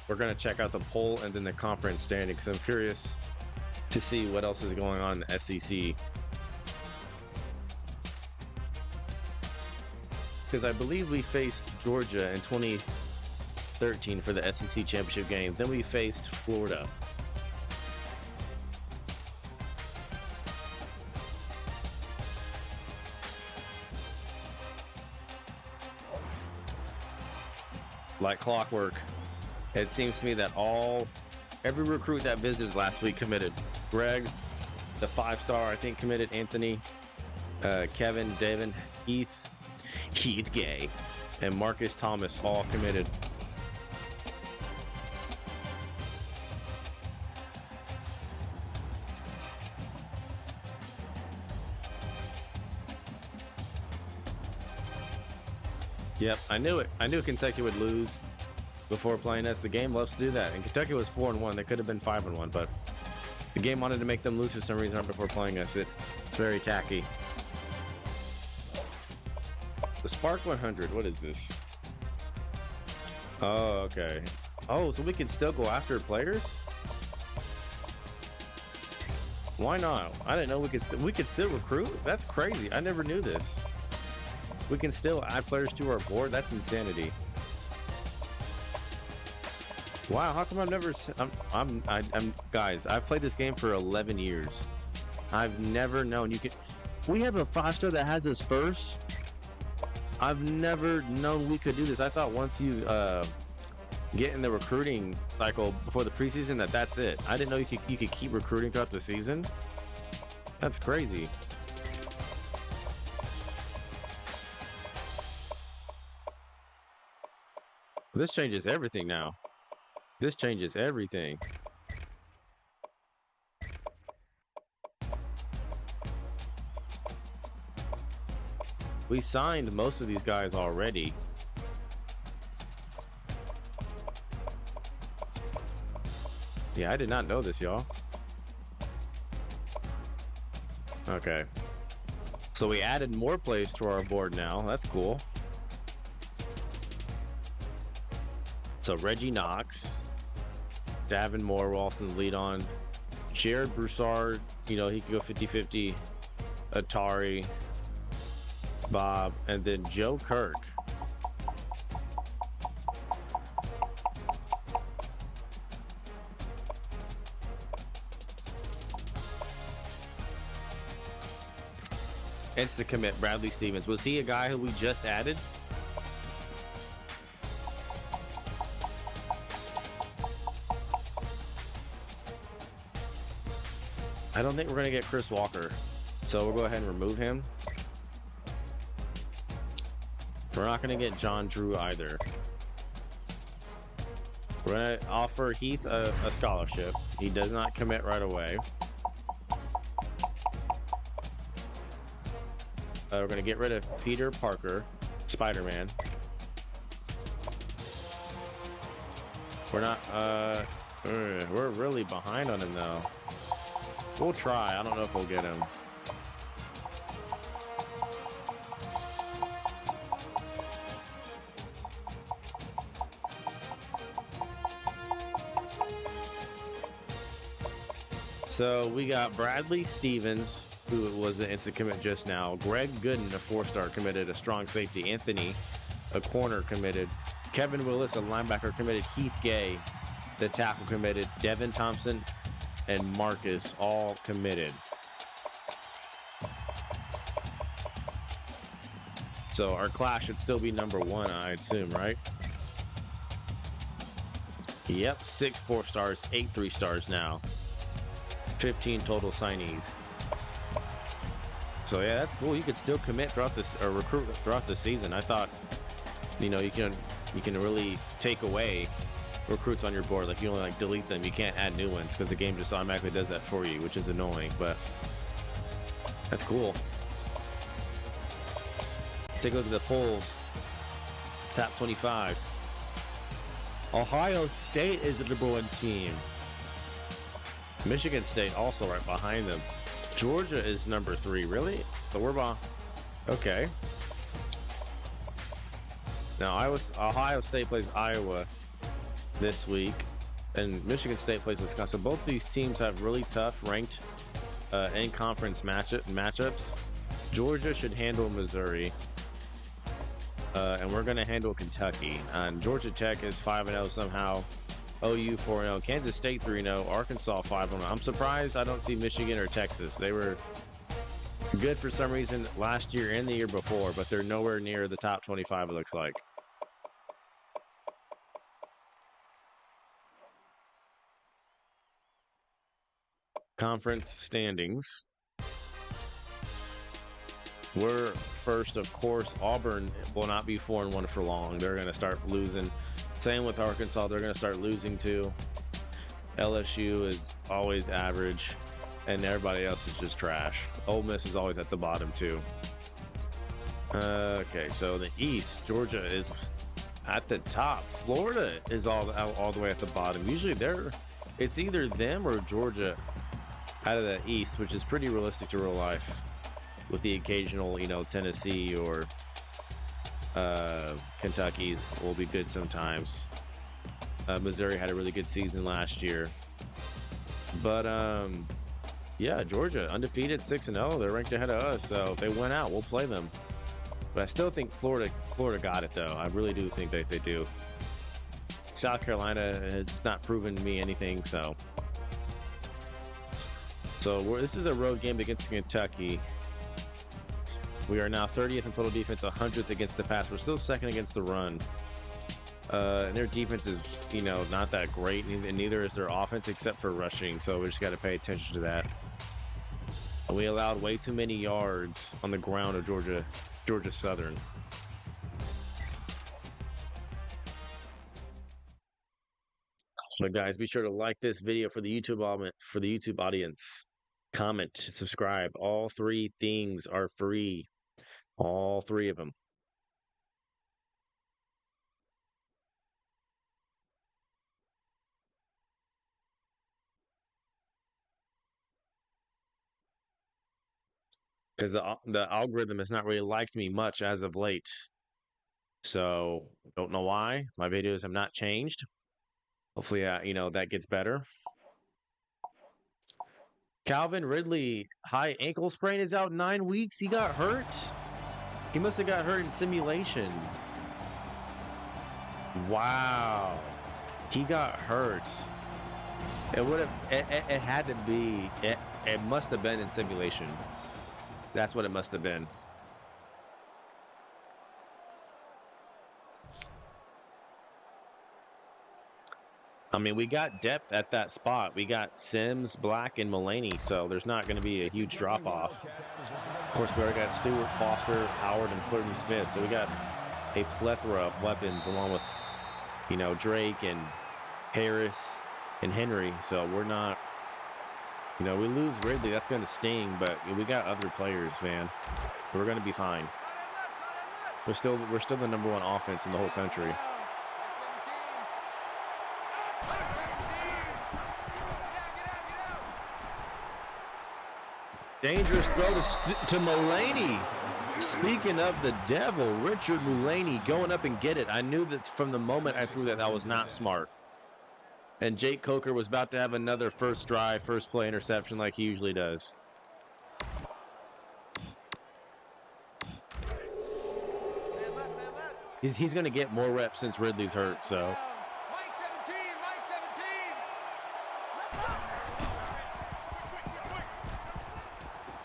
We're going to check out the poll and then the conference standings. I'm curious to see what else is going on in the SEC. Because I believe we faced Georgia in 2013 for the SEC championship game. Then we faced Florida. Like clockwork. It seems to me that every recruit that visited last week committed. Greg, the 5-star, I think committed. Anthony, Kevin, David, Keith Gay, and Marcus Thomas all committed. Yep, I knew it. I knew Kentucky would lose before playing us. The game loves to do that. And Kentucky was 4-1. They could have been 5-1, but the game wanted to make them lose for some reason right before playing us. It's very tacky. The Spark 100. What is this? Oh, okay. Oh, so we can still go after players? Why not? I didn't know we could still recruit. That's crazy. I never knew this. We can still add players to our board. That's insanity. Wow, how come I've never? Guys, I've played this game for 11 years. I've never known you could. We have a 5-star that has us first. I've never known we could do this. I thought once you get in the recruiting cycle before the preseason that's it. I didn't know you could keep recruiting throughout the season. That's crazy. This changes everything now. This changes everything. We signed most of these guys already. Yeah, I did not know this, y'all. Okay. So we added more plays to our board now. That's cool. So Reggie Knox, Davin Moore will also lead on. Jared Broussard, he could go 50-50. Atari, Bob, and then Joe Kirk. Instant commit, Bradley Stevens. Was he a guy who we just added? I don't think we're going to get Chris Walker. So we'll go ahead and remove him. We're not going to get John Drew either. We're going to offer Heath a scholarship. He does not commit right away. We're going to get rid of Peter Parker, Spider-Man. We're not, we're really behind on him though. We'll try. I don't know if we'll get him. So we got Bradley Stevens, who was the instant commit just now. Greg Gooden, a 4-star, committed. A strong safety. Anthony, a corner, committed. Kevin Willis, a linebacker, committed. Heath Gay, the tackle, committed. Devin Thompson and Marcus, all committed. So our class should still be number 1, I assume, right? Yep, 6 4-stars, 8 3-stars now. 15 total signees. So yeah, that's cool. You could still commit throughout this, or recruit throughout the season. I thought, you can really take away recruits on your board. Like, you only delete them. You can't add new ones because the game just automatically does that for you, which is annoying, but that's cool. Take a look at the polls. Top 25. Ohio State is the number 1 team. Michigan State also right behind them. Georgia is number 3. Really? So we're behind. Okay. Now Ohio State plays Iowa this week, and Michigan State plays Wisconsin. Both these teams have really tough ranked in-conference matchups. Georgia should handle Missouri, and we're going to handle Kentucky. And Georgia Tech is 5-0 somehow. OU 4-0. Kansas State 3-0. Arkansas 5-0. I'm surprised I don't see Michigan or Texas. They were good for some reason last year and the year before, but they're nowhere near the top 25, it looks like. Conference standings. We're first, of course. Auburn will not be 4-1 for long. They're going to start losing. Same with Arkansas. They're going to start losing too. LSU is always average, and everybody else is just trash. Ole Miss is always at the bottom too. Okay, so the East, Georgia is at the top. Florida is all the way at the bottom. Usually it's either them or Georgia out of the East, which is pretty realistic to real life, with the occasional, Tennessee or Kentucky will be good sometimes. Missouri had a really good season last year, but yeah, Georgia undefeated, 6-0. They're ranked ahead of us, so if they win out, we'll play them. But I still think Florida got it though. I really do think that they do. South Carolina has not proven to me anything, so this is a road game against Kentucky. We are now 30th in total defense, 100th against the pass. We're still second against the run. And their defense is, not that great, and neither is their offense except for rushing. So we just got to pay attention to that. We allowed way too many yards on the ground of Georgia Southern. But guys, be sure to like this video for the YouTube audience. Comment, subscribe. All 3 things are free. All 3 of them. Because the algorithm has not really liked me much as of late. So don't know why. My videos have not changed. Hopefully, that gets better. Calvin Ridley, high ankle sprain, is out 9 weeks. He got hurt. He must have got hurt in simulation. Wow. He got hurt. It would have. It had to be. It must have been in simulation. That's what it must have been. I mean, we got depth at that spot. We got Sims, Black, and Mulaney, so there's not going to be a huge drop-off. Of course, we already got Stewart, Foster, Howard, and Flirton Smith, so we got a plethora of weapons along with, Drake and Harris and Henry, so we're not, we lose Ridley, that's going to sting, but we got other players, man. We're going to be fine. We're still the number one offense in the whole country. Dangerous throw to Mulaney. Speaking of the devil, Richard Mulaney going up and get it. I knew that from the moment I threw that was not smart. And Jake Coker was about to have another first drive, first play interception like he usually does. He's going to get more reps since Ridley's hurt, so.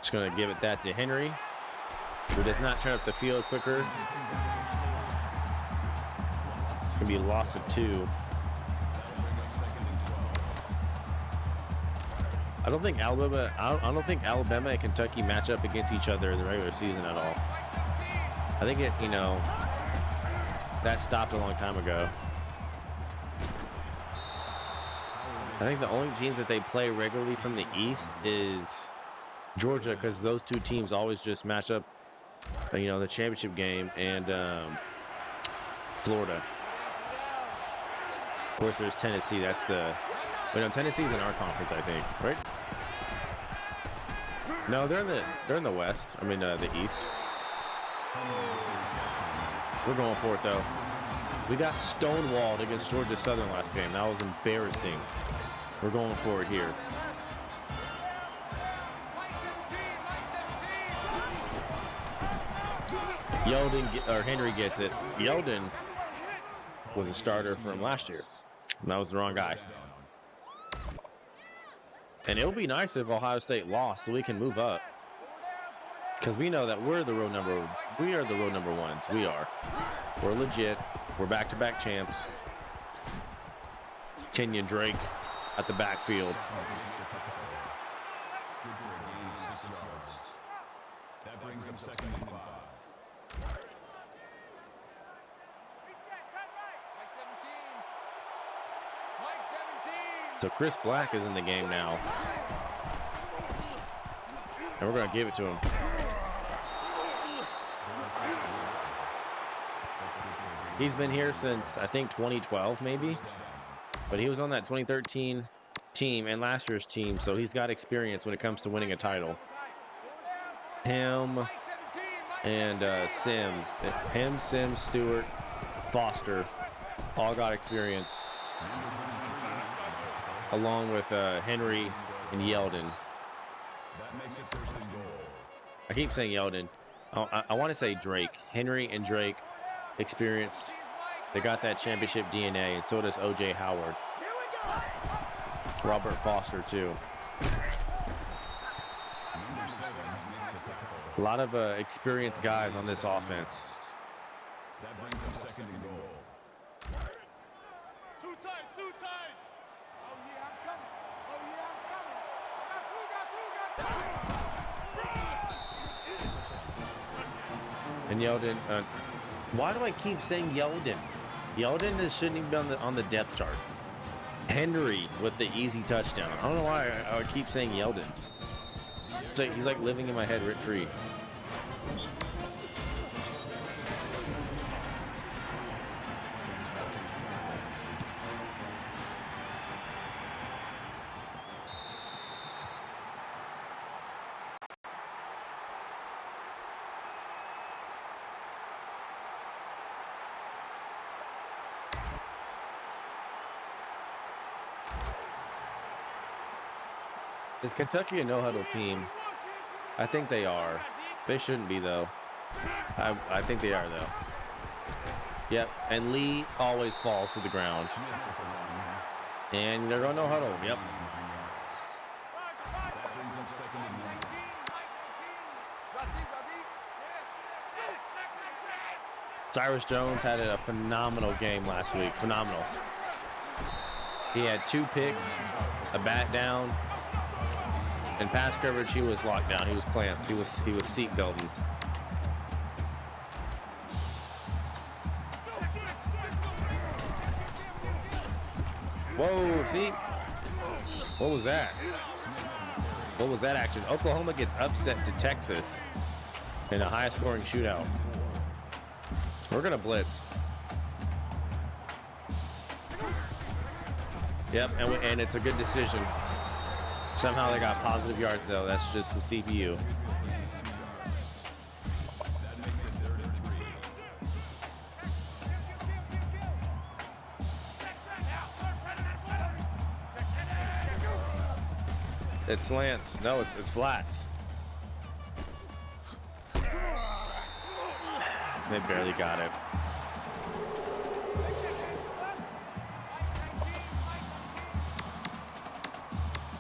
Just going to give it that to Henry, who does not turn up the field quicker. It's going to be a loss of 2. I don't think Alabama and Kentucky match up against each other in the regular season at all. I think that stopped a long time ago. I think the only teams that they play regularly from the East is Georgia, because those two teams always just match up, the championship game, and Florida. Of course, there's Tennessee. That's Tennessee's in our conference, I think, right? No, they're in the West. I mean, the East. We're going for it though. We got stonewalled against Georgia Southern last game. That was embarrassing. We're going for it here. Henry gets it. Yeldon was a starter from last year. And that was the wrong guy. And it would be nice if Ohio State lost so we can move up. Because we know that we are the road number ones. We are. We're legit. We're back-to-back champs. Kenyon Drake at the backfield. That brings up 2nd and 5. So Chris Black is in the game now. And we're going to give it to him. He's been here since, I think, 2012 maybe. But he was on that 2013 team and last year's team, so he's got experience when it comes to winning a title. Him and Sims. Him, Sims, Stewart, Foster all got experience. Along with Henry and Yeldon. That makes it 1st and goal. I keep saying Yeldon. I want to say Drake. Henry and Drake experienced. They got that championship DNA, and so does O.J. Howard. Robert Foster, too. A lot of experienced guys on this offense. That brings up 2nd and goal. Two times. Oh yeah, I'm coming. Got two. And Yeldon, why do I keep saying Yeldon? Yeldon shouldn't even be on the depth chart. Henry with the easy touchdown. I don't know why I keep saying Yeldon. It's like he's like living in my head rent free. Is Kentucky a no-huddle team? I think they are. They shouldn't be, though. I think they are, though. Yep, and Lee always falls to the ground. And they're going no-huddle. Yep. That brings up second and 1. Cyrus Jones had a phenomenal game last week. Phenomenal. He had 2 picks, a bat down, and pass coverage. He was locked down. He was clamped. He was seat belting. Whoa! See, what was that? What was that action? Oklahoma gets upset to Texas in a high-scoring shootout. We're gonna blitz. Yep, and it's a good decision. Somehow they got positive yards, though. That's just the CPU. That makes it 3rd and 3. It's slants. No, it's flats. They barely got it.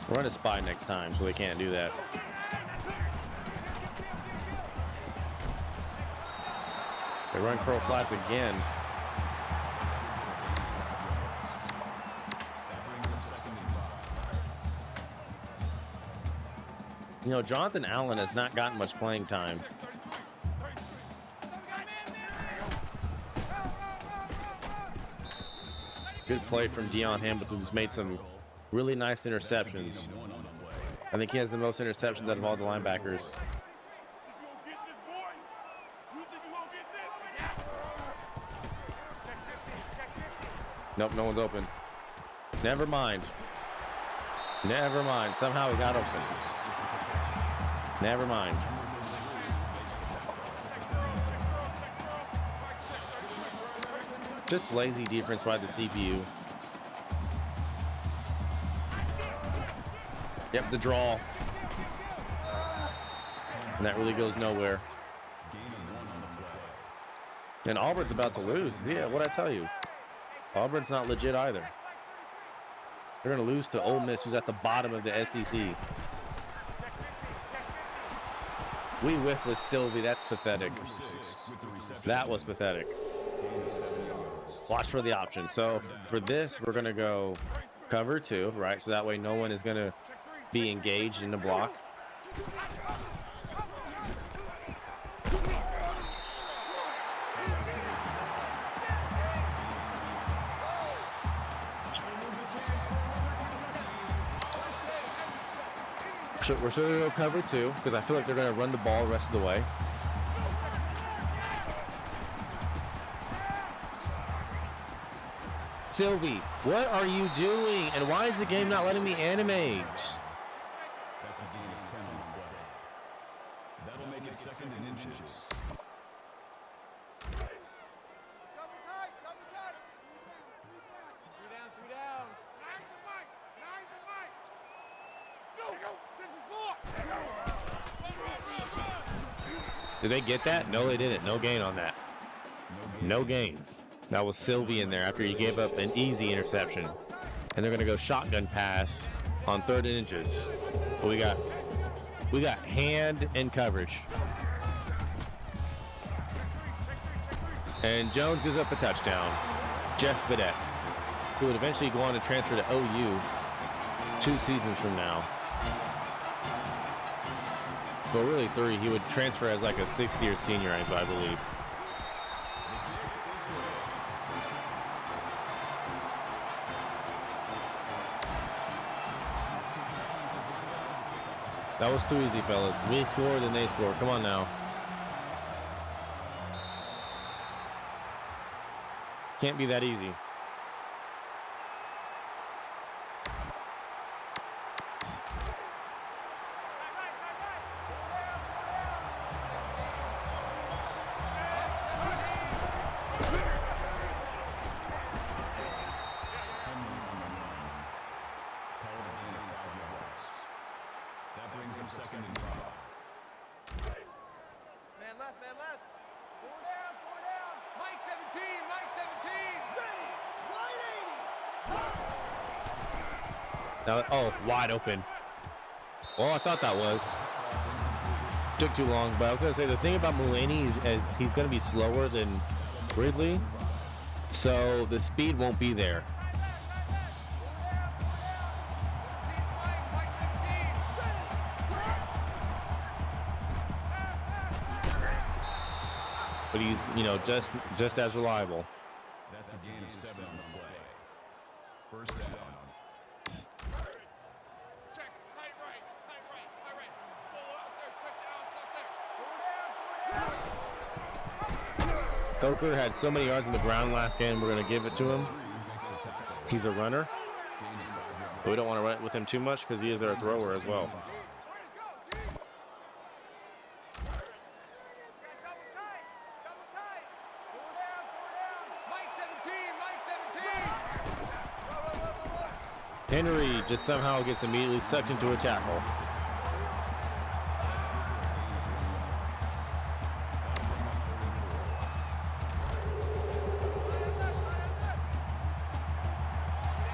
Run a spy next time, so they can't do that. They run curl flats again. That brings up second and 5. You know, Jonathan Allen has not gotten much playing time. Good play from Deion Hamilton, who's made some really nice interceptions. I think he has the most interceptions out of all the linebackers. Nope, no one's open. Never mind. Never mind. Somehow he got open. Never mind. Just lazy defense by the CPU. Yep, the draw. And that really goes nowhere. And Auburn's about to lose. Yeah, what'd I tell you? Auburn's not legit either. They're going to lose to Ole Miss, who's at the bottom of the SEC. We whiffed with Sylvie. That's pathetic. That was pathetic. Watch for the option. So for this, we're going to go cover 2, right? So that way no one is going to be engaged in the block. So we're still going to go cover 2 because I feel like they're going to run the ball the rest of the way. Sylvie, what are you doing? And why is the game not letting me animate? That's a gain of 10 on the play. That'll make it 2nd and inches. Did they get that? No, they didn't. No gain on that. No gain. That was Sylvie in there after he gave up an easy interception. And they're going to go shotgun pass on 3rd and inches. But we got hand and coverage. And Jones gives up a touchdown. Jeff Vidette, who would eventually go on to transfer to OU 2 seasons from now. Well, really 3. He would transfer as like a 6th-year senior, I believe. That was too easy, fellas. We scored and they scored. Come on now. Can't be that easy. second and 5. Man left, man left. Four down, four down. Mike 17, Mike 17. Ready. Wide 80. Now, oh, wide open. Well, I thought that was. Took too long, but I was going to say the thing about Mulaney is he's going to be slower than Ridley, so the speed won't be there. But he's, you know, just as reliable. That's a gain of 7 on the play. First down. Check, tight right, tight right, tight right. Full out there, check the outside there. Coker had so many yards on the ground last game, we're going to give it to him. He's a runner, but we don't want to run it with him too much because he is our thrower as well. Henry just somehow gets immediately sucked into a tackle.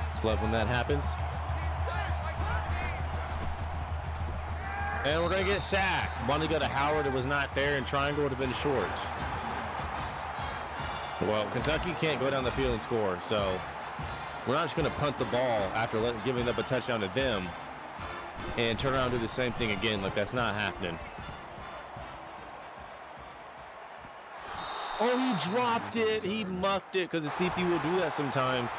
Just love when that happens. And we're going to get sacked. Wanted to go to Howard. It was not there, and triangle would have been short. Well, Kentucky can't go down the field and score, so we're not just going to punt the ball after giving up a touchdown to them and turn around and do the same thing again. Like, that's not happening. Oh, he dropped it. He muffed it because the CP will do that sometimes.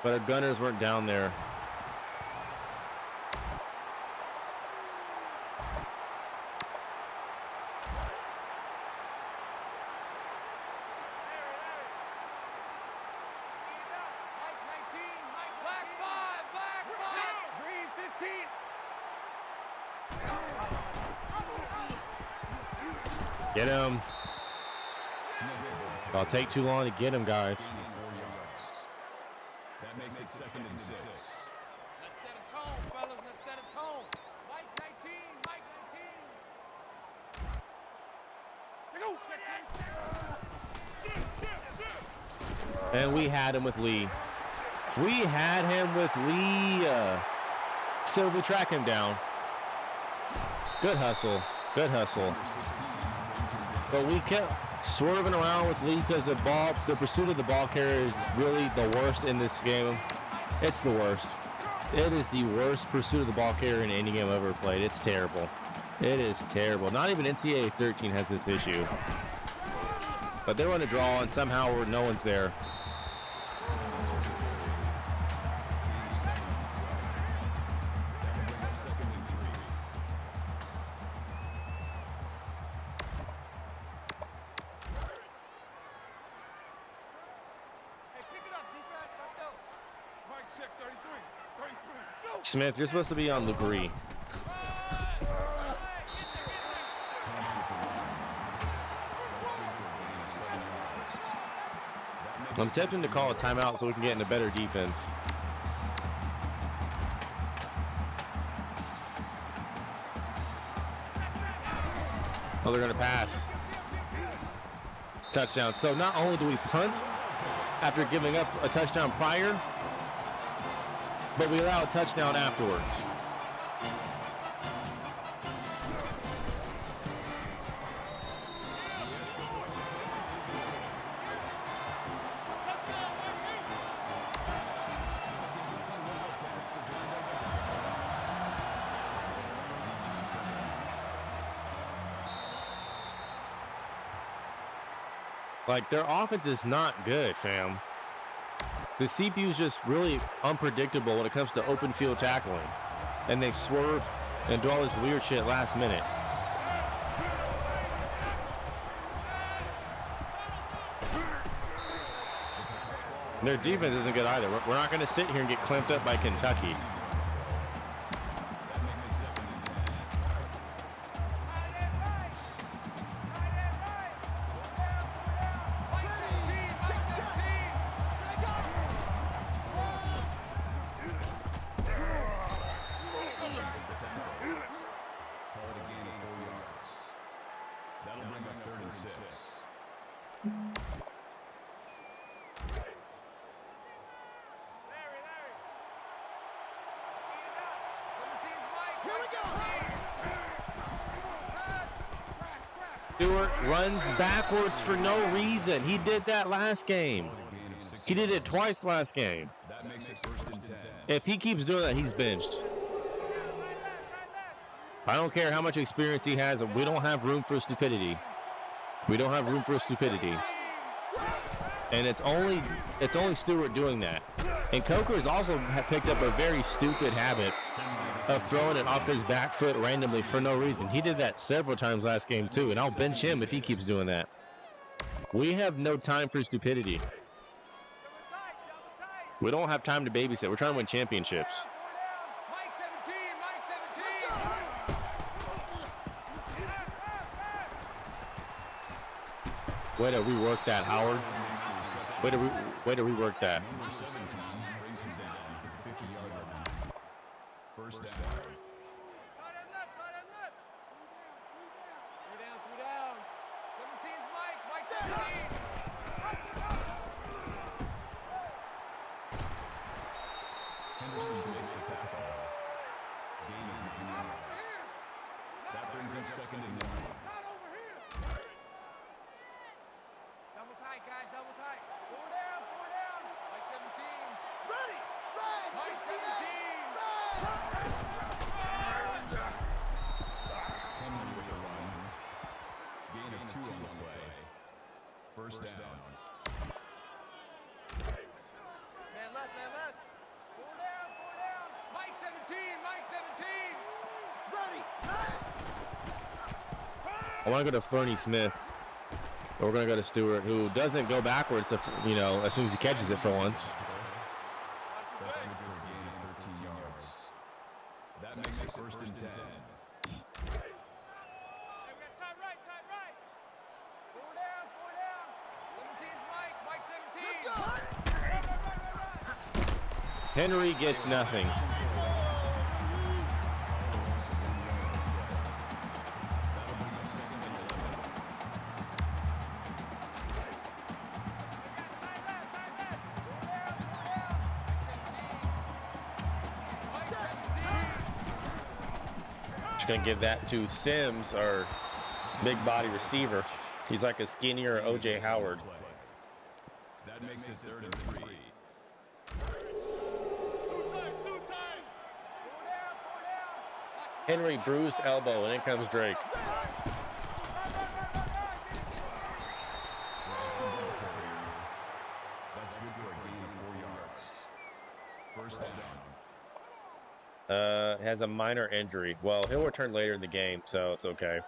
But our gunners weren't down there. Get him. I'll take too long to get him, guys. That makes it second and 6. Let's set a tone, fellas. Let's set a tone. Mike 19, Mike 19. And we had him with Lee. We had him with Lee. So we track him down. Good hustle. Good hustle. But we kept swerving around with Lee because the pursuit of the ball carrier is really the worst in this game. It's the worst. It is the worst pursuit of the ball carrier in any game I've ever played. It's terrible. It is terrible. Not even NCAA 13 has this issue. But they run a draw, and somehow no one's there. Smith, you're supposed to be on Legree. I'm tempted to call a timeout so we can get into better defense. Oh, they're going to pass. Touchdown. So not only do we punt after giving up a touchdown prior, but we allow a touchdown afterwards. Like, their offense is not good, fam. The CPU is just really unpredictable when it comes to open field tackling. And they swerve and do all this weird shit last minute. Their defense isn't good either. We're not going to sit here and get clamped up by Kentucky. Stewart runs backwards for no reason. He did that last game. He did it twice last game. That makes it 1st and 10. If he keeps doing that, he's benched. I don't care how much experience he has. We don't have room for stupidity. We don't have room for stupidity. And it's only Stewart doing that. And Coker has also picked up a very stupid habit of throwing it off his back foot randomly for no reason. He did that several times last game too, and I'll bench him if he keeps doing that. We have no time for stupidity. We don't have time to babysit. We're trying to win championships. Mike 17, Mike 17. Way to rework that, Howard. Way to rework that. Number 17 brings him down at the 50-yard line. 1st down. Tight end left, tight end left. Three down. 17's Mike, Mike 17. Henderson makes the tackle. Gain of 9 yards. That brings him 2nd and 1. Not over here. Double tight, guys, double tight. Four down. Mike 17. Ready! Red! Mike 68! 17. Henry with the run. Gain of 2 on the play. 1st down. Man left. Four down. Mike 17, Mike 17. Ready! I want to go to Fernie Smith. Or we're going to go to Stewart, who doesn't go backwards, if, as soon as he catches it for once. That's good for a gain of 13 yards. That makes it 1st and 10. Hey, we got tight right. Four down. 17's Mike 17. Henry gets nothing. Just going to give that to Sims, our big body receiver. He's like a skinnier O.J. Howard. That makes it 3rd and 3. Henry bruised elbow, and in comes Drake. That's good for a gain of 4 yards. 1st down. Has a minor injury. Well, he'll return later in the game, so it's okay.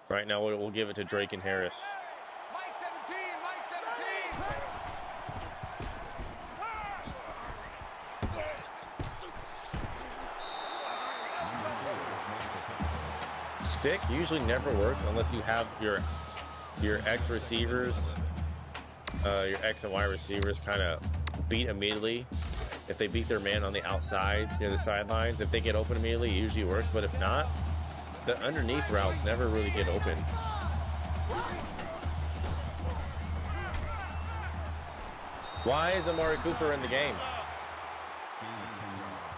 Right now, we'll give it to Drake and Harris. Mike 17, Mike 17. Stick usually never works unless you have your X receivers, your X and Y receivers kind of beat immediately. If they beat their man on the outsides, near the sidelines, if they get open immediately, it usually works. But if not, the underneath routes never really get open. Why is Amari Cooper in the game?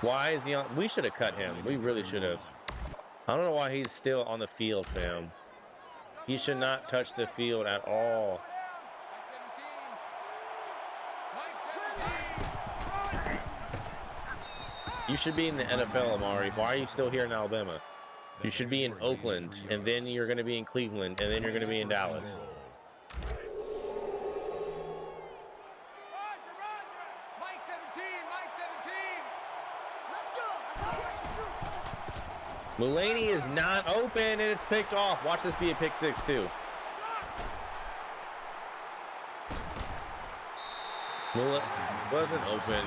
Why is he on? We should have cut him. We really should have. I don't know why he's still on the field, fam. He should not touch the field at all. You should be in the NFL, Amari. Why are you still here in Alabama? You should be in Oakland, and then you're going to be in Cleveland, and then you're going to be in Dallas. Mike 17, Mike 17. Mulaney is not open, and it's picked off. Watch this be a pick six, too. Wasn't open.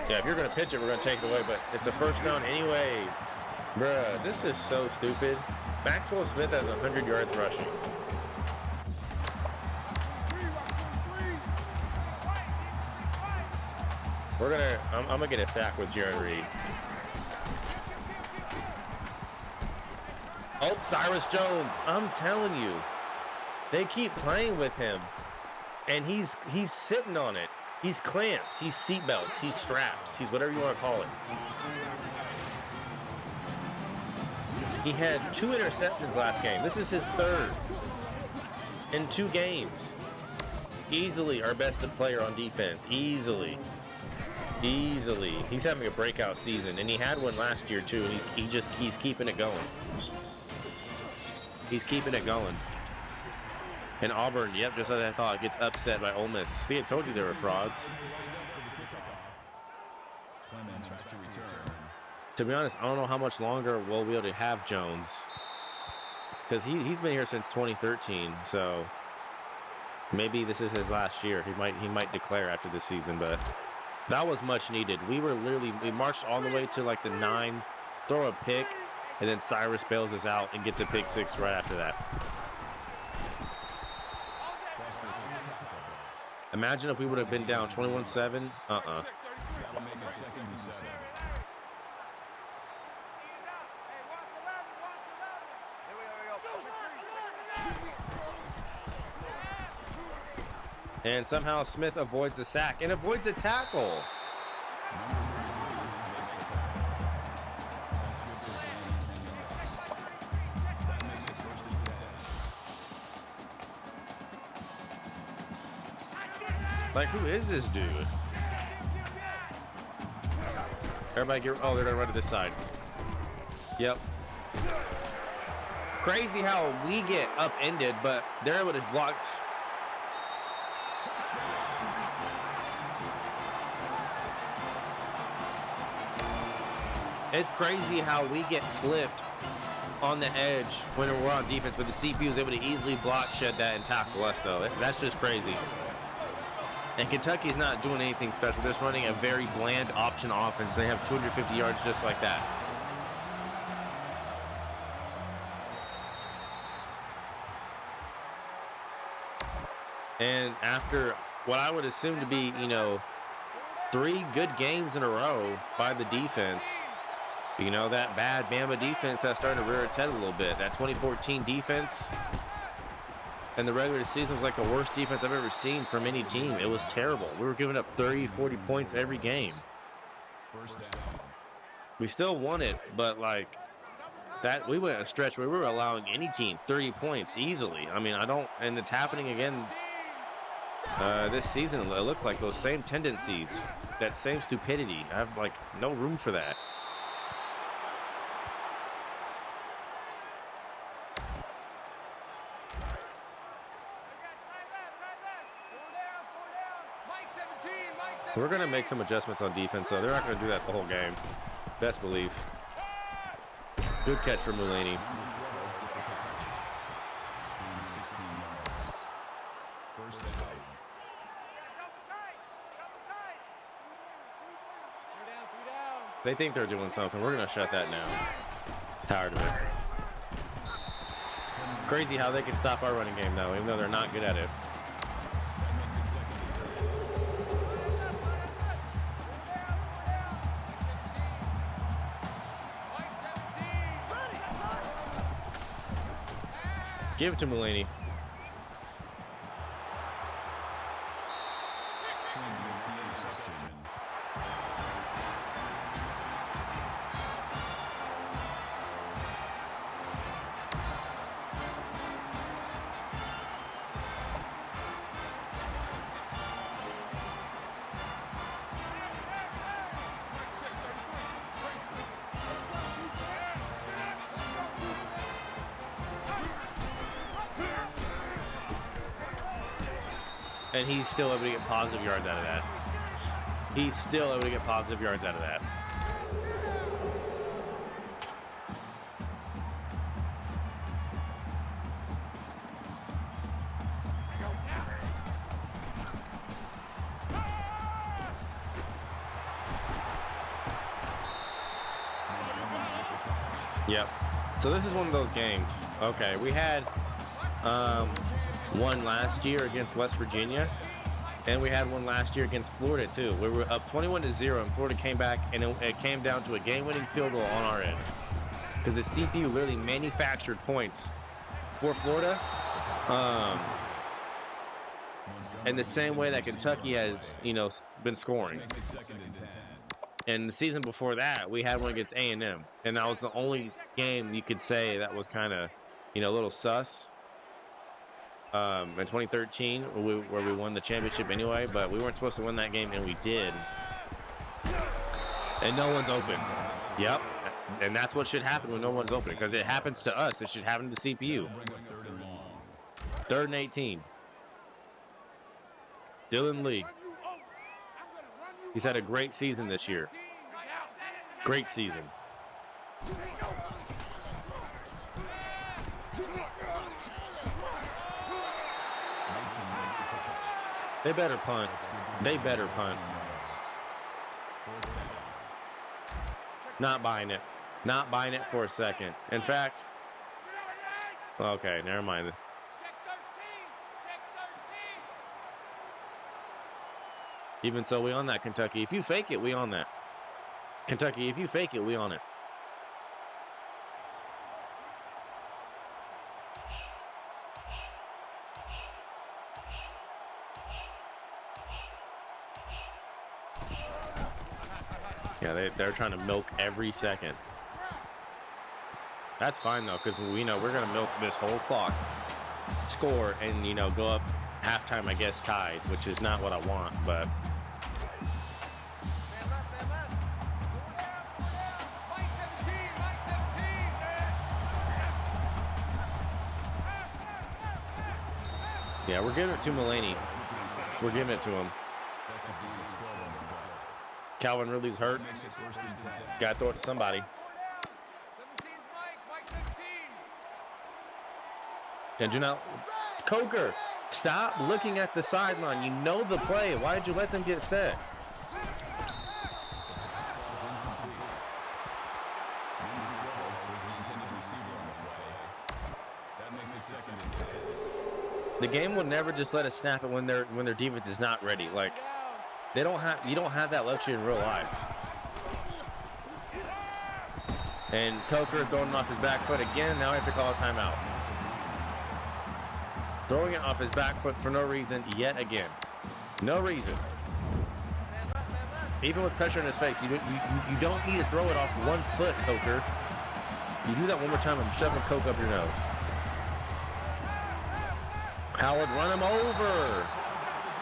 Yeah, if you're going to pitch it, we're going to take it away, but it's a first down anyway. Bruh, this is so stupid. Maxwell Smith has 100 yards rushing. I'm gonna get a sack with Jared Reed. Oh, Cyrus Jones. I'm telling you, they keep playing with him, and he's sitting on it. He's clamps. He's seatbelts. He's straps. He's whatever you want to call it. He had 2 interceptions last game. This is his 3rd in 2 games. Easily our best player on defense. Easily. He's having a breakout season, and he had one last year too. And he's keeping it going. He's keeping it going. And Auburn, yep, just like I thought, gets upset by Ole Miss. See, I told you they were frauds. To be honest, I don't know how much longer we'll be able to have Jones, because he's been here since 2013. So maybe this is his last year. He might declare after this season, but that was much needed. We marched all the way to like the 9, throw a pick, and then Cyrus bails us out and gets a pick 6 right after that. Imagine if we would have been down 21-7. And somehow Smith avoids the sack and avoids a tackle. Like, who is this dude? Everybody get... Oh, they're going to run to this side. Yep. Crazy how we get upended, but they're able to block... It's crazy how we get flipped on the edge when we're on defense, but the CPU is able to easily block, shed that, and tackle us, though. That's just crazy. And Kentucky's not doing anything special. They're just running a very bland option offense. They have 250 yards just like that. And after what I would assume to be, 3 good games in a row by the defense, that bad Bama defense that's starting to rear its head a little bit. That 2014 defense and the regular season was like the worst defense I've ever seen from any team. It was terrible. We were giving up 30, 40 points every game. We still won it, but like that, we went a stretch where we were allowing any team 30 points easily. I mean, and it's happening again this season. It looks like those same tendencies, that same stupidity. I have like no room for that. We're going to make some adjustments on defense, so they're not going to do that the whole game. Best belief. Good catch for Mulaney. They think they're doing something. We're going to shut that down. Tired of it. Crazy how they can stop our running game, though, even though they're not good at it. Give it to Mulaney. And he's still able to get positive yards out of that. He's still able to get positive yards out of that. Yep. So this is one of those games. Okay, we had one last year against West Virginia, And we had one last year against Florida, too. We were up 21-0, and Florida came back, and it came down to a game-winning field goal on our end. Because the CPU literally manufactured points for Florida. In the same way that Kentucky has, been scoring. And the season before that, we had one against A&M. And that was the only game you could say that was kind of, a little sus. In 2013, where we won the championship anyway, but we weren't supposed to win that game, and we did. And no one's open. Yep. And that's what should happen when no one's open, because it happens to us. It should happen to CPU. 3rd and 18. Dylan Lee. He's had a great season this year. Great season. They better punt. They better punt. Not buying it. Not buying it for a second. In fact, okay, never mind. Even so, we on that, Kentucky. If you fake it, we on that. Kentucky, if you fake it, we on it. Yeah, they're trying to milk every second. That's fine, though, because we know we're going to milk this whole clock, score, and, go up halftime, I guess, tied, which is not what I want, but... Yeah, we're giving it to Mulaney. We're giving it to him. Calvin Ridley's hurt. Got to throw it to somebody. And do not... Coker, stop looking at the sideline. You know the play. Why did you let them get set? The game will never just let us snap it when their defense is not ready. Like, you don't have that luxury in real life. And Coker throwing it off his back foot again. Now I have to call a timeout. Throwing it off his back foot for no reason yet again. No reason. Even with pressure in his face, you don't need to throw it off 1 foot, Coker. You do that one more time, I'm shoving Coke up your nose. Howard, run him over.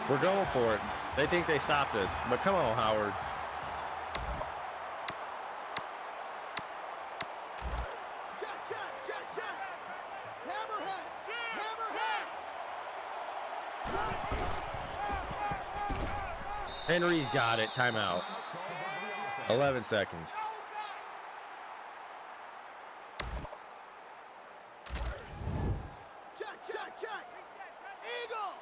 We're going for it. They think they stopped us, but come on, Howard. Check. Hammerhead. Henry's got it. Timeout. 11 seconds. Check. Eagle.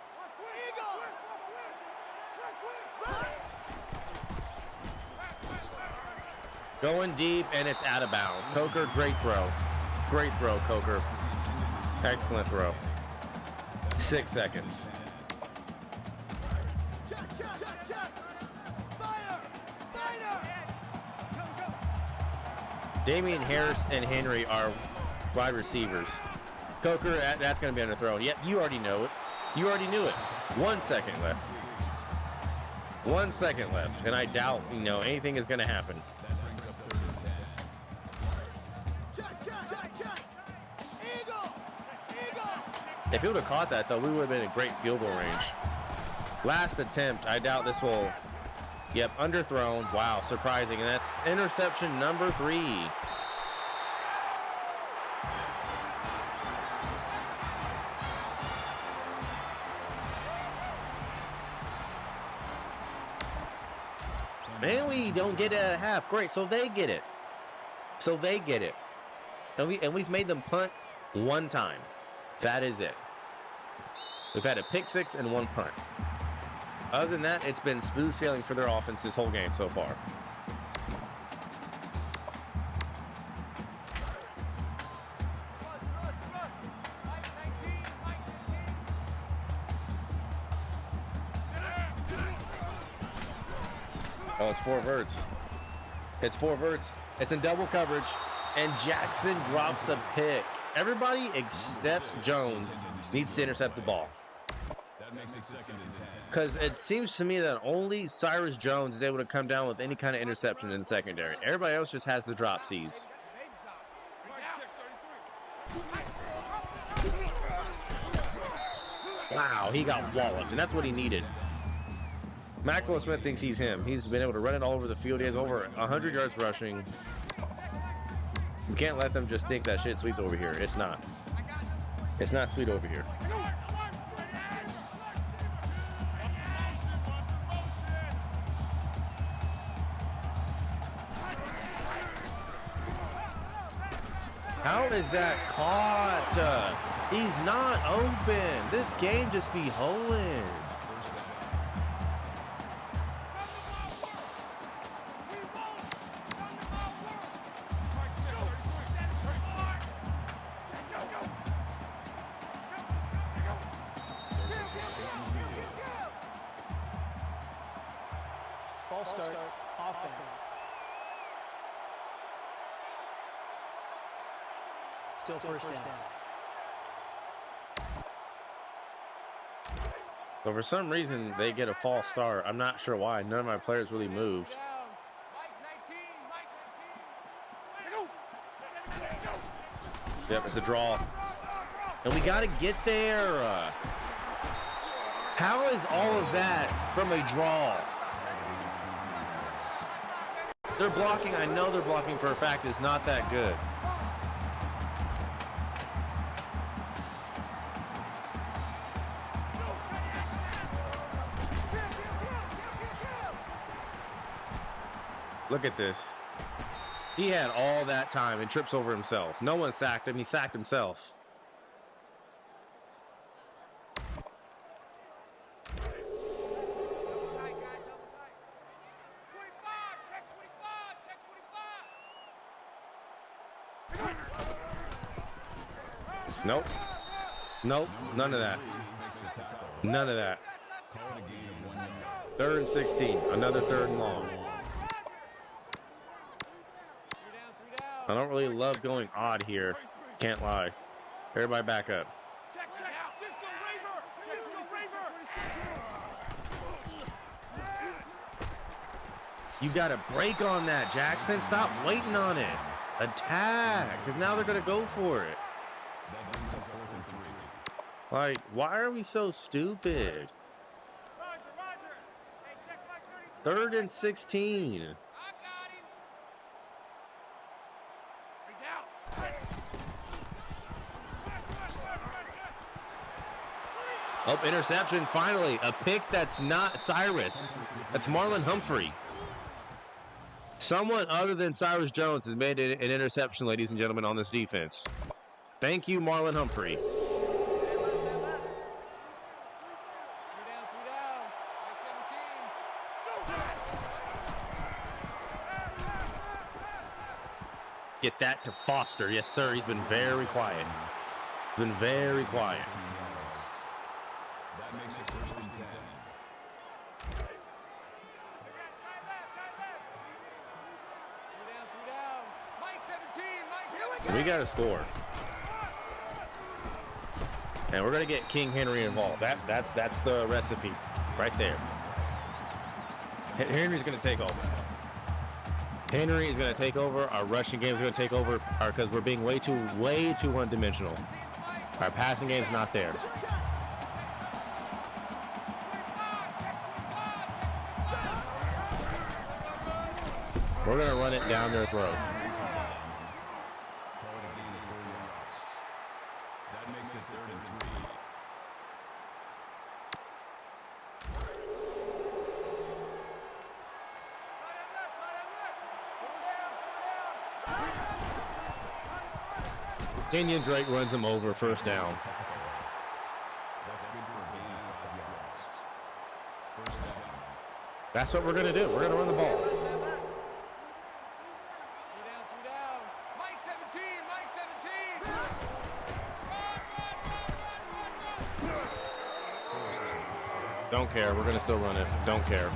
Going deep, and it's out of bounds. Coker, great throw. Great throw, Coker. Excellent throw. 6 seconds. Check. Spider. Damian Harris and Henry are wide receivers. Coker, that's going to be underthrown. Yep, you already know it. You already knew it. 1 second left. 1 second left. And I doubt, anything is going to happen. Check. Eagle. If he would have caught that, though, we would have been in great field goal range. Last attempt. I doubt this will... Yep, underthrown. Wow, surprising. And that's interception number 3. Man, we don't get it at half. Great, so they get it. And we've made them punt 1 time. That is it. We've had a pick 6 and 1 punt. Other than that, it's been smooth sailing for their offense this whole game so far. Oh, it's 4 verts. It's 4 verts. It's in double coverage. And Jackson drops a pick. Everybody except Jones needs to intercept the ball. That makes it 2nd and 10. Because it seems to me that only Cyrus Jones is able to come down with any kind of interception in the secondary. Everybody else just has the drop C's. Wow, he got walloped, and that's what he needed. Maxwell Smith thinks he's him. He's been able to run it all over the field. He has over 100 yards rushing. You can't let them just think that shit sweet's over here. It's not. It's not sweet over here. How is that caught? He's not open. This game just be hoeing. False start. Offense. Still first down. So for some reason, they get a false start. I'm not sure why. None of my players really moved. Yep, it's a draw. And we got to get there. How is all of that from a draw? They're blocking. I know they're blocking for a fact. It's not that good. Look at this. He had all that time and trips over himself. No one sacked him. He sacked himself. Nope. Nope. None of that. None of that. 3rd and 16. Another 3rd and long. I don't really love going odd here. Can't lie. Everybody back up. You got to break on that, Jackson. Stop waiting on it. Attack, because now they're going to go for it. Like, why are we so stupid? 3rd and 16. Oh, interception, finally. A pick that's not Cyrus. That's Marlon Humphrey. Someone other than Cyrus Jones has made an interception, ladies and gentlemen, on this defense. Thank you, Marlon Humphrey. Get that to Foster. Yes, sir. He's been very quiet. Been very quiet. That makes it 1st and 10. We got to score. And we're going to get King Henry involved. That's the recipe right there. Henry's going to take over. Henry is going to take over. Our rushing game is going to take over because we're being way too one-dimensional. Our passing game is not there. We're going to run it down their throat. That makes it 3rd and 3. Kenyon Drake runs him over, 1st down. That's good for a gain of 5 yards. 1st down. That's what we're going to do. We're going to run the ball. Don't care. We're going to still run it. Don't care.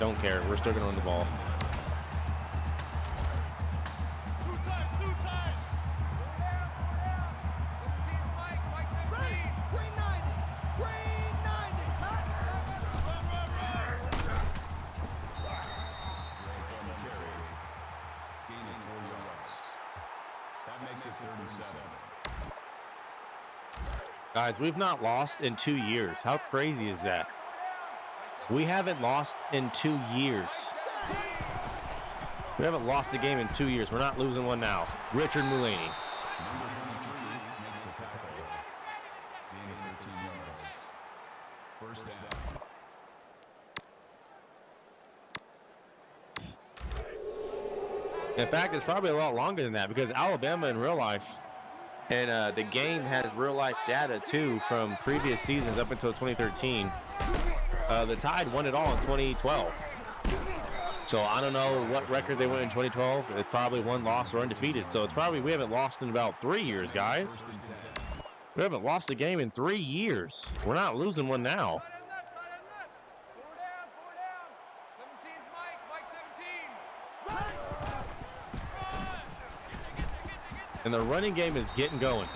Don't care. We're still going to run the ball. Two times. Four down. 17's Mike. Mike 17. Ready. Green 90. Green 90. Run. Drake on the carry. Gaining 4 yards. That makes it 3rd and 7. Guys, we've not lost in 2 years. How crazy is that? We haven't lost in 2 years. We haven't lost a game in 2 years. We're not losing one now. Richard Mulaney. Number 23 makes the tackle. Gaining 13 yards. First down. In fact, it's probably a lot longer than that because Alabama in real life, and the game has real life data too from previous seasons up until 2013. The Tide won it all in 2012. So I don't know what record they went in 2012. It's probably 1 loss or undefeated. So it's probably, we haven't lost in about 3 years, guys. First and 10. We haven't lost a game in 3 years. We're not losing one now. Four down. 17's Mike. Mike 17. And the running game is getting going.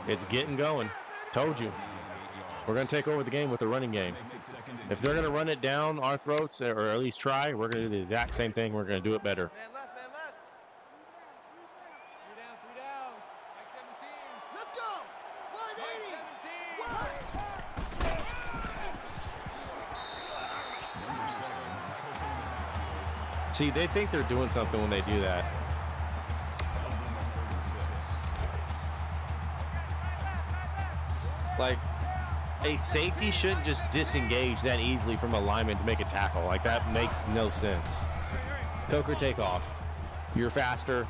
It's getting going. Told you. We're going to take over the game with the running game. Makes it 2nd and If they're going to run it down our throats, or at least try, we're going to do the exact same thing. We're going to do it better. Man left. Three down. Mike 17. Let's go. Mike number 7. 17. See, they think they're doing something when they do that. Like, a safety shouldn't just disengage that easily from a lineman to make a tackle. Like, that makes no sense. Coker, take off. You're faster.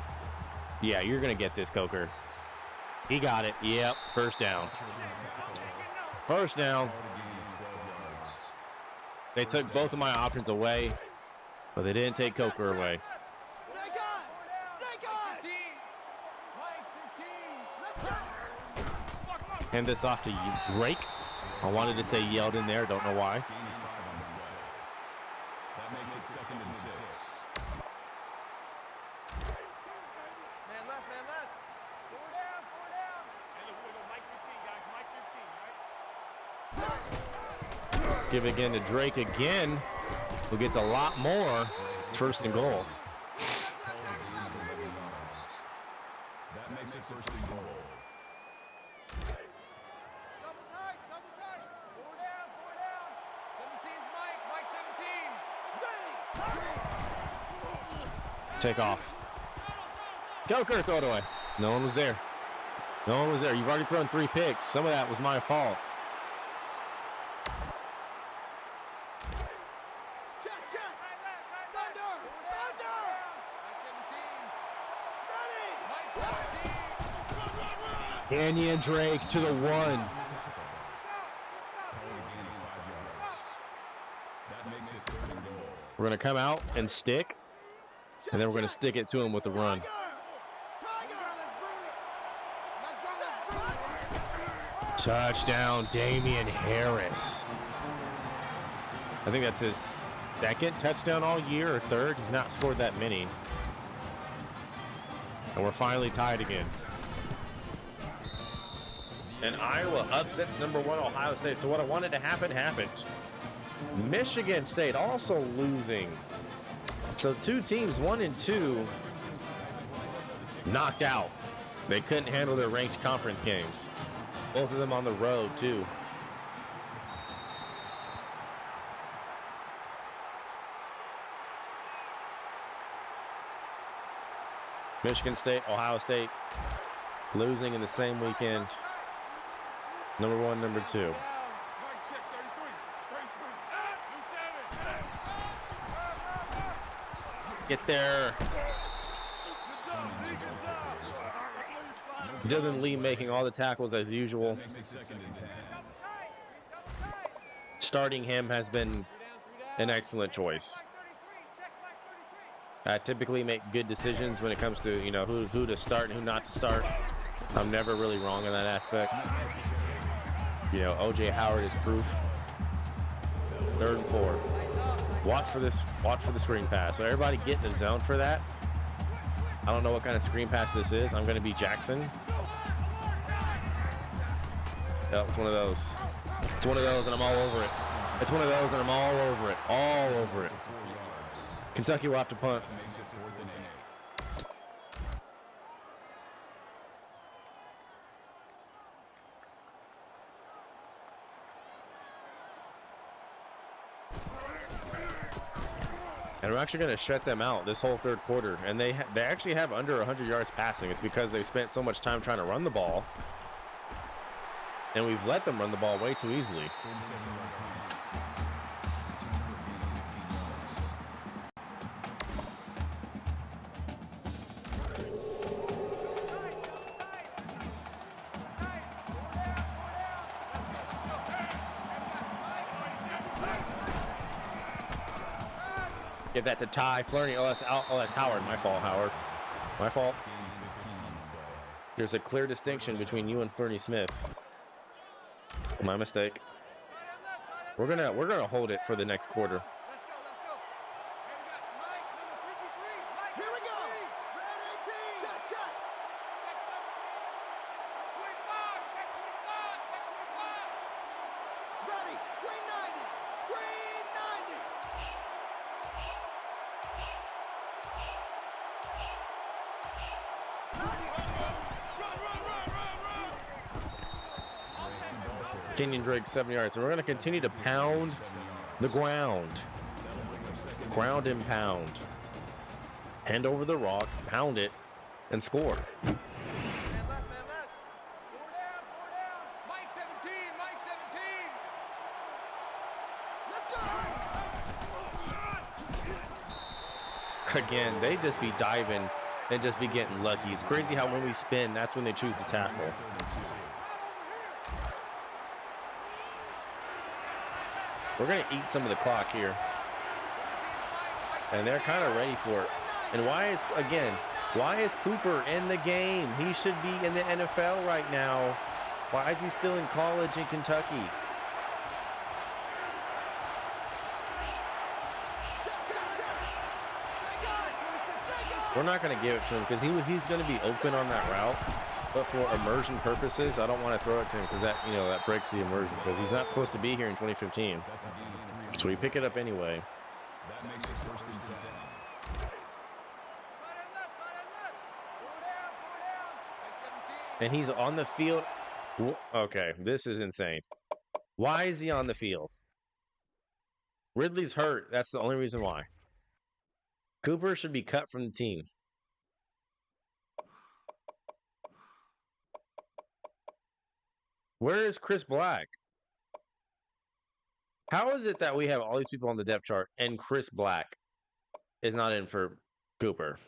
Yeah, you're going to get this, Coker. He got it. Yep, first down. First down. They took both of my options away, but they didn't take Coker away. Snake eyes. Snake eyes. 15. Mike 15. Let's go. Hand this off to Drake. I wanted to say yelled in there. Don't know why. Gaining 5 on the play. That makes it 2nd and 6. Man left. Four down. Hey, look, Mike 15, guys. Mike 15, right? Give it again to Drake again, who gets a lot more. It's 1st and goal. That makes it 1st and goal. Double tight. Four down. 17's Mike. Mike 17. Take off. Coker, throw it away. No one was there. You've already thrown 3 picks. Some of that was my fault. Check. Thunder. Mike 17. Ready. Mike 17. Canyon Drake to the 1. Call it a gain of 5 yards. That makes it 3rd and goal. We're going to come out and stick, and then we're going to stick it to him with the run. Tiger. Touchdown, Damian Harris. I think that's his 2nd touchdown all year, or 3rd. He's not scored that many. And we're finally tied again. And Iowa upsets number 1 Ohio State. So what I wanted to happen happened. Michigan State also losing. So 2 teams, 1 and 2, knocked out. They couldn't handle their ranked conference games. Both of them on the road, too. Michigan State, Ohio State, losing in the same weekend. Number 1, number 2. Mike check 33. Get there. Dylan Lee making all the tackles as usual. Makes it 2nd and 10. Starting him has been an excellent choice. I typically make good decisions when it comes to, you know, who to start and who not to start. I'm never really wrong in that aspect. You know, O.J. Howard is proof. 3rd and 4. Watch for this screen pass. So everybody get in the zone for that. I don't know what kind of screen pass this is. I'm going to be Jackson. Oh, it's one of those. It's one of those, and I'm all over it. It's one of those, and I'm all over it. All over it. Kentucky will have to punt. And we're actually going to shut them out this whole third quarter. And they actually have under 100 yards passing. It's because they spent so much time trying to run the ball. And we've let them run the ball way too easily. Give that to Ty Flurney. Oh, that's Howard. My fault, Howard. My fault. There's a clear distinction between you and Flurney Smith. My mistake. We're gonna hold it for the next quarter. Let's go. And we got Mike, number 53. Mike, Here we go. 53. Red 18. Check. Check 17. 25. Check 25. Ready. Green 90. Green 90. Kenyon Drake 7 yards. So we're gonna continue to pound the ground. Ground and pound. Hand over the rock, pound it, and score. Man left. Four down. Mike 17. Let's go. Again, they just be diving and just be getting lucky. It's crazy how when we spin, that's when they choose to tackle. We're going to eat some of the clock here. And they're kind of ready for it. And why is Cooper in the game? He should be in the NFL right now. Why is he still in college in Kentucky? We're not going to give it to him because he's going to be open on that route. But for immersion purposes, I don't want to throw it to him because that breaks the immersion because he's not supposed to be here in 2015. So we pick it up anyway. That makes it first and 10. And he's on the field. Okay, this is insane. Why is he on the field? Ridley's hurt. That's the only reason why. Cooper should be cut from the team. Where is Chris Black? How is it that we have all these people on the depth chart and Chris Black is not in for Cooper?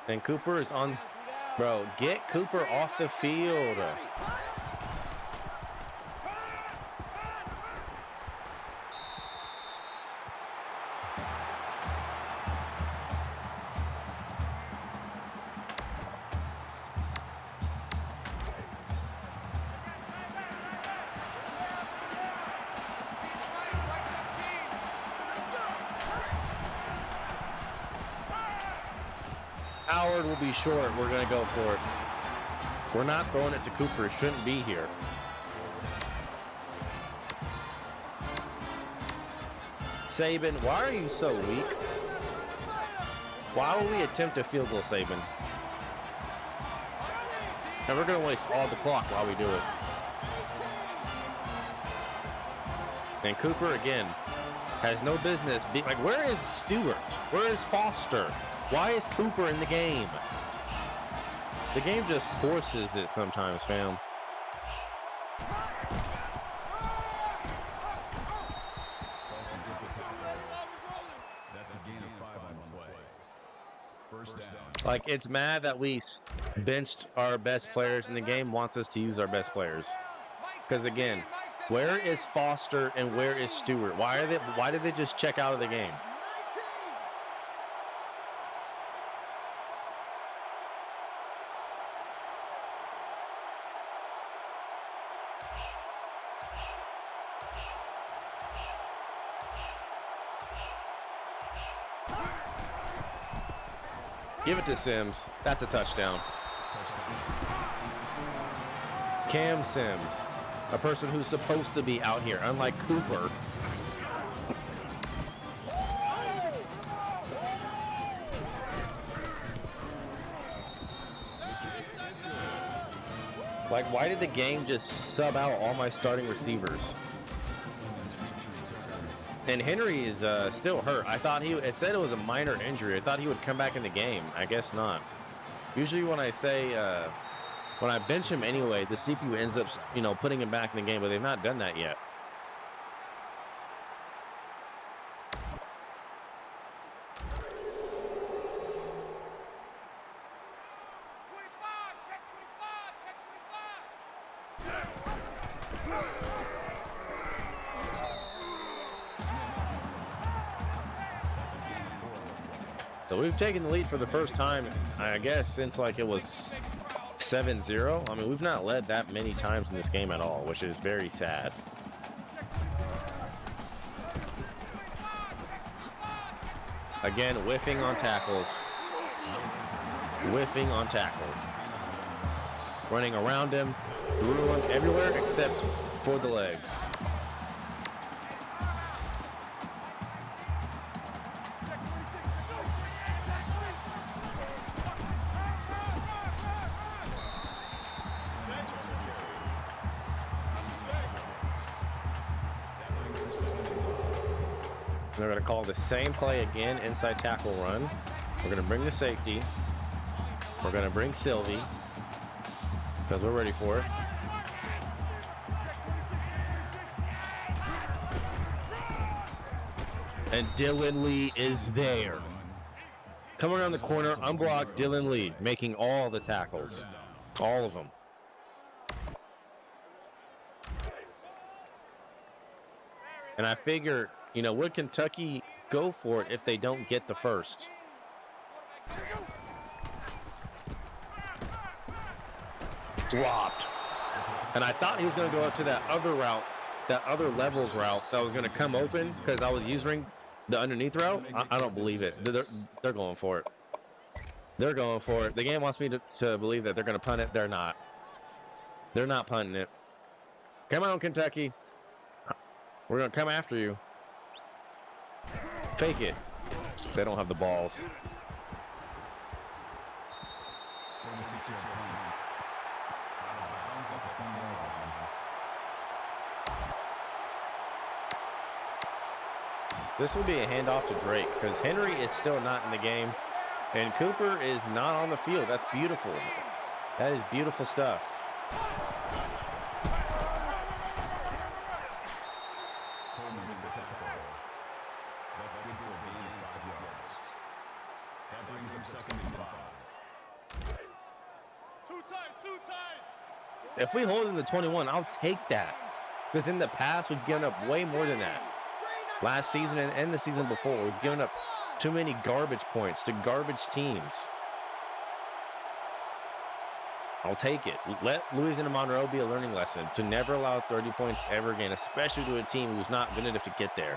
And Cooper is on. Bro, get Cooper off the field. Howard will be short. We're going to go for it. We're not throwing it to Cooper. It shouldn't be here. Saban, why are you so weak? Why will we attempt a field goal, Saban? And we're going to waste all the clock while we do it. And Cooper, again, has no business being like, where is Stewart? Where is Foster? Why is Cooper in the game? The game just forces it sometimes, fam. That's a gain of 5 on the play. First down. Like, it's mad that we benched our best players in the game, wants us to use our best players. Because, again, Where is Foster and where is Stewart? Why did they just check out of the game? 19. Give it to Sims. That's a touchdown. Cam Sims, a person who's supposed to be out here, unlike Cooper. Like, why did the game just sub out all my starting receivers? And Henry is still hurt. I thought it said it was a minor injury. I thought he would come back in the game. I guess not. Usually when I say, when I bench him anyway, the CPU ends up, putting him back in the game, but they've not done that yet. So we've taken the lead for the first time, I guess, since like it was 7-0. I mean, we've not led that many times in this game at all, which is very sad. Again, whiffing on tackles. Whiffing on tackles. Running around him, through him, everywhere except for the legs. They're going to call the same play again, inside tackle run. We're going to bring the safety. We're going to bring Sylvie because we're ready for it. And Dylan Lee is there. Coming around the corner, unblocked Dylan Lee, making all the tackles. All of them. And I figure, would Kentucky go for it if they don't get the first? Dropped. And I thought he was going to go up to that other route, that other levels route that was going to come open because I was using the underneath route. I don't believe it. They're going for it. They're going for it. The game wants me to believe that they're going to punt it. They're not. They're not punting it. Come on, Kentucky. We're going to come after you. Fake it. They don't have the balls. This will be a handoff to Drake because Henry is still not in the game and Cooper is not on the field. That's beautiful. That is beautiful stuff. That's good for a gain of 5 yards. That brings him second and 5. Two ties. If we hold in the 21, I'll take that. Because in the past, we've given up way more than that. Last season and the season before, we've given up too many garbage points to garbage teams. I'll take it. Let Louisiana Monroe be a learning lesson to never allow 30 points ever again, especially to a team who's not good enough to get there.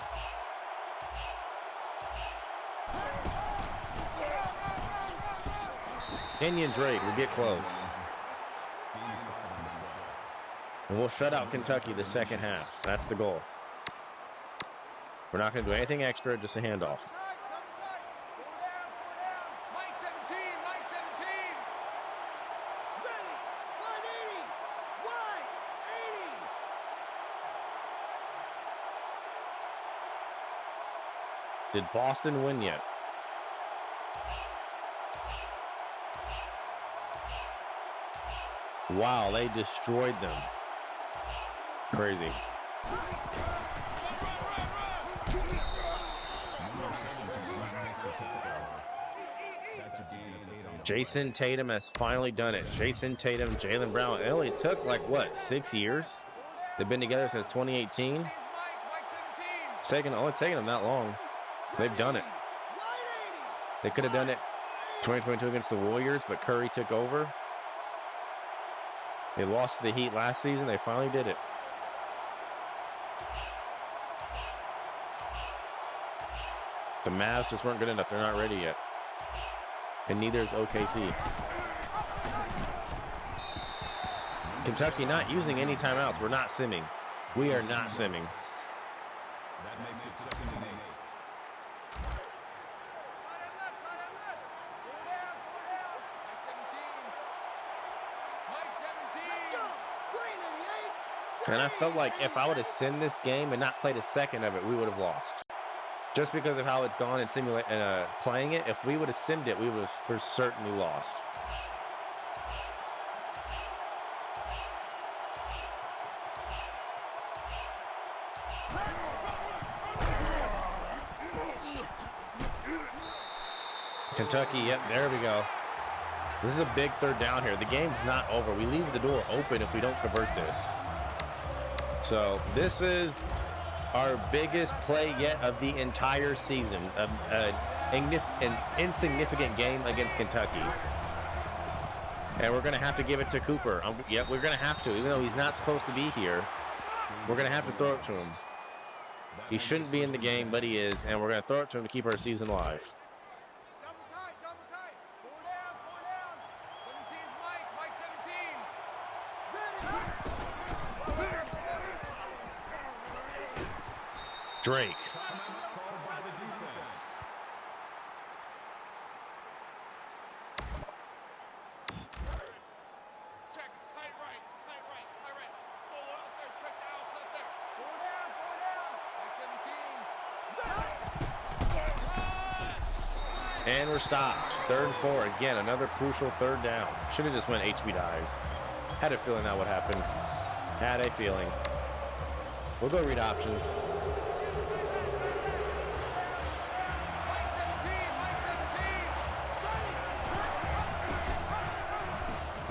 Kenyon Drake will get close. And we'll shut out Kentucky the second half. That's the goal. We're not going to do anything extra, just a handoff. Mike 17. Ready. 180. Wide. 80. Did Boston win yet? Wow, they destroyed them. Crazy. Jason Tatum has finally done it. Jason Tatum, Jaylen Brown. It only took like what, 6 years? They've been together since 2018. Mike 17. Only taking them that long. They've done it. They could have done it 2022 against the Warriors, but Curry took over. They lost to the Heat last season. They finally did it. The Mavs just weren't good enough. They're not ready yet. And neither is OKC. Kentucky not using any timeouts. We're not simming. We are not simming. That makes it 2nd and 8. Mike 17. And I felt like if I would have simmed this game and not played a second of it, we would have lost. Just because of how it's gone and playing it, if we would have simmed it, we would have for certainly lost. Kentucky, yep, there we go. This is a big 3rd down here. The game's not over. We leave the door open if we don't convert this. So this is our biggest play yet of the entire season. An insignificant game against Kentucky. And we're going to have to give it to Cooper. Yep, we're going to have to. Even though he's not supposed to be here, we're going to have to throw it to him. He shouldn't be in the game, but he is. And we're going to throw it to him to keep our season alive. Double tight. 4 down. 17's Mike 17. Drake. Timeout called by the defense. Check, tight right. Full out there, check the outs up there. 4 down. Mike 17. And we're stopped. 3rd and 4. Again, another crucial 3rd down. Should have just went HB dive. Had a feeling that would happen. Had a feeling. We'll go read option.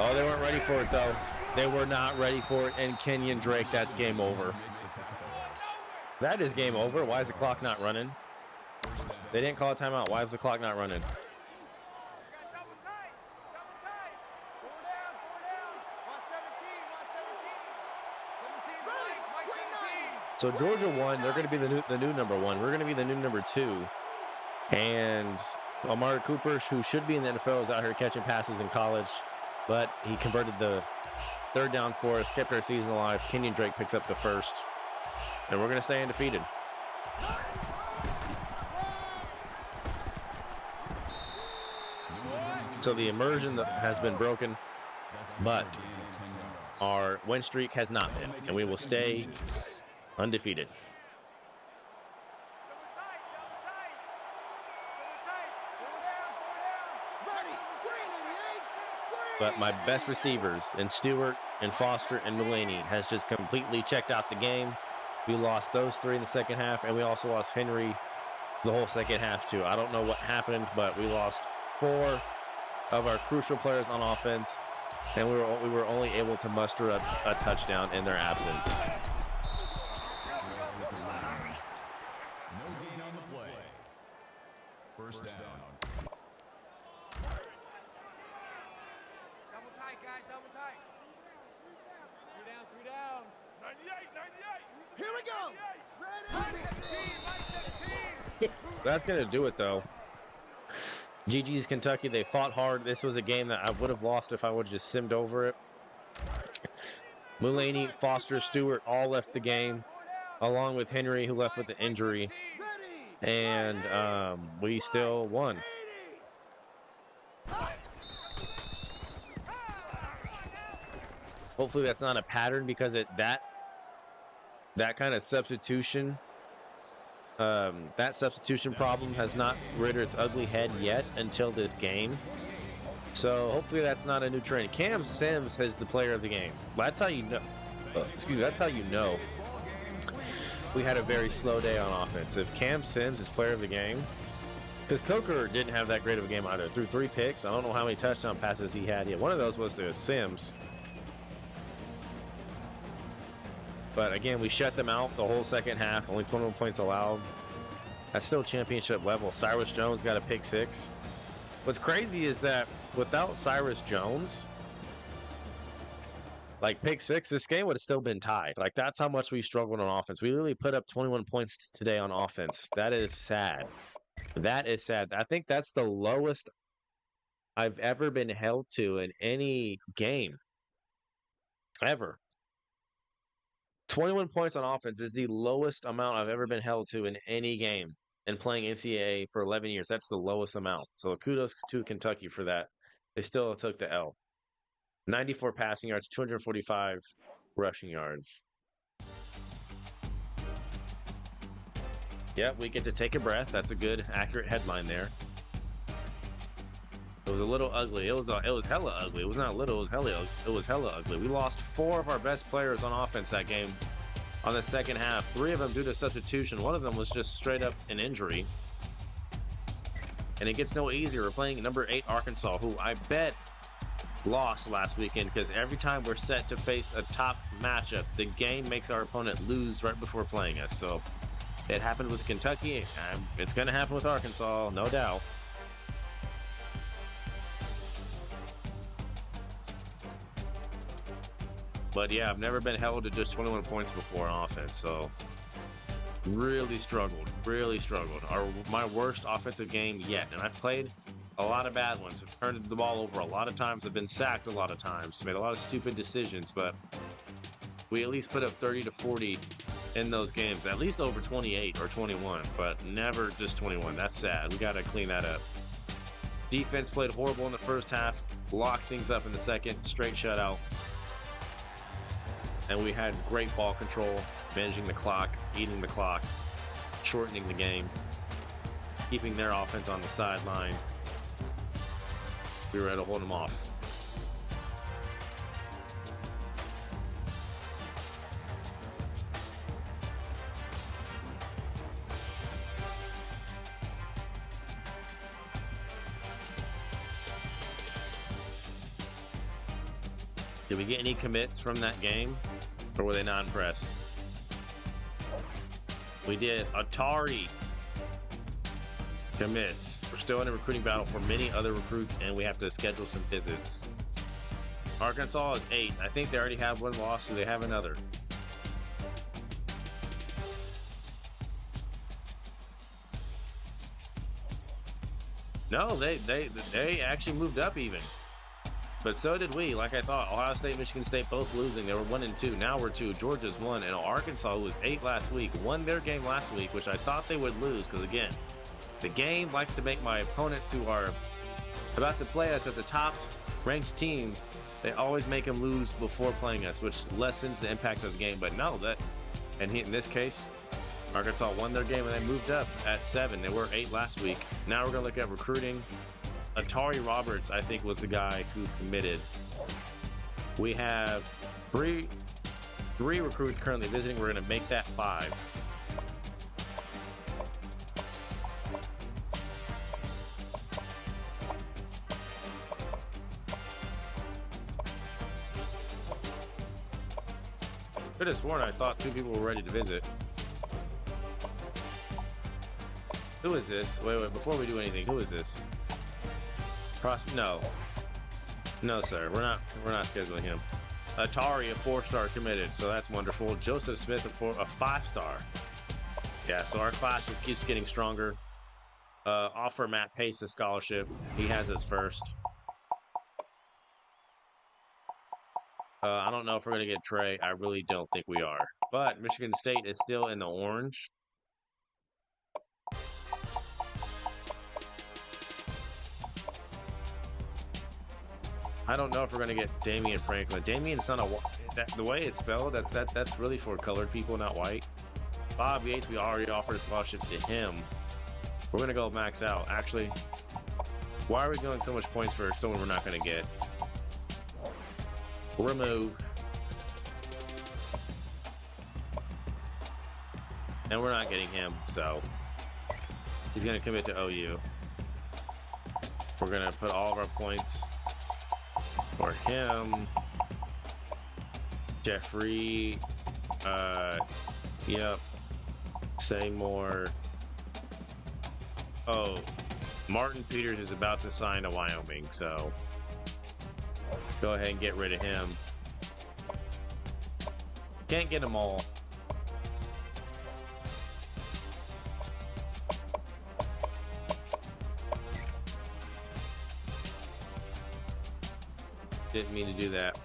Oh, they weren't ready for it, though. They were not ready for it. And Kenyon Drake, that's game over. That is game over. Why is the clock not running? They didn't call a timeout. Why is the clock not running? Double tight. 4 down. 117. 17's Mike 17. So Georgia won. They're going to be the new number 1. We're going to be the new number 2. And Amari Cooper, who should be in the NFL, is out here catching passes in college. But he converted the 3rd down for us, kept our season alive. Kenyon Drake picks up the 1st. And we're going to stay undefeated. So the immersion has been broken, but our win streak has not been. And we will stay undefeated. Double tight. 4 down. But my best receivers in Stewart and Foster and Mulaney has just completely checked out the game. We lost those 3 in the second half, and we also lost Henry the whole second half too. I don't know what happened, but we lost 4 of our crucial players on offense, and we were only able to muster a touchdown in their absence. No gain on the play. 1st down. Double tight, guys. Double tight. 3 down. 98. Here we go. Mike 17. That's going to do it, though. GG's Kentucky, they fought hard. This was a game that I would have lost if I would have just simmed over it. Mulaney, Foster, Stewart all left the game, along with Henry, who left with an injury. And we still won. Hopefully that's not a pattern, because that kind of substitution, that substitution problem has not reared its ugly head yet until this game. So hopefully that's not a new trend. Cam Sims is the player of the game. That's how you know. That's how you know we had a very slow day on offense. If Cam Sims is player of the game, because Coker didn't have that great of a game either. Threw 3 picks. I don't know how many touchdown passes he had yet. One of those was to Sims. But again, we shut them out the whole second half. Only 21 points allowed. That's still championship level. Cyrus Jones got a pick 6. What's crazy is that without Cyrus Jones, like pick 6, this game would have still been tied. Like that's how much we struggled on offense. We literally put up 21 points today on offense. That is sad. That is sad. I think that's the lowest I've ever been held to in any game. Ever. 21 points on offense is the lowest amount I've ever been held to in any game. And playing NCAA for 11 years, that's the lowest amount. So kudos to Kentucky for that. They still took the L. 94 passing yards, 245 rushing yards. Yep, we get to take a breath. That's a good, accurate headline there. It was a little ugly. It was hella ugly. It was not little. It was hella ugly. We lost 4 of our best players on offense that game. On the second half, 3 of them due to substitution. One of them was just straight up an injury. And it gets no easier. We're playing number 8 Arkansas, who I bet lost last weekend because every time we're set to face a top matchup, the game makes our opponent lose right before playing us. So it happened with Kentucky. It's going to happen with Arkansas, no doubt. But yeah, I've never been held to just 21 points before on offense, so really struggled. My worst offensive game yet, and I've played a lot of bad ones. I've turned the ball over a lot of times. I've been sacked a lot of times, made a lot of stupid decisions, but we at least put up 30 to 40 in those games, at least over 28 or 21, but never just 21. That's sad. We got to clean that up. Defense played horrible in the first half, locked things up in the second, straight shutout. And we had great ball control, managing the clock, eating the clock, shortening the game, keeping their offense on the sideline. We were able to hold them off. Did we get any commits from that game? Or were they not impressed? We did. Atari commits. We're still in a recruiting battle for many other recruits, and we have to schedule some visits. Arkansas is 8. I think they already have one loss. Do they have another? No, they actually moved up even. But so did we. Like I thought, Ohio State, Michigan State both losing. They were 1 and 2. Now we're 2. Georgia's 1, and Arkansas, who was 8 last week, won their game last week, which I thought they would lose. Because again, the game likes to make my opponents who are about to play us as a top-ranked team, they always make them lose before playing us, which lessens the impact of the game. But no, in this case, Arkansas won their game and they moved up at 7. They were 8 last week. Now we're gonna look at recruiting. Atari Roberts, I think, was the guy who committed. We have three recruits currently visiting. We're going to make that 5. Could have sworn I thought 2 people were ready to visit. Who is this? Wait, before we do anything, who is this? No, sir. We're not scheduling him. Atari, a 4-star committed, so that's wonderful. Joseph Smith, a 5-star. Yeah, so our class just keeps getting stronger. Offer Matt Pace a scholarship. He has his first. I don't know if we're going to get Trey. I really don't think we are. But Michigan State is still in the orange. I don't know if we're gonna get Damian Franklin. Damian's not the way it's spelled. That's really for colored people, not white. Bob Yates, we already offered a scholarship to him. We're gonna go max out. Actually, why are we doing so much points for someone we're not gonna get? Remove. And we're not getting him, so he's gonna commit to OU. We're gonna put all of our points for him. Jeffrey Yep. Say more. Oh, Martin Peters is about to sign to Wyoming, so go ahead and get rid of him. Can't get them all. Didn't mean to do that.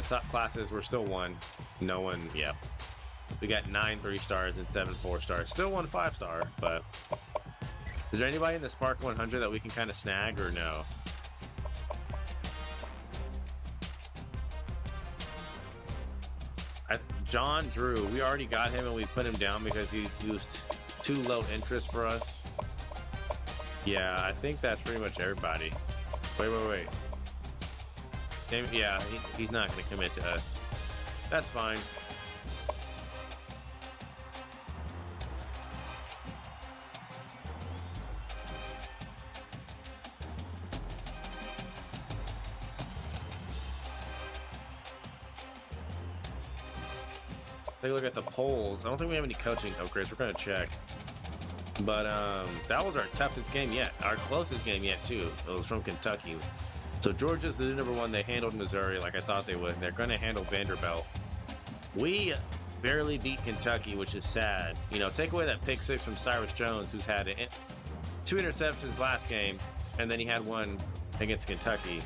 Top classes, we're still one. No one, yep. We got 9 3-stars and 7 4-stars. Still 1 5-star, but is there anybody in the Spark 100 that we can kind of snag or no? John Drew, we already got him and we put him down because he was too low interest for us. Yeah, I think that's pretty much everybody. Wait. Yeah, he's not going to commit to us. That's fine. Take a look at the polls. I don't think we have any coaching upgrades. We're going to check. But that was our toughest game yet. Our closest game yet, too. It was from Kentucky. So Georgia's the number 1. They handled Missouri like I thought they would. They're going to handle Vanderbilt. We barely beat Kentucky, which is sad. You know, take away that pick 6 from Cyrus Jones, who's had 2 interceptions last game, and then he had 1 against Kentucky.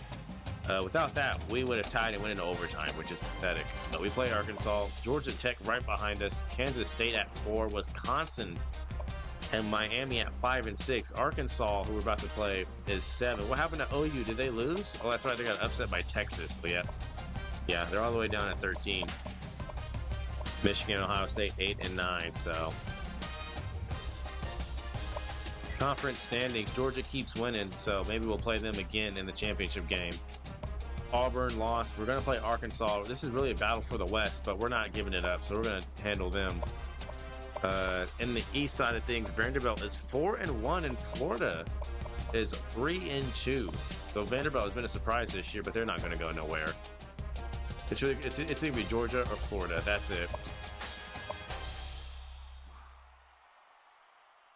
Without that, we would have tied and went into overtime, which is pathetic. But we play Arkansas, Georgia Tech right behind us, Kansas State at 4, Wisconsin and Miami at 5 and 6. Arkansas, who we're about to play, is 7. What happened to OU? Did they lose? Oh, that's right. They got upset by Texas. But yeah, they're all the way down at 13. Michigan, Ohio State, 8 and 9. So conference standings, Georgia keeps winning, so maybe we'll play them again in the championship game. Auburn lost. We're going to play Arkansas. This is really a battle for the West, but we're not giving it up, so we're going to handle them. In the East side of things, Vanderbilt is 4-1, and Florida is 3-2. So Vanderbilt has been a surprise this year, but they're not going to go nowhere. It's going to be Georgia or Florida. That's it.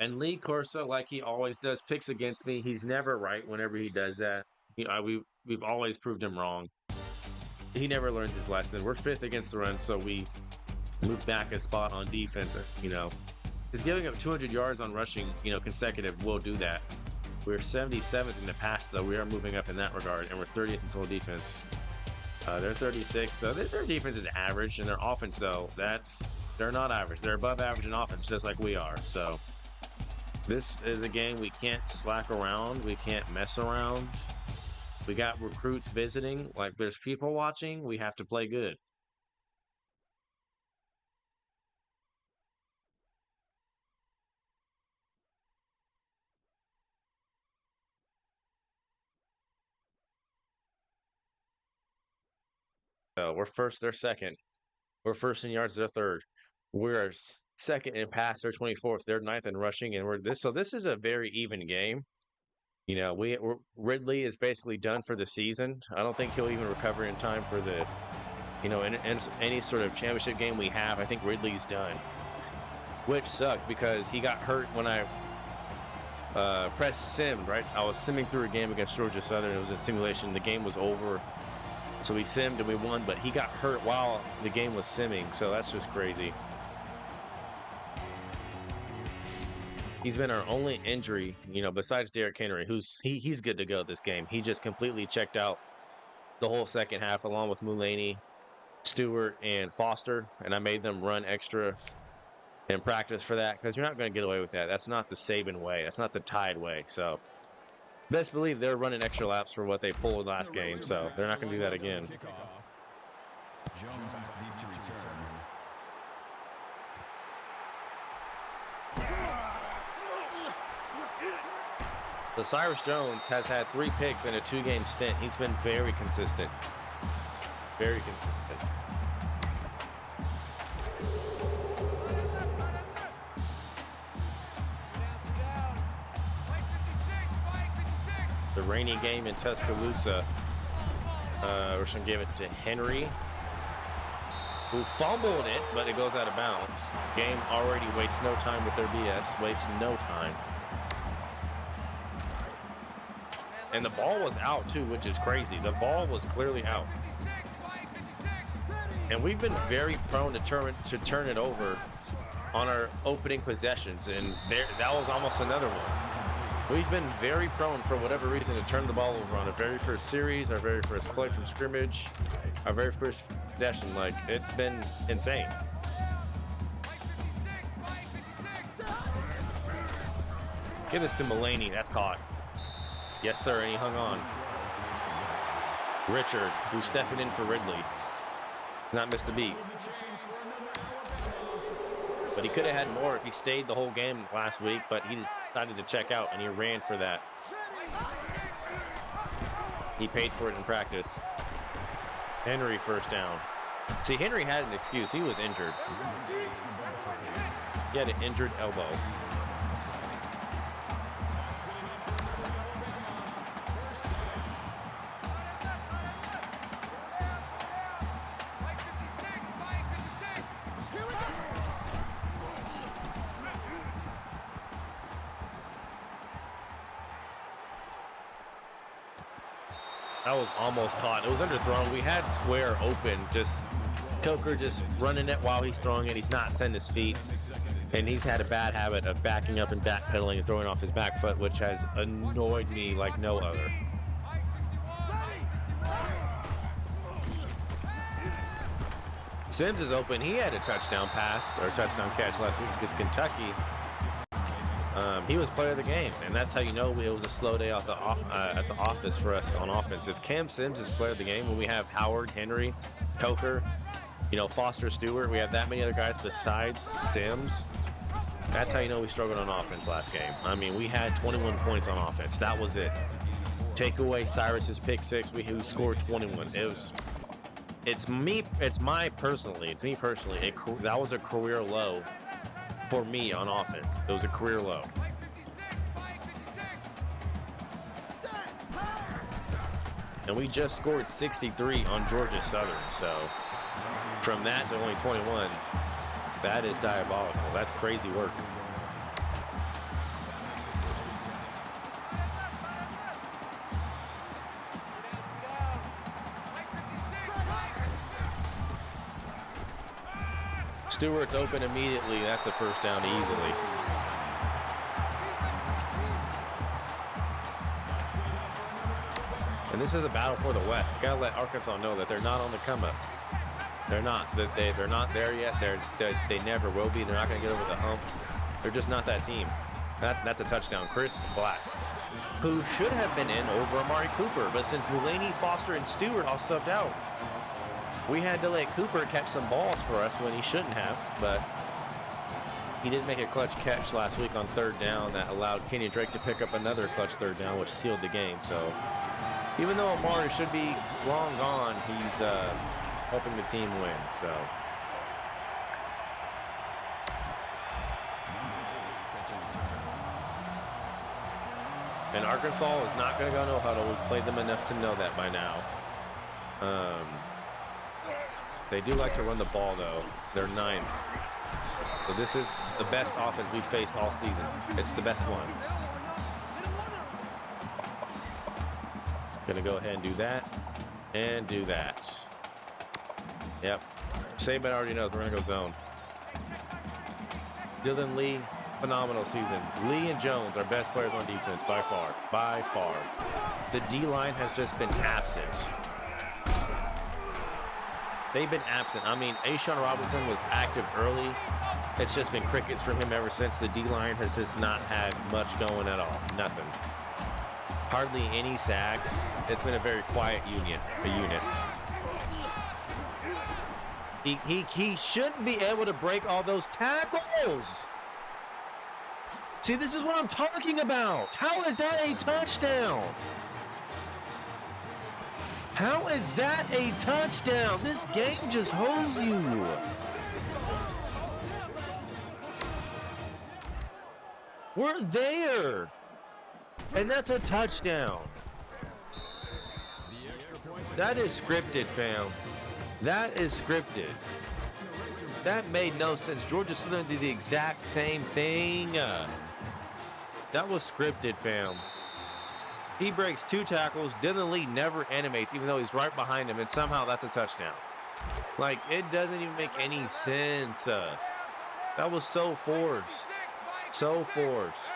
And Lee Corso, like he always does, picks against me. He's never right whenever he does that. We've always proved him wrong. He never learns his lesson. We're 5th against the run, so we move back a spot on defense. You know, because giving up 200 yards on rushing, consecutive, will do that. We're 77th in the pass, though. We are moving up in that regard, and we're 30th in total defense. They're 36, so their defense is average, and their offense, though, they're not average. They're above average in offense, just like we are. So this is a game we can't slack around. We can't mess around. We got recruits visiting. Like, there's people watching. We have to play good. We're first, they're second. We're first in yards, they're third. We're second in pass, they're 24th. They're 9th in rushing, and this is a very even game. Ridley is basically done for the season. I don't think he'll even recover in time for the, in any sort of championship game we have. I think Ridley's done, which sucked because he got hurt when I pressed sim. Right, I was simming through a game against Georgia Southern. It was a simulation. The game was over. So we simmed and we won, but he got hurt while the game was simming, so that's just crazy. He's been our only injury, besides Derrick Henry, he's good to go this game. He just completely checked out the whole second half, along with Mulaney, Stewart, and Foster, and I made them run extra in practice for that, because you're not going to get away with that. That's not the Saban way. That's not the Tide way, so best believe they're running extra laps for what they pulled last game, so they're not going to do that again. Jones deep to return. So Cyrus Jones has had 3 picks in a 2-game stint. He's been very consistent. Very consistent. The rainy game in Tuscaloosa. We're just going to give it to Henry. who fumbled it, but it goes out of bounds. Game already wastes no time with their BS. Wastes no time. And the ball was out, too, which is crazy. The ball was clearly out. And we've been very prone to turn it over on our opening possessions, and that was almost another one. We've been very prone, for whatever reason, to turn the ball over on our very first series, our very first play from scrimmage, our very first possession. Like, it's been insane. Give this to Mulaney. That's caught. Yes, sir, and he hung on. Richard, who's stepping in for Ridley. Not missed a beat. But he could have had more if he stayed the whole game last week, but he decided to check out, and he ran for that. He paid for it in practice. Henry first down. See, Henry had an excuse. He was injured. He had an injured elbow. That was almost caught. It was underthrown. We had Square open. Just Coker just running it while he's throwing it. He's not setting his feet. And he's had a bad habit of backing up and backpedaling and throwing off his back foot, which has annoyed me like no other. Sims is open. He had a touchdown pass or touchdown catch last week against Kentucky. He was player of the game, and that's how you know it was a slow day at the office for us on offense. If Cam Sims is player of the game, when we have Howard, Henry, Coker, Foster, Stewart, we have that many other guys besides Sims, that's how you know we struggled on offense last game. I mean, we had 21 points on offense. That was it. Take away Cyrus's pick six, who scored 21. It's me personally. That was a career low for me on offense. It was a career low. And we just scored 63 on Georgia Southern. So from that to only 21, that is diabolical. That's crazy work. Stewart's open immediately. That's a first down easily. And this is a battle for the West. You gotta let Arkansas know that they're not on the come up. They're not. They're not there yet. They never will be. They're not gonna get over the hump. They're just not that team. That's a touchdown. Chris Black, who should have been in over Amari Cooper, but since Mulaney, Foster, and Stewart all subbed out, we had to let Cooper catch some balls for us when he shouldn't have, but he did make a clutch catch last week on third down that allowed Kenyon Drake to pick up another clutch third down, which sealed the game. So even though Amari should be long gone, he's helping the team win. So and Arkansas is not going to go no huddle. We've played them enough to know that by now. They do like to run the ball, though. They're 9th. So this is the best offense we've faced all season. It's the best one. Gonna go ahead and do that. And do that. Yep. Saban already knows we're gonna go zone. Dylan Lee, phenomenal season. Lee and Jones are best players on defense by far. By far. The D-line has just been absent. They've been absent. I mean, Ashawn Robinson was active early. It's just been crickets from him ever since. The D-line has just not had much going at all. Nothing. Hardly any sacks. It's been a very quiet unit. He shouldn't be able to break all those tackles. See, this is what I'm talking about. How is that a touchdown? How is that a touchdown? This game just holds you. We're there. And that's a touchdown. That is scripted, fam. That is scripted. That made no sense. Georgia Southern did the exact same thing. That was scripted, fam. He breaks 2 tackles. Dylan Lee never animates, even though he's right behind him, and somehow that's a touchdown. Like, it doesn't even make any sense. That was so forced. So forced.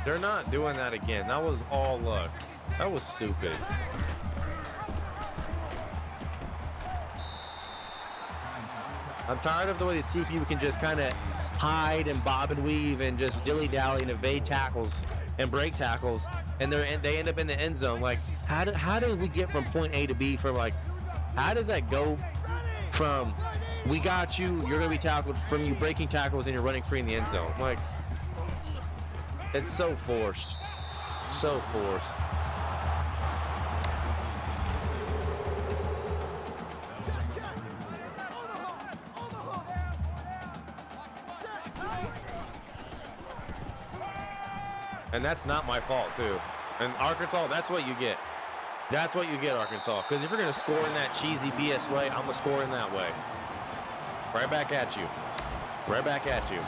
They're not doing that again. That was all luck. That was stupid. I'm tired of the way the CPU can just kind of hide and bob and weave and just dilly-dally and evade tackles and break tackles, and they end up in the end zone. Like, how do we get from point A to B from, like, how does that go from we got you, you're going to be tackled, from you breaking tackles and you're running free in the end zone? Like, it's so forced. So forced. And that's not my fault, too. And Arkansas, that's what you get. That's what you get, Arkansas. Because if you're going to score in that cheesy BS way, I'm going to score in that way. Right back at you. Right back at you.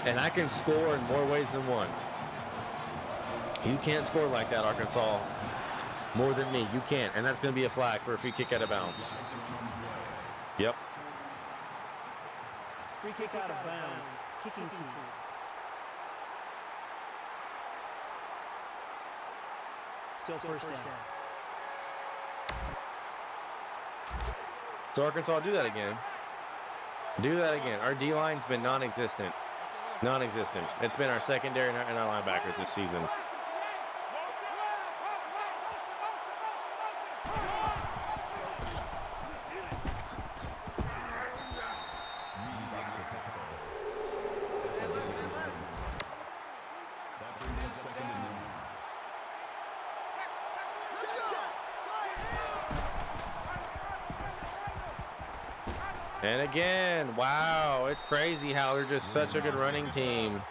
And I can score in more ways than one. You can't score like that, Arkansas. More than me. You can't. And that's going to be a flag for a free kick out of bounds. Yep. Free kick out of bounds. Kicking team. Still first down. So Arkansas, do that again. Do that again. Our D-line's been non-existent. Non-existent. It's been our secondary and our linebackers this season. And again, wow, it's crazy how they're just such a good running team.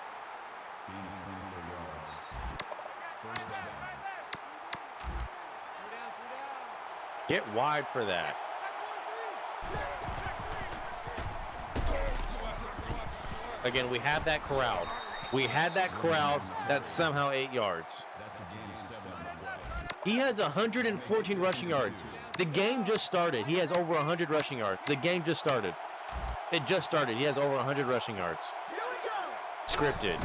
Get wide for that. Again, we have that crowd. We had that crowd that's somehow 8 yards. He has 114 rushing yards. The game just started. He has over 100 rushing yards. The game just started. It just started. He has over 100 rushing yards. Scripted.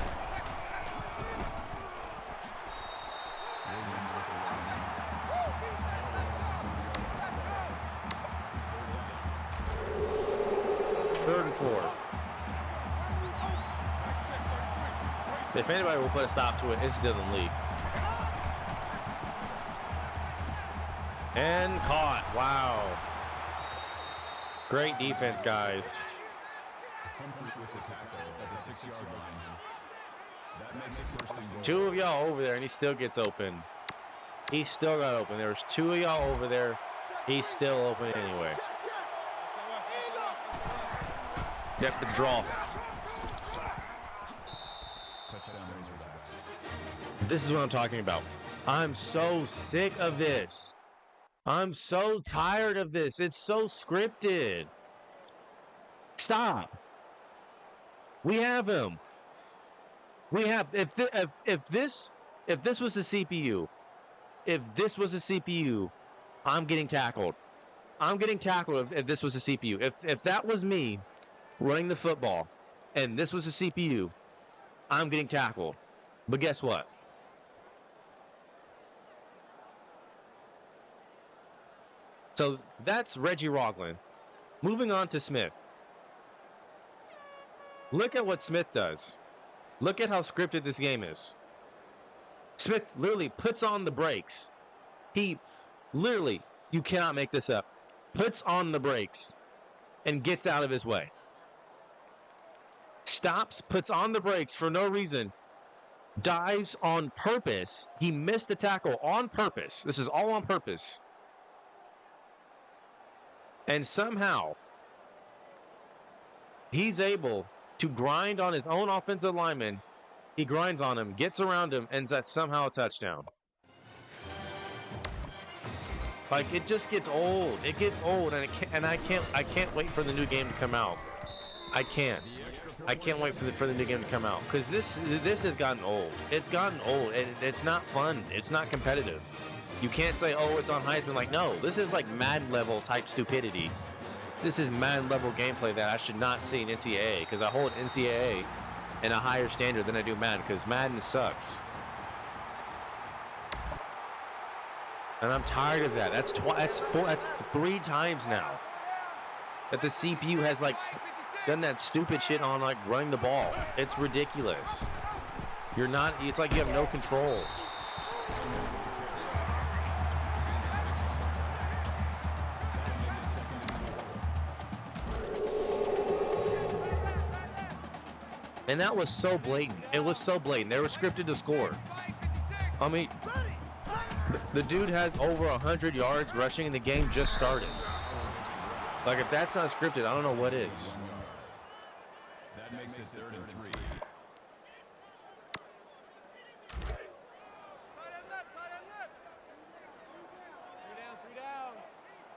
Third and 4. If anybody will put a stop to it, it's Dylan Lee. And caught. Wow. Great defense, guys. Two of y'all over there, and he still gets open. He still got open. There was 2 of y'all over there. He's still open anyway. Yep, the draw. This is what I'm talking about. I'm so sick of this. I'm so tired of this. It's so scripted. Stop. We have him. We have if this was the CPU, I'm getting tackled. I'm getting tackled if this was a CPU. If that was me running the football and this was a CPU, I'm getting tackled. But guess what? So that's Reggie Rogland. Moving on to Smith. Look at what Smith does. Look at how scripted this game is. Smith literally puts on the brakes. He literally, you cannot make this up, puts on the brakes and gets out of his way. stops, puts on the brakes for no reason, dives on purpose. He missed the tackle on purpose. This is all on purpose. And somehow, he's able to grind on his own offensive lineman. He grinds on him, gets around him, and that's somehow a touchdown. Like, it just gets old. It gets old, and I can't wait for the new game to come out. I can't wait for the new game to come out, because this has gotten old. It's gotten old, and it's not fun. It's not competitive. You can't say, oh, it's on Heisman. Like, no, this is like Madden level type stupidity. This is Madden level gameplay that I should not see in NCAA, because I hold NCAA in a higher standard than I do Madden, because Madden sucks. And I'm tired of that. That's 3 times now that the CPU has like done that stupid shit on like running the ball. It's ridiculous. It's like you have no control. And that was so blatant. It was so blatant. They were scripted to score. I mean, the dude has over 100 yards rushing and the game just started. Like, if that's not scripted, I don't know what is. That makes it 3rd and 3.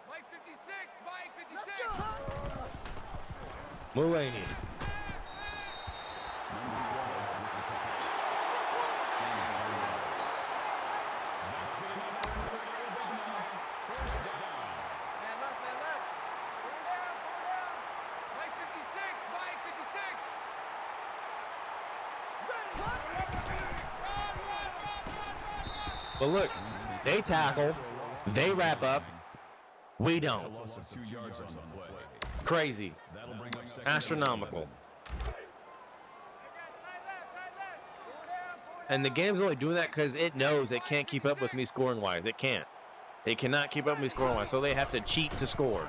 Mike 56, Mike 56. Mulaney. But look, they tackle, they wrap up, we don't. Crazy. Astronomical. And the game's only doing that because it knows it can't keep up with me scoring-wise. It can't. It cannot keep up with me scoring-wise, so they have to cheat to score.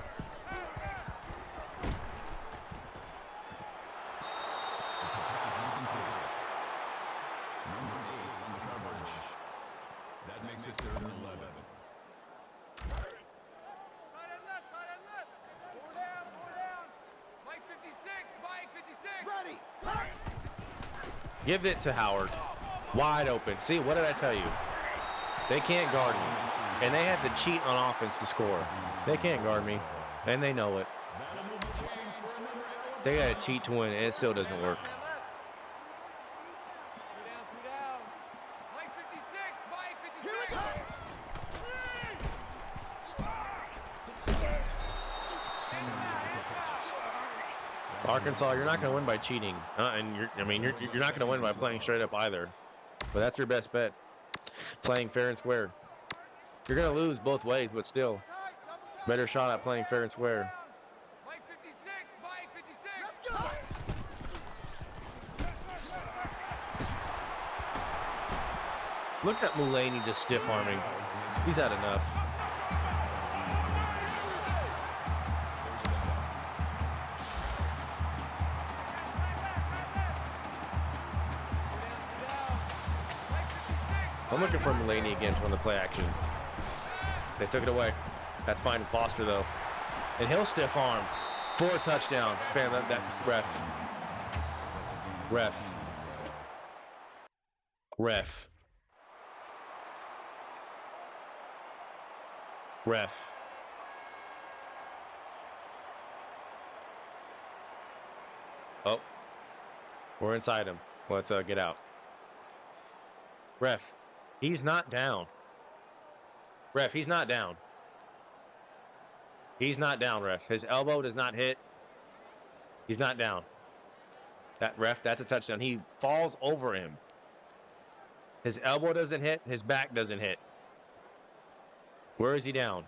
It's 3rd and 11. Mike 56, Mike 56. Ready. Give it to Howard. Wide open. See, what did I tell you? They can't guard me. And they have to cheat on offense to score. They can't guard me. And they know it. They got to cheat to win, and it still doesn't work. Arkansas, you're not going to win by cheating, and you're not going to win by playing straight up either. But that's your best bet, playing fair and square. You're going to lose both ways, but still, better shot at playing fair and square. Mike 56, Mike 56. Look at Mulaney just stiff arming. He's had enough. I'm looking for Mulaney again to run the play action. They took it away. That's fine. Foster, though. And he'll stiff arm for a touchdown. Fan, that's ref. Ref. Ref. Ref. Oh. We're inside him. Let's get out. Ref. He's not down. Ref, he's not down. He's not down, ref. His elbow does not hit. He's not down. That ref, that's a touchdown. He falls over him. His elbow doesn't hit. His back doesn't hit. Where is he down?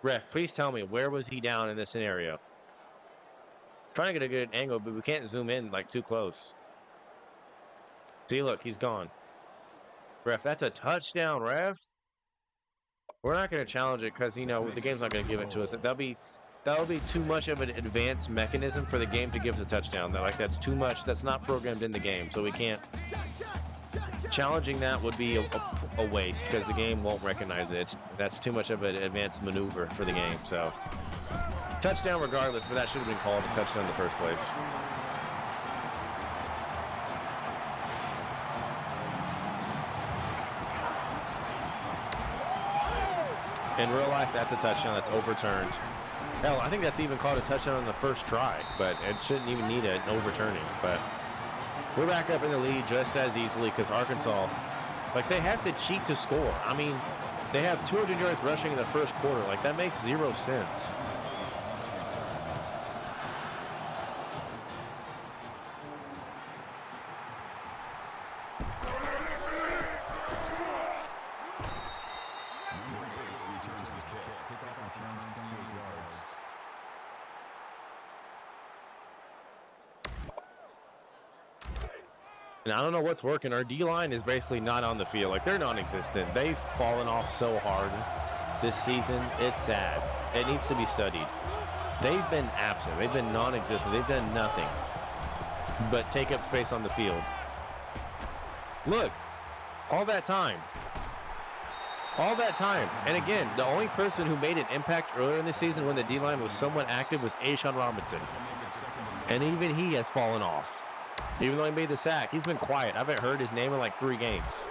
Ref, please tell me, where was he down in this scenario? I'm trying to get a good angle, but we can't zoom in like too close. See, look, he's gone. Ref, that's a touchdown, ref. We're not going to challenge it because, you know, the game's not going to give it to us. that would be too much of an advanced mechanism for the game to give us a touchdown. Like, that's too much. That's not programmed in the game, so we can't. Challenging that would be a waste because the game won't recognize it. That's too much of an advanced maneuver for the game. So touchdown regardless, but that should have been called a touchdown in the first place. In real life, that's a touchdown that's overturned. Hell, I think that's even called a touchdown on the first try, but it shouldn't even need an overturning. But we're back up in the lead just as easily because Arkansas, like, they have to cheat to score. I mean, they have 200 yards rushing in the first quarter. Like, that makes 0 sense. And I don't know what's working. Our D-line is basically not on the field. Like, they're non-existent. They've fallen off so hard this season. It's sad. It needs to be studied. They've been absent. They've been non-existent. They've done nothing but take up space on the field. Look, all that time. All that time. And again, the only person who made an impact earlier in the season when the D-line was somewhat active was Ashawn Robinson. And even he has fallen off. Even though he made the sack, he's been quiet. I haven't heard his name in like 3 games.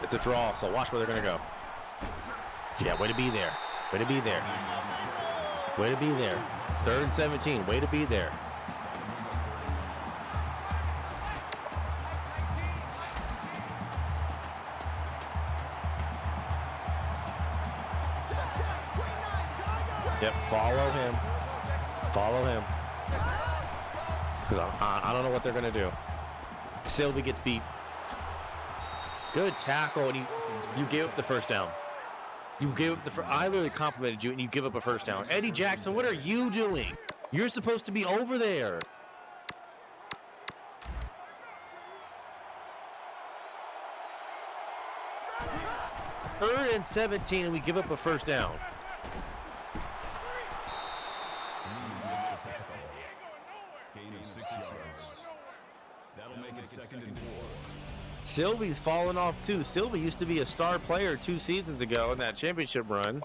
It's a draw, so watch where they're going to go. Yeah, way to be there. Way to be there. Way to be there. 3rd and 17. Way to be there. Yep, follow him. Follow him. I don't know what they're going to do. Sylvie gets beat. Good tackle, and you gave up the first down. You gave up the I literally complimented you, and you give up a first down. Eddie Jackson, what are you doing? You're supposed to be over there. Third and 17, and we give up a first down. Gain of 6 yards. That'll make it 2nd and 4. Sylvie's fallen off too. Sylvie used to be a star player 2 seasons ago in that championship run.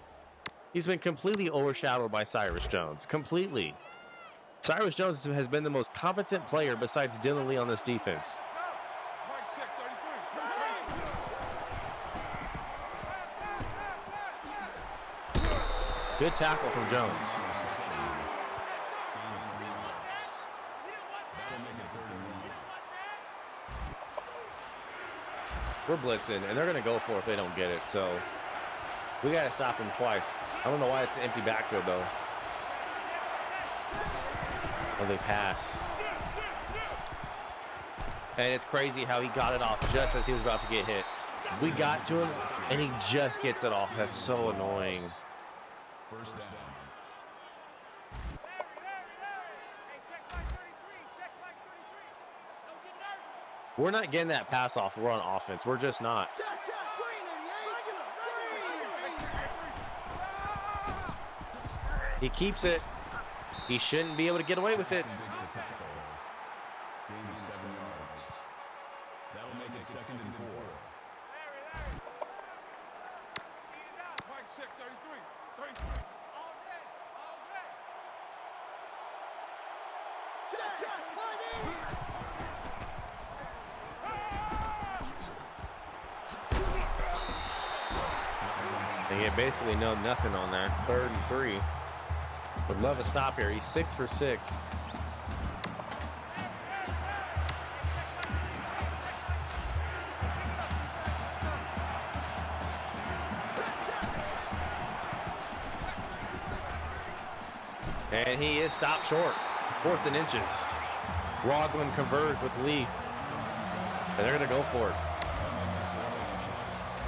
He's been completely overshadowed by Cyrus Jones. Completely. Cyrus Jones has been the most competent player besides Dylan Lee on this defense. Good tackle from Jones. We're blitzing, and they're going to go for it if they don't get it. So we got to stop them twice. I don't know why it's an empty backfield, though. Oh, they pass. And it's crazy how he got it off just as he was about to get hit. We got to him, and he just gets it off. That's so annoying. First down. We're not getting that pass off. We're on offense. We're just not. He keeps it. He shouldn't be able to get away with it. Gain of 7 yards. That'll make it 2nd and 4. Mike, check 33. 33. All day. All day. They get basically nothing on that. 3rd and 3. Would love a stop here. He's 6 for 6. And he is stopped short. 4th and inches. Rogland converges with Lee. And they're going to go for it.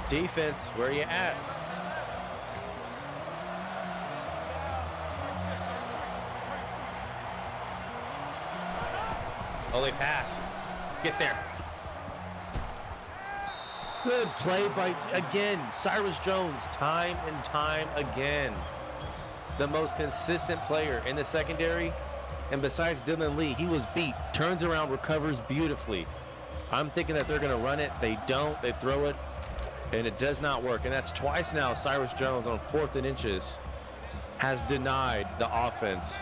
Defense, where you at? Oh, they pass. Get there. Good play by, again, Cyrus Jones, time and time again. The most consistent player in the secondary. And besides Dylan Lee, he was beat. Turns around, recovers beautifully. I'm thinking that they're going to run it. They don't. They throw it, and it does not work. And that's twice now Cyrus Jones on 4th and inches has denied the offense.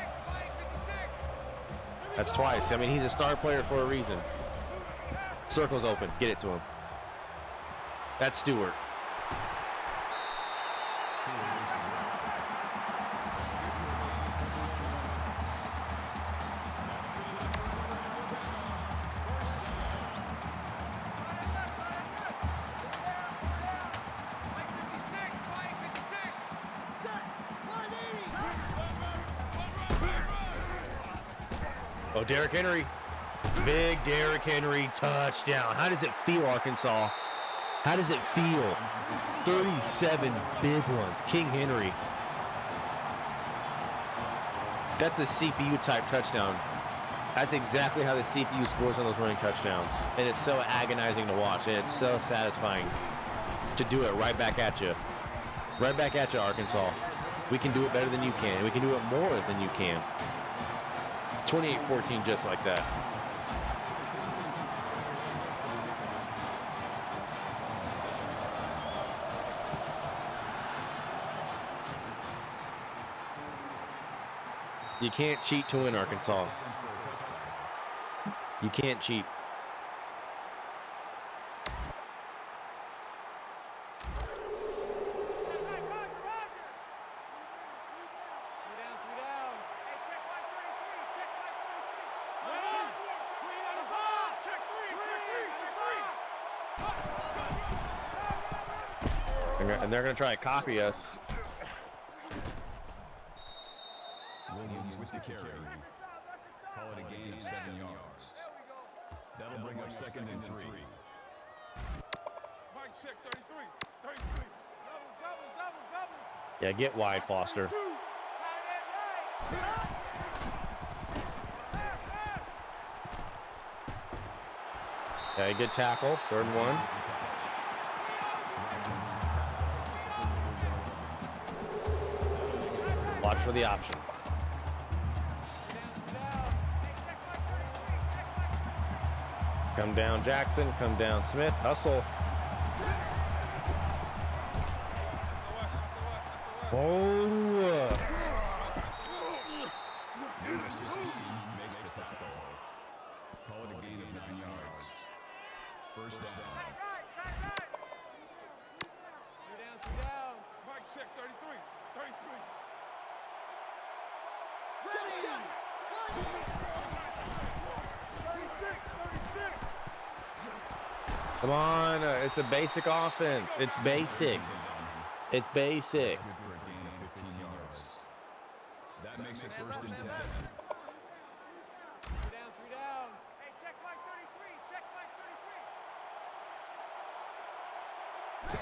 That's twice. I mean, he's a star player for a reason. Circle's open. Get it to him. That's Stewart. Oh, Derrick Henry. Big Derrick Henry touchdown. How does it feel, Arkansas? How does it feel? 37 big ones. King Henry. That's a CPU type touchdown. That's exactly how the CPU scores on those running touchdowns. And it's so agonizing to watch. And it's so satisfying to do it right back at you. Right back at you, Arkansas. We can do it better than you can. We can do it more than you can. 28-14 just like that. You can't cheat to win, Arkansas. You can't cheat. And they're going to try to copy us. Williams with the carry. Call it a gain of 7 yards. That'll bring up 2nd and 3. Mike check 33. 33. Doubles. Yeah, get wide, Foster. Yeah, good tackle. 3rd and 1. Watch for the option. Come down Jackson, come down Smith, hustle. Oh. Number 16 makes the tackle. Call it a gain of 9 yards. 1st down. Mike check 33. 33. Ready! 36. Come on, it's a basic offense. It's basic. It's basic. Good for a gain of 15 yards. That makes it 1st and 10. Hey, check Mike 33. Check Mike 33.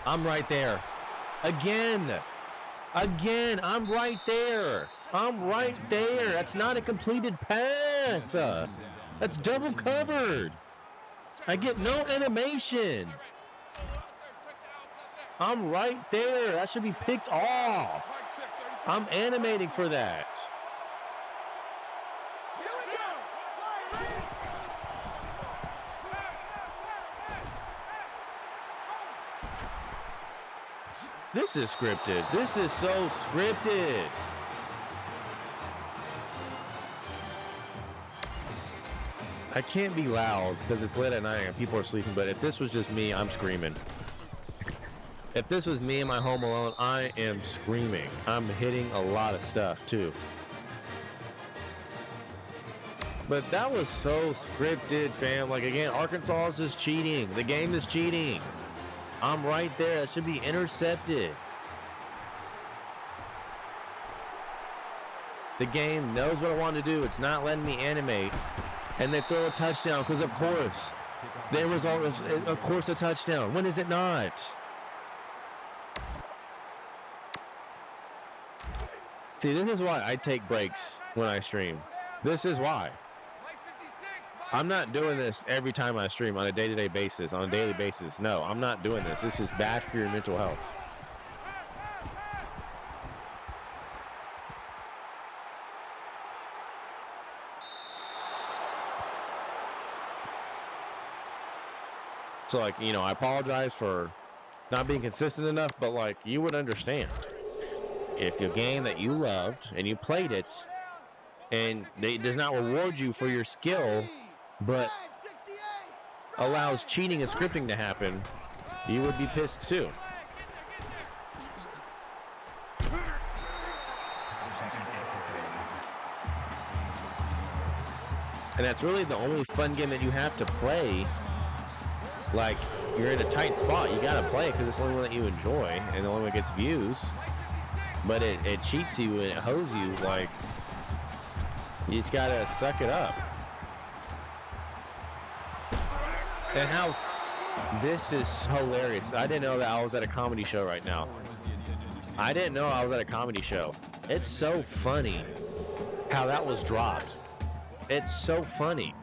I'm right there. Again, I'm right there. I'm right there. That's not a completed pass. That's double covered. I get no animation. I'm right there. That should be picked off. I'm animating for that. This is scripted. This is so scripted. I can't be loud because it's late at night and people are sleeping, but if this was just me, I'm screaming. If this was me in my home alone, I am screaming. I'm hitting a lot of stuff too. But that was so scripted, fam. Like, again, Arkansas is just cheating. The game is cheating. I'm right there. That should be intercepted. The game knows what I want to do. It's not letting me animate. And they throw a touchdown because, of course, their result is, of course, a touchdown. When is it not? See, this is why I take breaks when I stream. This is why. Mike 56. Mike I'm not doing this every time I stream on a day-to-day basis, on a daily basis. No, I'm not doing this. This is bad for your mental health. So, like, you know, I apologize for not being consistent enough, but, like, you would understand. If your game that you loved and you played it, and it does not reward you for your skill, but allows cheating and scripting to happen, you would be pissed too. And that's really the only fun game that you have to play. Like, you're in a tight spot, you gotta play it because it's the only one that you enjoy and the only one that gets views. But it cheats you and it hoes you. Like, you just gotta suck it up. And this is hilarious. I didn't know that I was at a comedy show right now. I didn't know I was at a comedy show. It's so funny how that was dropped. It's so funny.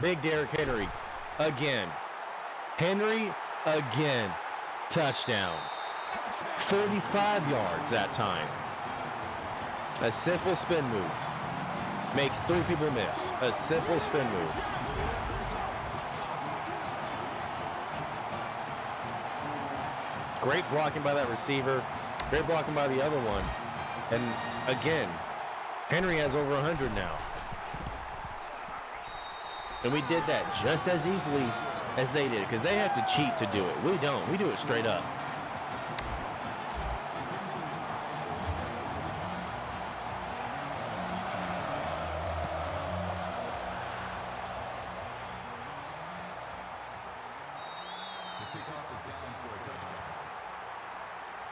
Big Derrick Henry again. Henry again. Touchdown. 45 yards that time. A simple spin move. Makes 3 people miss. A simple spin move. Great blocking by that receiver. Great blocking by the other one. And again, Henry has over 100 now. And we did that just as easily as they did, because they have to cheat to do it. We don't. We do it straight up.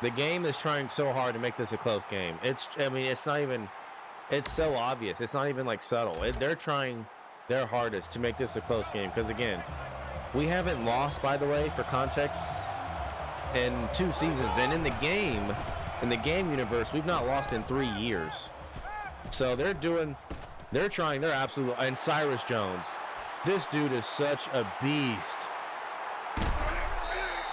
The game is trying so hard to make this a close game. It's not even, it's so obvious. It's not even like subtle. They're trying their hardest to make this a close game because, again, we haven't lost, by the way, for context, in 2 seasons. And in the game universe, we've not lost in 3 years. So they're trying their absolute. And Cyrus Jones, this dude is such a beast.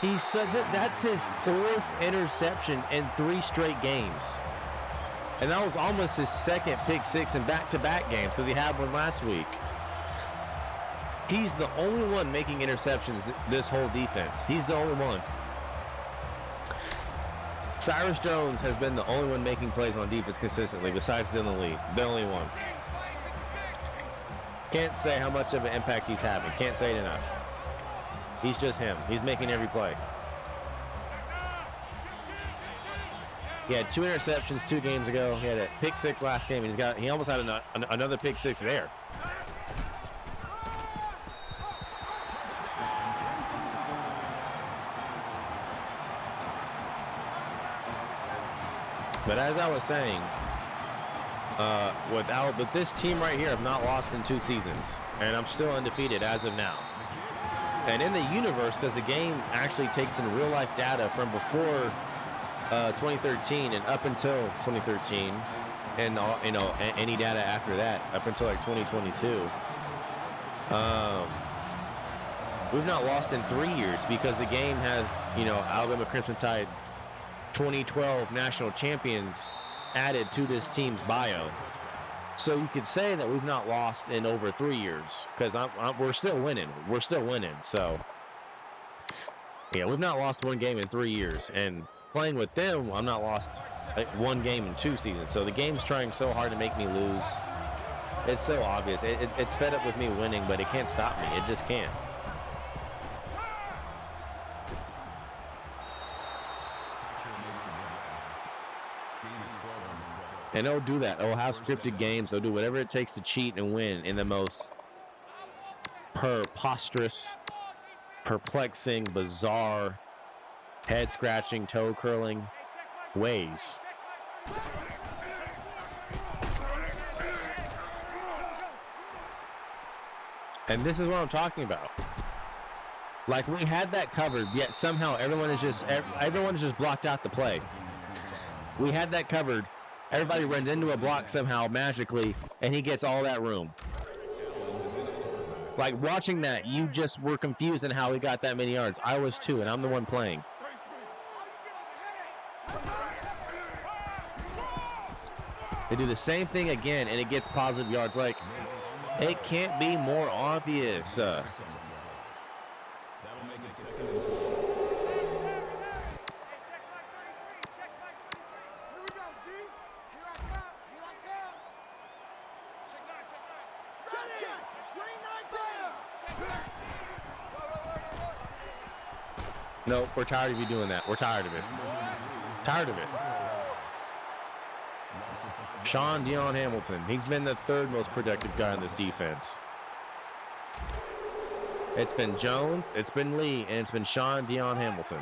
He said that's his 4th interception in 3 straight games. And that was almost his 2nd pick 6 in back-to-back games because he had one last week. He's the only one making interceptions this whole defense. He's the only one. Cyrus Jones has been the only one making plays on defense consistently besides Dylan Lee. The only one. Can't say how much of an impact he's having. Can't say it enough. He's just him. He's making every play. He had 2 interceptions 2 games ago. He had a pick 6 last game. And he almost had another pick 6 there. But as I was saying, with this team right here, I've not lost in 2 seasons, and I'm still undefeated as of now. And in the universe, because the game actually takes in real life data from before 2013 and up until 2013, and any data after that up until like 2022. We've not lost in 3 years because the game has, Alabama Crimson Tide 2012 national champions added to this team's bio. So you could say that we've not lost in over 3 years because we're still winning. We're still winning. So, yeah, we've not lost 1 game in 3 years. And playing with them, I'm not lost 1 game in 2 seasons. So the game's trying so hard to make me lose. It's so obvious. It's fed up with me winning, but it can't stop me. It just can't. And they'll do that. They'll have scripted games. They'll do whatever it takes to cheat and win in the most preposterous, perplexing, bizarre, head-scratching, toe-curling ways. And this is what I'm talking about. Like, we had that covered, yet somehow everyone is just blocked out the play. We had that covered. Everybody runs into a block somehow magically, and he gets all that room. Like, watching that, you just were confused in how he got that many yards. I was too, and I'm the one playing. They do the same thing again, and it gets positive yards. Like, it can't be more obvious. No, we're tired of you doing that. We're tired of it. Tired of it. Sean Dion Hamilton. He's been the third most productive guy in this defense. It's been Jones, it's been Lee, and it's been Sean Dion Hamilton.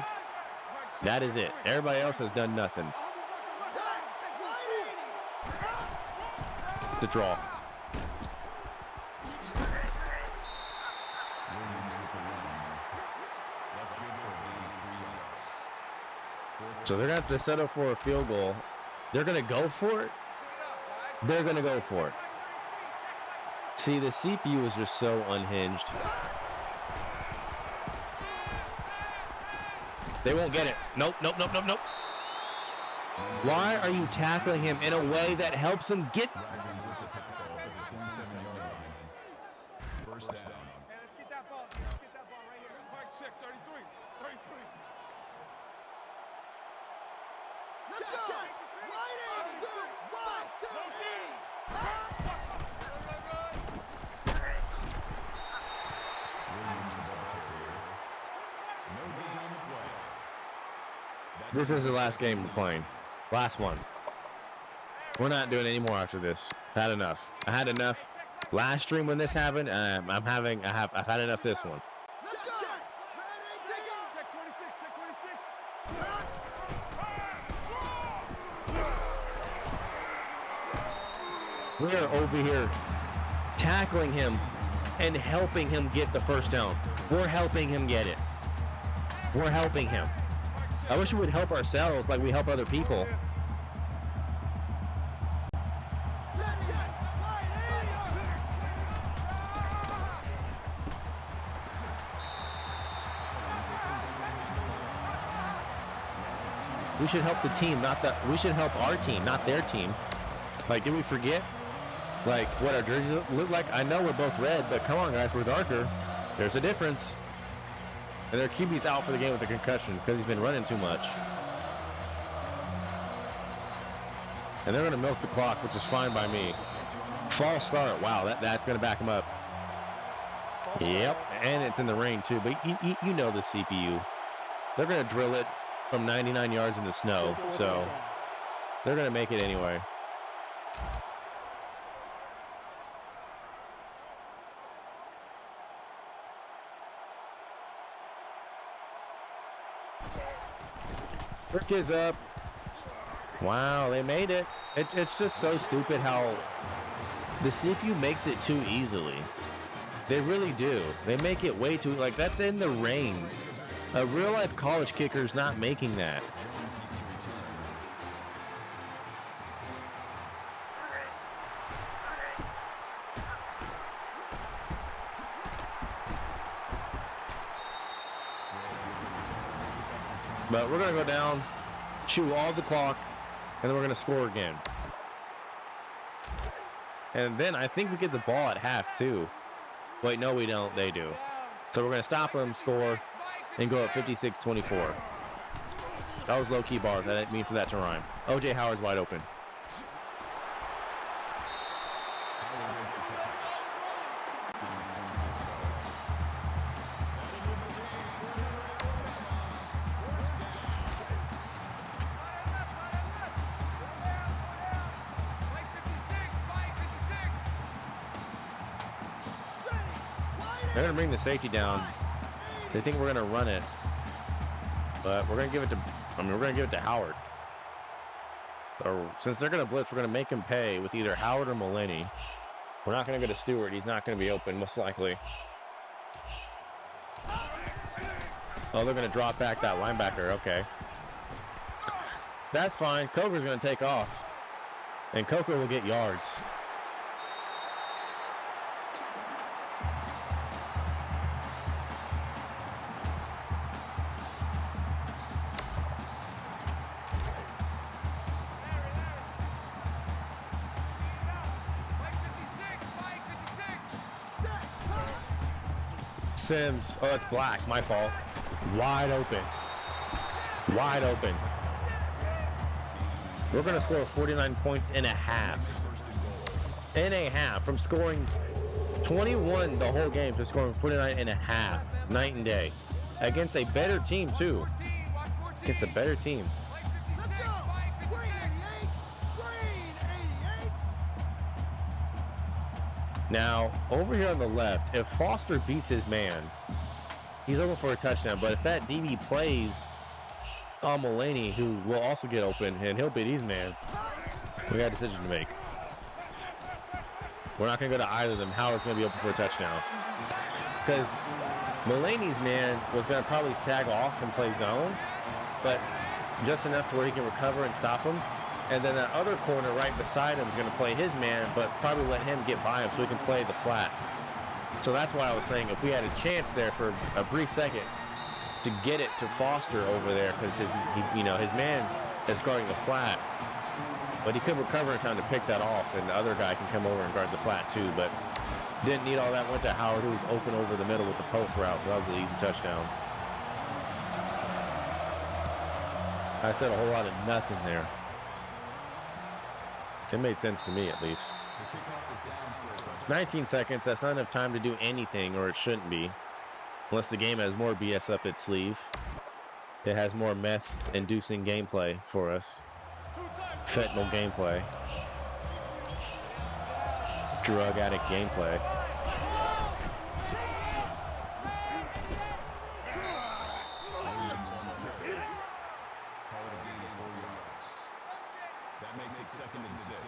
That is it. Everybody else has done nothing. It's a draw. So they're going to have to settle for a field goal. They're going to go for it. They're going to go for it. See, the CPU is just so unhinged. They won't get it. Nope, nope, nope, nope, nope. Why are you tackling him in a way that helps him get... First down. Hey, let's get that ball. Let's get that ball right here. Mike, check 33. 33. Let's go! Wide eight! This is the last game we're playing. Last one. We're not doing any more after this. Had enough. I had enough last stream when this happened. I've had enough this one. Let's go! Check 26. Check 26. We're over here tackling him and helping him get the first down. We're helping him get it. We're helping him. I wish we would help ourselves like we help other people. We should help the team, we should help our team, not their team. Like, did we forget? Like, what our jerseys look like? I know we're both red, but come on, guys, we're darker. There's a difference. And their QB's out for the game with a concussion because he's been running too much. And they're going to milk the clock, which is fine by me. False start. Wow, that's going to back him up. Yep, and it's in the rain too. But you know the CPU. They're going to drill it from 99 yards in the snow, so they're going to make it anyway. Frick is up. Wow, they made it. It's just so stupid how the CPU makes it too easily. They really do. They make it way too, like, that's in the rain. A real-life college kicker's not making that. But we're going to go down, chew all the clock, and then we're going to score again. And then I think we get the ball at half, too. Wait, no, we don't. They do. So we're going to stop them, score, and go up 56-24. That was low-key bars. I didn't mean for that to rhyme. O.J. Howard's wide open. They're gonna bring the safety down. They think we're gonna run it, but we're gonna give it to. I mean, we're gonna give it to Howard. So since they're gonna blitz, we're gonna make him pay with either Howard or Mulaney. We're not gonna go to Stewart. He's not gonna be open, most likely. Oh, they're gonna drop back that linebacker. Okay, that's fine. Coker's gonna take off, and Coker will get yards. Sims. Oh, that's Black. My fault. Wide open. Wide open. We're going to score 49 points in a half. In a half. From scoring 21 the whole game to scoring 49 and a half. Night and day. Against a better team, too. Against a better team. Let's go. Green 88. Green 88. Now, over here on the left, if Foster beats his man, he's open for a touchdown. But if that DB plays on Mulaney, who will also get open, and he'll beat his man, we got a decision to make. We're not going to go to either of them. Howard's going to be open for a touchdown. Because Mulaney's man was going to probably sag off and play zone, but just enough to where he can recover and stop him. And then that other corner right beside him is going to play his man, but probably let him get by him so he can play the flat. So that's why I was saying if we had a chance there for a brief second to get it to Foster over there, because his man is guarding the flat, but he could recover in time to pick that off, and the other guy can come over and guard the flat too. But didn't need all that. Went to Howard, who was open over the middle with the post route, so that was an easy touchdown. I said a whole lot of nothing there. It made sense to me, at least. 19 seconds. That's not enough time to do anything, or it shouldn't be. Unless the game has more BS up its sleeve. It has more meth-inducing gameplay for us. Fentanyl gameplay. Drug addict gameplay. That makes it 2nd and 6.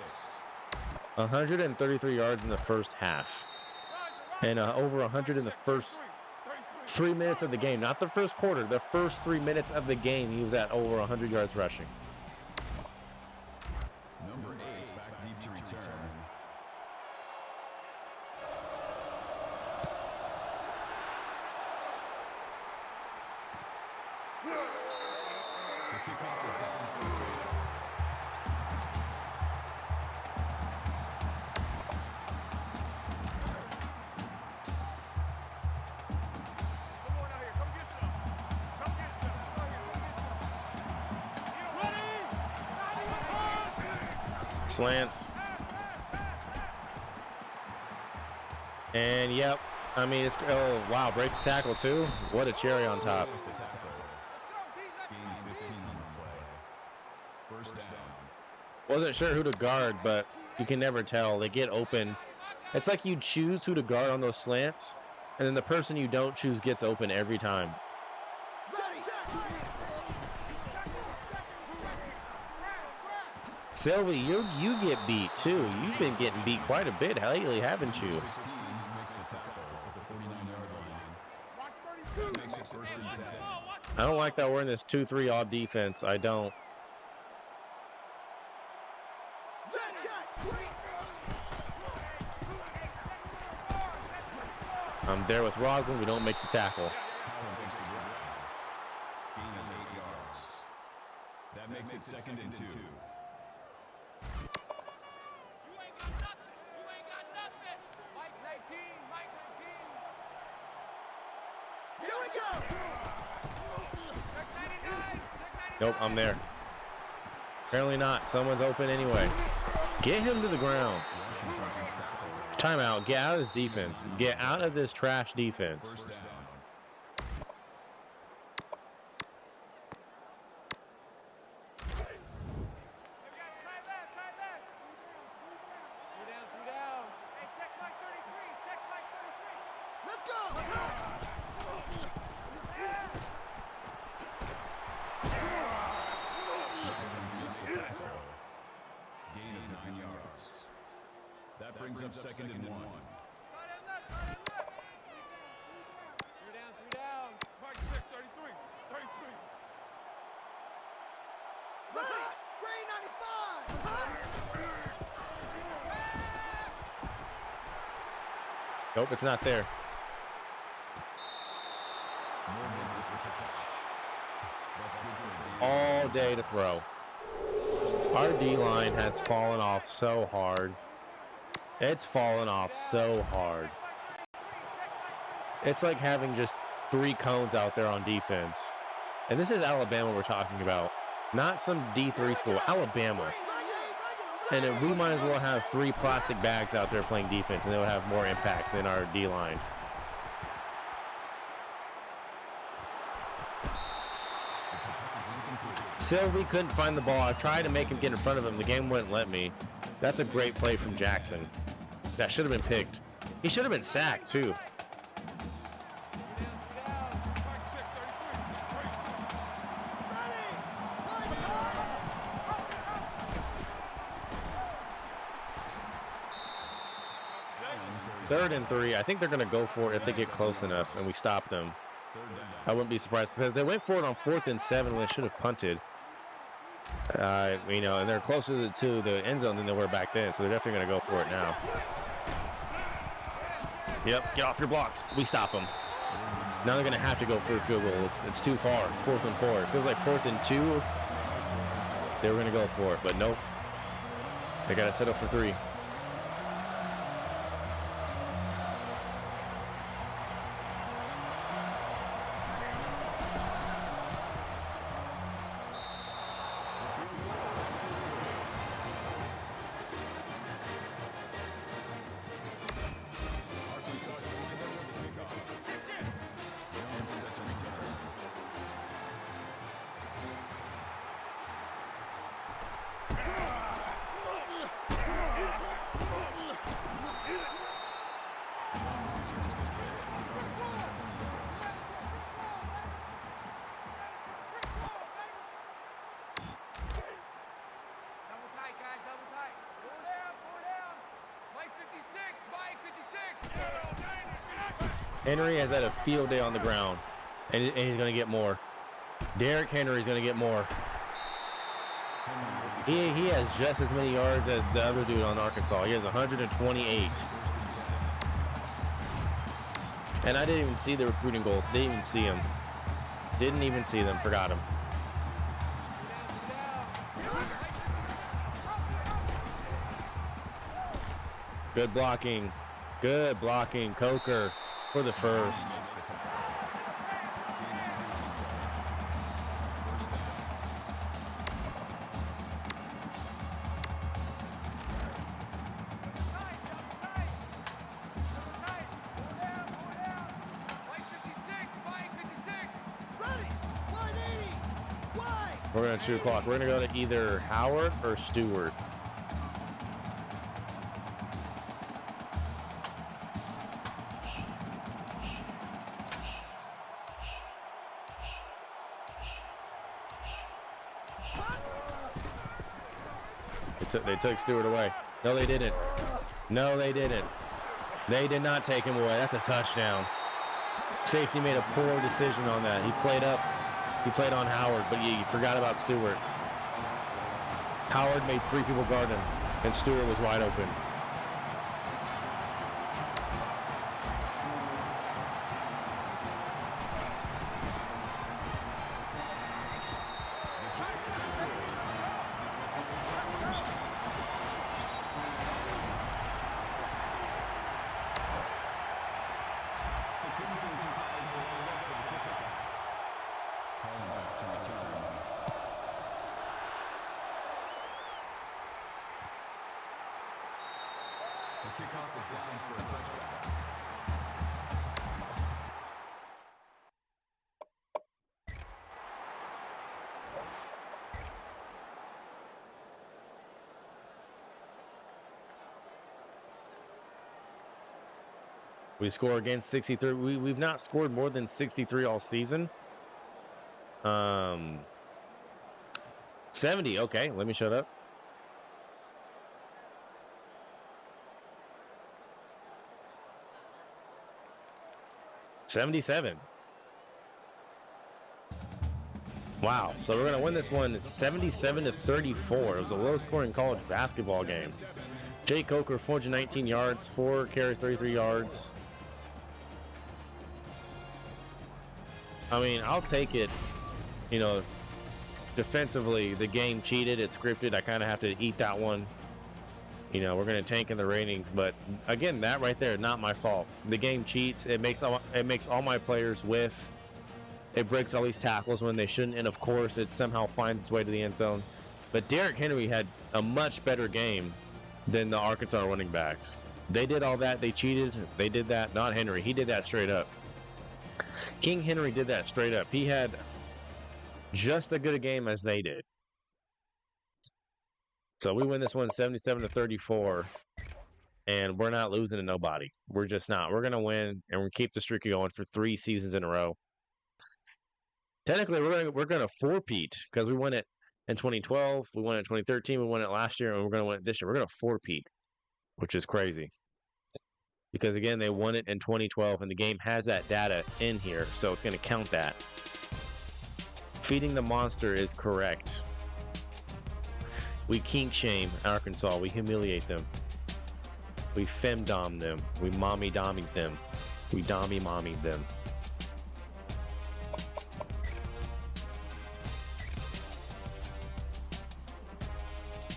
133 yards in the first half. And over 100 in the first 3 minutes of the game. Not the first quarter. The first 3 minutes of the game, he was at over 100 yards rushing. Number 8 back deep to return. The kickoff is down for a touchdown. Come on out here. Come get some. Come get some. Come here. Ready? Slants. And yep. I mean, it's, oh wow, breaks the tackle too. What a cherry on top. The tackle. Let's go, D. Let's Gain go, 15 on the play. First down. Wasn't sure who to guard, but you can never tell. They get open. It's like you choose who to guard on those slants, and then the person you don't choose gets open every time. Sylvie, you get beat too. You've been getting beat quite a bit lately, haven't you? 16 makes the tackle at the 49-yard line. Watch 32. That makes it 1st and 10. I don't like that we're in this 2-3 odd defense. I don't. I'm there with Roslin. We don't make the tackle. Howard makes the grab. Gain of 8 yards. That makes it 2nd and 2. You ain't got nothing. You ain't got nothing. Mike 19. Mike 19. Here we go. Check 99. Check 99. Nope, I'm there. Apparently not. Someone's open anyway. Get him to the ground. Timeout. Get out of this defense. Get out of this trash defense. First down. Try left. Try left. 3 down. 3 down. Hey, check Mike 33. Check Mike 33. Let's go. Makes the tackle. Gain of 9 yards. That brings up 2nd and 1. Three down. Mike check 33. 33. Ready. Green 95. Nope, it's not there. Morgan with the catch. That's good for a gain. All day to throw. Our D-line has fallen off so hard. It's fallen off so hard. It's like having just 3 cones out there on defense. And this is Alabama we're talking about. Not some D3 school. Alabama. And then we might as well have 3 plastic bags out there playing defense, and they'll have more impact than our D-line. Sylvie couldn't find the ball. I tried to make him get in front of him. The game wouldn't let me. That's a great play from Jackson. That should have been picked. He should have been sacked, too. Mike check 3rd and 3. I think they're going to go for it if they get close enough and we stop them. I wouldn't be surprised because they went for it on 4th and 7 when they should have punted. You know, and they're closer to the end zone than they were back then, so they're definitely going to go for it now. Yep, get off your blocks. We stop them. Now they're going to have to go for a field goal. It's too far. It's 4th and 4. It feels like 4th and 2. They were going to go for it, but nope. They got to settle for 3. Double tight, guys, double tight. 4 down. Mike 56, Mike 56. Henry has had a field day on the ground, and he's going to get more. Derrick Henry's going to get more. He has just as many yards as the other dude on Arkansas. He has 128. And I didn't even see the recruiting goals. Didn't even see him. Didn't even see them. Forgot him. Good blocking. Good blocking. Coker for the first. We're going to 2 o'clock. We're going to go to either Howard or Stewart. They took Stewart away. No, they didn't. No, they didn't. They did not take him away. That's a touchdown. Safety made a poor decision on that. He played up. He played on Howard, but you forgot about Stewart. Howard made 3 people guard him, and Stewart was wide open. The kickoff is down for a touchdown. We score against 63. We've not scored more than 63 all season. 70. Okay, let me shut up. $77. Wow. So we're gonna win this one 77-34. It was a low-scoring college basketball game. Jay Coker, 419 yards, 4 carries, 33 yards. I mean, I'll take it. You know, defensively, the game cheated. It's scripted. I kind of have to eat that one. You know, we're going to tank in the ratings. But, again, that right there, not my fault. The game cheats. It makes all my players whiff. It breaks all these tackles when they shouldn't. And, of course, it somehow finds its way to the end zone. But Derrick Henry had a much better game than the Arkansas running backs. They did all that. They cheated. They did that. Not Henry. He did that straight up. King Henry did that straight up. He had just as good a game as they did. So we win this one 77-34, and we're not losing to nobody. We're just not. We're going to win, and we're going to keep the streak going for 3 seasons in a row. Technically, we're going to four-peat because we won it in 2012, we won it in 2013, we won it last year, and we're going to win it this year. We're going to four-peat, which is crazy. Because, again, they won it in 2012, and the game has that data in here, so it's going to count that. Feeding the monster is correct. We kink shame Arkansas. We humiliate them. We femdom them. We mommy-dommy them. We dommy-mommy them.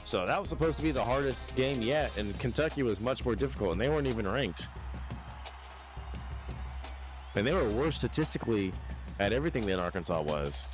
So that was supposed to be the hardest game yet, and Kentucky was much more difficult, and they weren't even ranked. And they were worse statistically at everything than Arkansas was.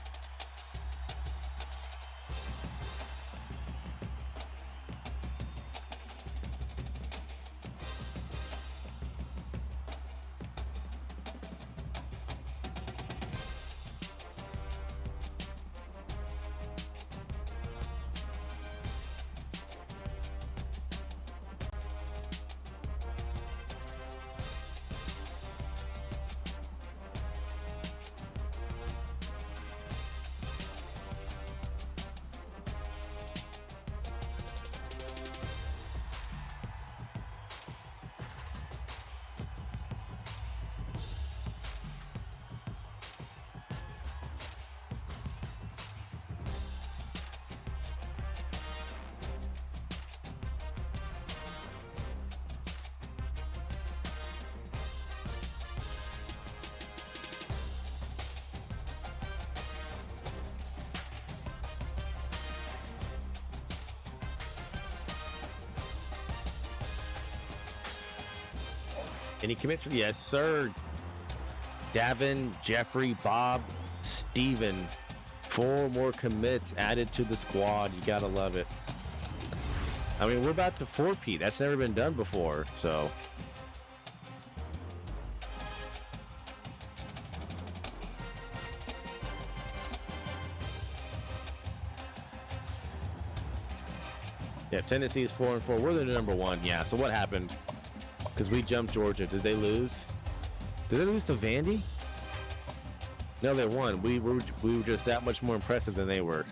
Any commits? Yes, sir. Davin, Jeffrey, Bob, Steven. 4 more commits added to the squad. You gotta love it. I mean, we're about to four-peat. That's never been done before, so. Yeah, Tennessee is 4-4. We're the number 1. Yeah, so what happened? Because we jumped Georgia. Did they lose? Did they lose to Vandy? No, they won. We were just that much more impressive than they were.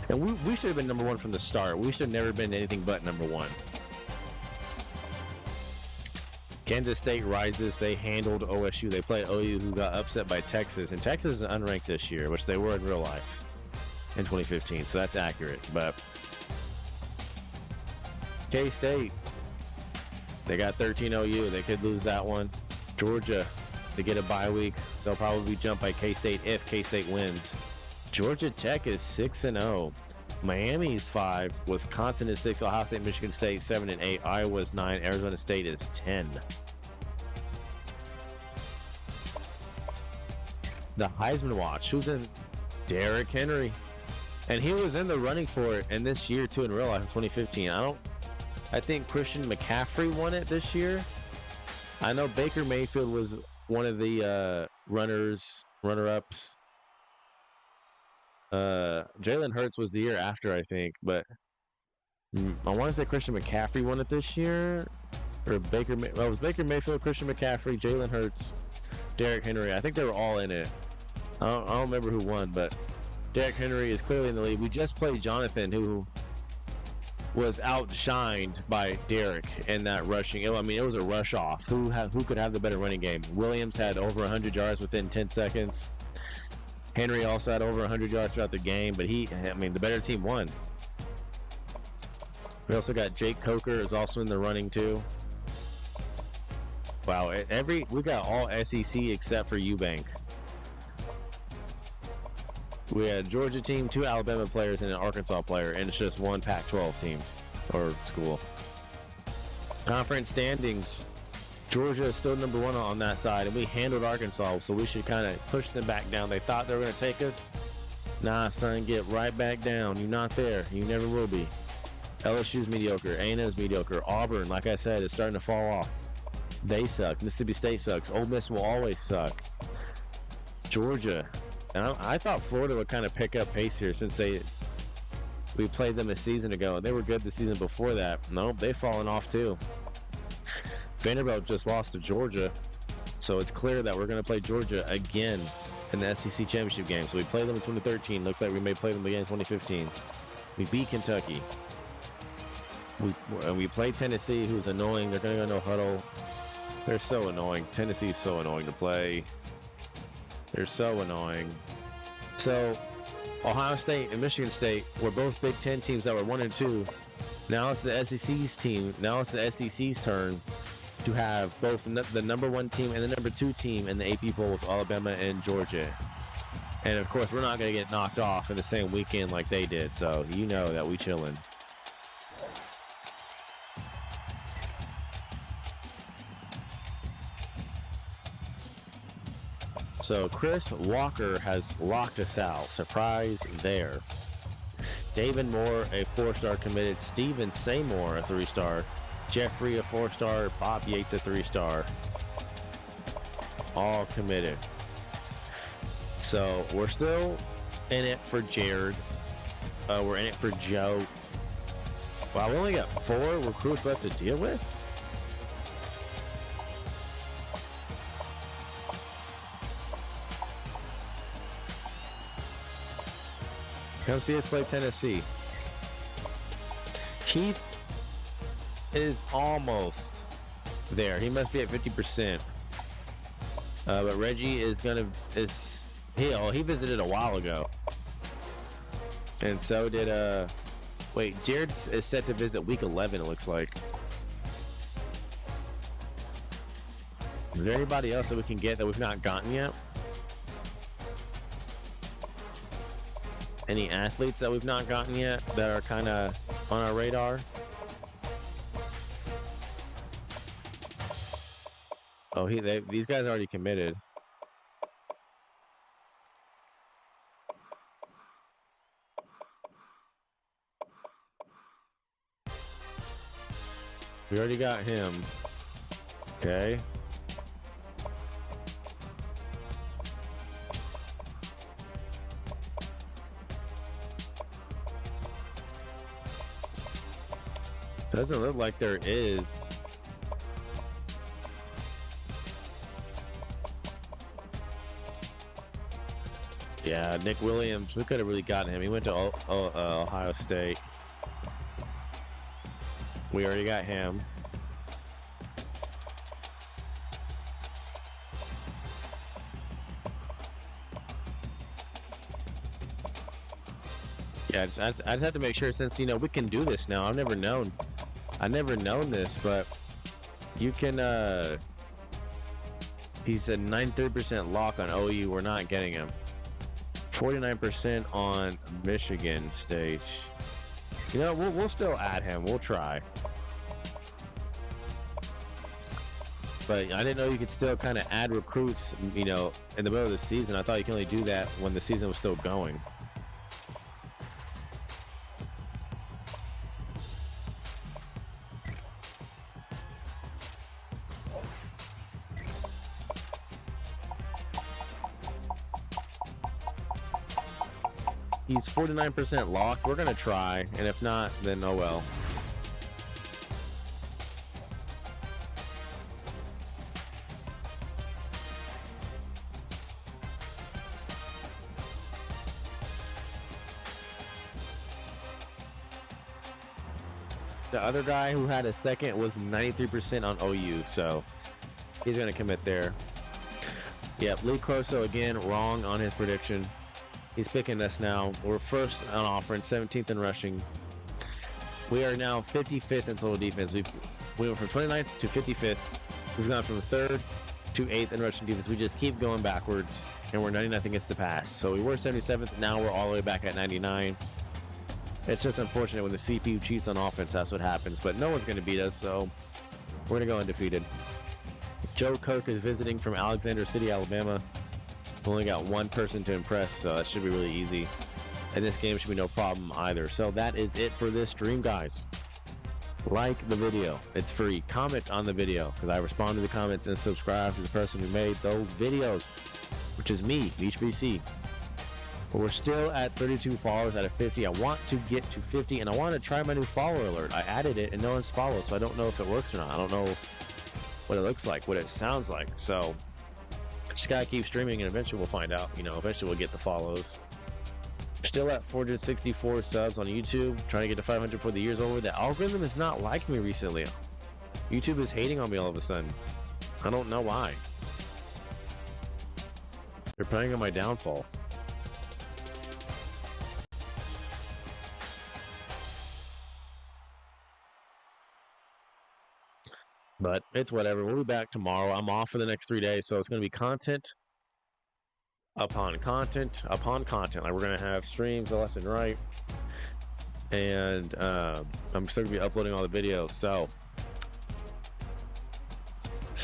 And we should have been number 1 from the start. We should have never been anything but number 1. Kansas State rises. They handled OSU. They played OU, who got upset by Texas. And Texas is unranked this year, which they were in real life in 2015. So that's accurate. But K-State, they got 13 OU. They could lose that one. Georgia, they get a bye week. They'll probably jump by K-State if K-State wins. Georgia Tech is 6-0. Miami is 5. Wisconsin is 6. Ohio State, Michigan State 7-8. Iowa is 9. Arizona State is 10. The Heisman Watch. Who's in? Derrick Henry. And he was in the running for it in this year too in real life in 2015. I think Christian McCaffrey won it this year. I know Baker Mayfield was one of the runner-ups. Jalen Hurts was the year after, I think, but I want to say Christian McCaffrey won it this year. Or Baker, well, it was Baker Mayfield, Christian McCaffrey, Jalen Hurts, Derrick Henry. I think they were all in it. I don't remember who won, but Derrick Henry is clearly in the lead. We just played Jonathan, who was outshined by Derrick in that rushing. I mean, it was a rush off. Who could have the better running game? Williams had over 100 yards within 10 seconds. Henry also had over 100 yards throughout the game, but the better team won. We also got Jake Coker is also in the running too. Wow, we got all SEC except for Eubank. We had a Georgia team, 2 Alabama players, and an Arkansas player, and it's just one Pac-12 team or school. Conference standings, Georgia is still number 1 on that side, and we handled Arkansas, so we should kind of push them back down. They thought they were going to take us. Nah, son, get right back down. You're not there. You never will be. LSU's mediocre. A&M's mediocre. Auburn, like I said, is starting to fall off. They suck. Mississippi State sucks. Ole Miss will always suck. Georgia. And I thought Florida would kind of pick up pace here since we played them a season ago. They were good the season before that. Nope, they've fallen off too. Vanderbilt just lost to Georgia. So it's clear that we're going to play Georgia again in the SEC championship game. So we played them in 2013. Looks like we may play them again in 2015. We beat Kentucky. We played Tennessee, who's annoying. They're going to go no huddle. They're so annoying. Tennessee's so annoying to play. They're so annoying. So Ohio State and Michigan State were both Big Ten teams that were 1 and 2. Now it's the SEC's team. Now it's the SEC's turn to have both the number 1 team and the number 2 team in the AP poll with Alabama and Georgia. And of course, we're not going to get knocked off in the same weekend like they did. So you know that we chilling. So Chris Walker has locked us out. Surprise there. David Moore, a 4-star committed. Steven Seymour, a 3-star. Jeffrey, a 4-star. Bob Yates, a 3-star. All committed. So we're still in it for Jared. We're in it for Joe. Wow, we only got 4 recruits left to deal with? Come see us play Tennessee. Keith is almost there. He must be at 50%. But Reggie is he visited a while ago. And so did Jared is set to visit week 11, it looks like. Is there anybody else that we can get that we've not gotten yet? Any athletes that we've not gotten yet that are kind of on our radar? Oh, these guys already committed. We already got him. Okay. Doesn't look like there is. Yeah, Nick Williams, we could have really gotten him. He went to Ohio State. We already got him. Yeah, I just have to make sure, since, we can do this now. I've never known this, but you can, he's a 93% lock on OU. We're not getting him. 49% on Michigan State. We'll still add him. We'll try. But I didn't know you could still kind of add recruits, in the middle of the season. I thought you can only do that when the season was still going. He's 49% locked. We're going to try, and if not, then oh well. The other guy who had a second was 93% on OU, so he's going to commit there. Yep, Lee Corso again wrong on his prediction. He's picking us now. We're first on offense, 17th in rushing. We are now 55th in total defense. We went from 29th to 55th. We've gone from 3rd to 8th in rushing defense. We just keep going backwards, and we're 99th against the pass. So we were 77th. Now we're all the way back at 99. It's just unfortunate when the CPU cheats on offense. That's what happens. But no one's going to beat us, so we're going to go undefeated. Joe Kirk is visiting from Alexander City, Alabama. We only got one person to impress, so that should be really easy. And this game should be no problem either. So that is it for this stream, guys. Like the video. It's free. Comment on the video, because I respond to the comments, and subscribe to the person who made those videos, which is me, BeachBC. But we're still at 32 followers out of 50. I want to get to 50, and I want to try my new follower alert. I added it, and no one's followed, so I don't know if it works or not. I don't know what it looks like, what it sounds like. So just gotta keep streaming, and eventually we'll find out. You know, eventually we'll get the follows. Still at 464 subs on YouTube, trying to get to 500 before the year's over. The algorithm is not liking me recently. YouTube is hating on me all of a sudden. I don't know why. They're playing on my downfall. But it's whatever. We'll be back tomorrow. I'm off for the next 3 days, so it's going to be content upon content upon content. Like, we're going to have streams left and right, and I'm still going to be uploading all the videos. So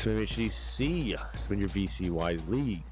maybe see ya. Spend your VC wisely.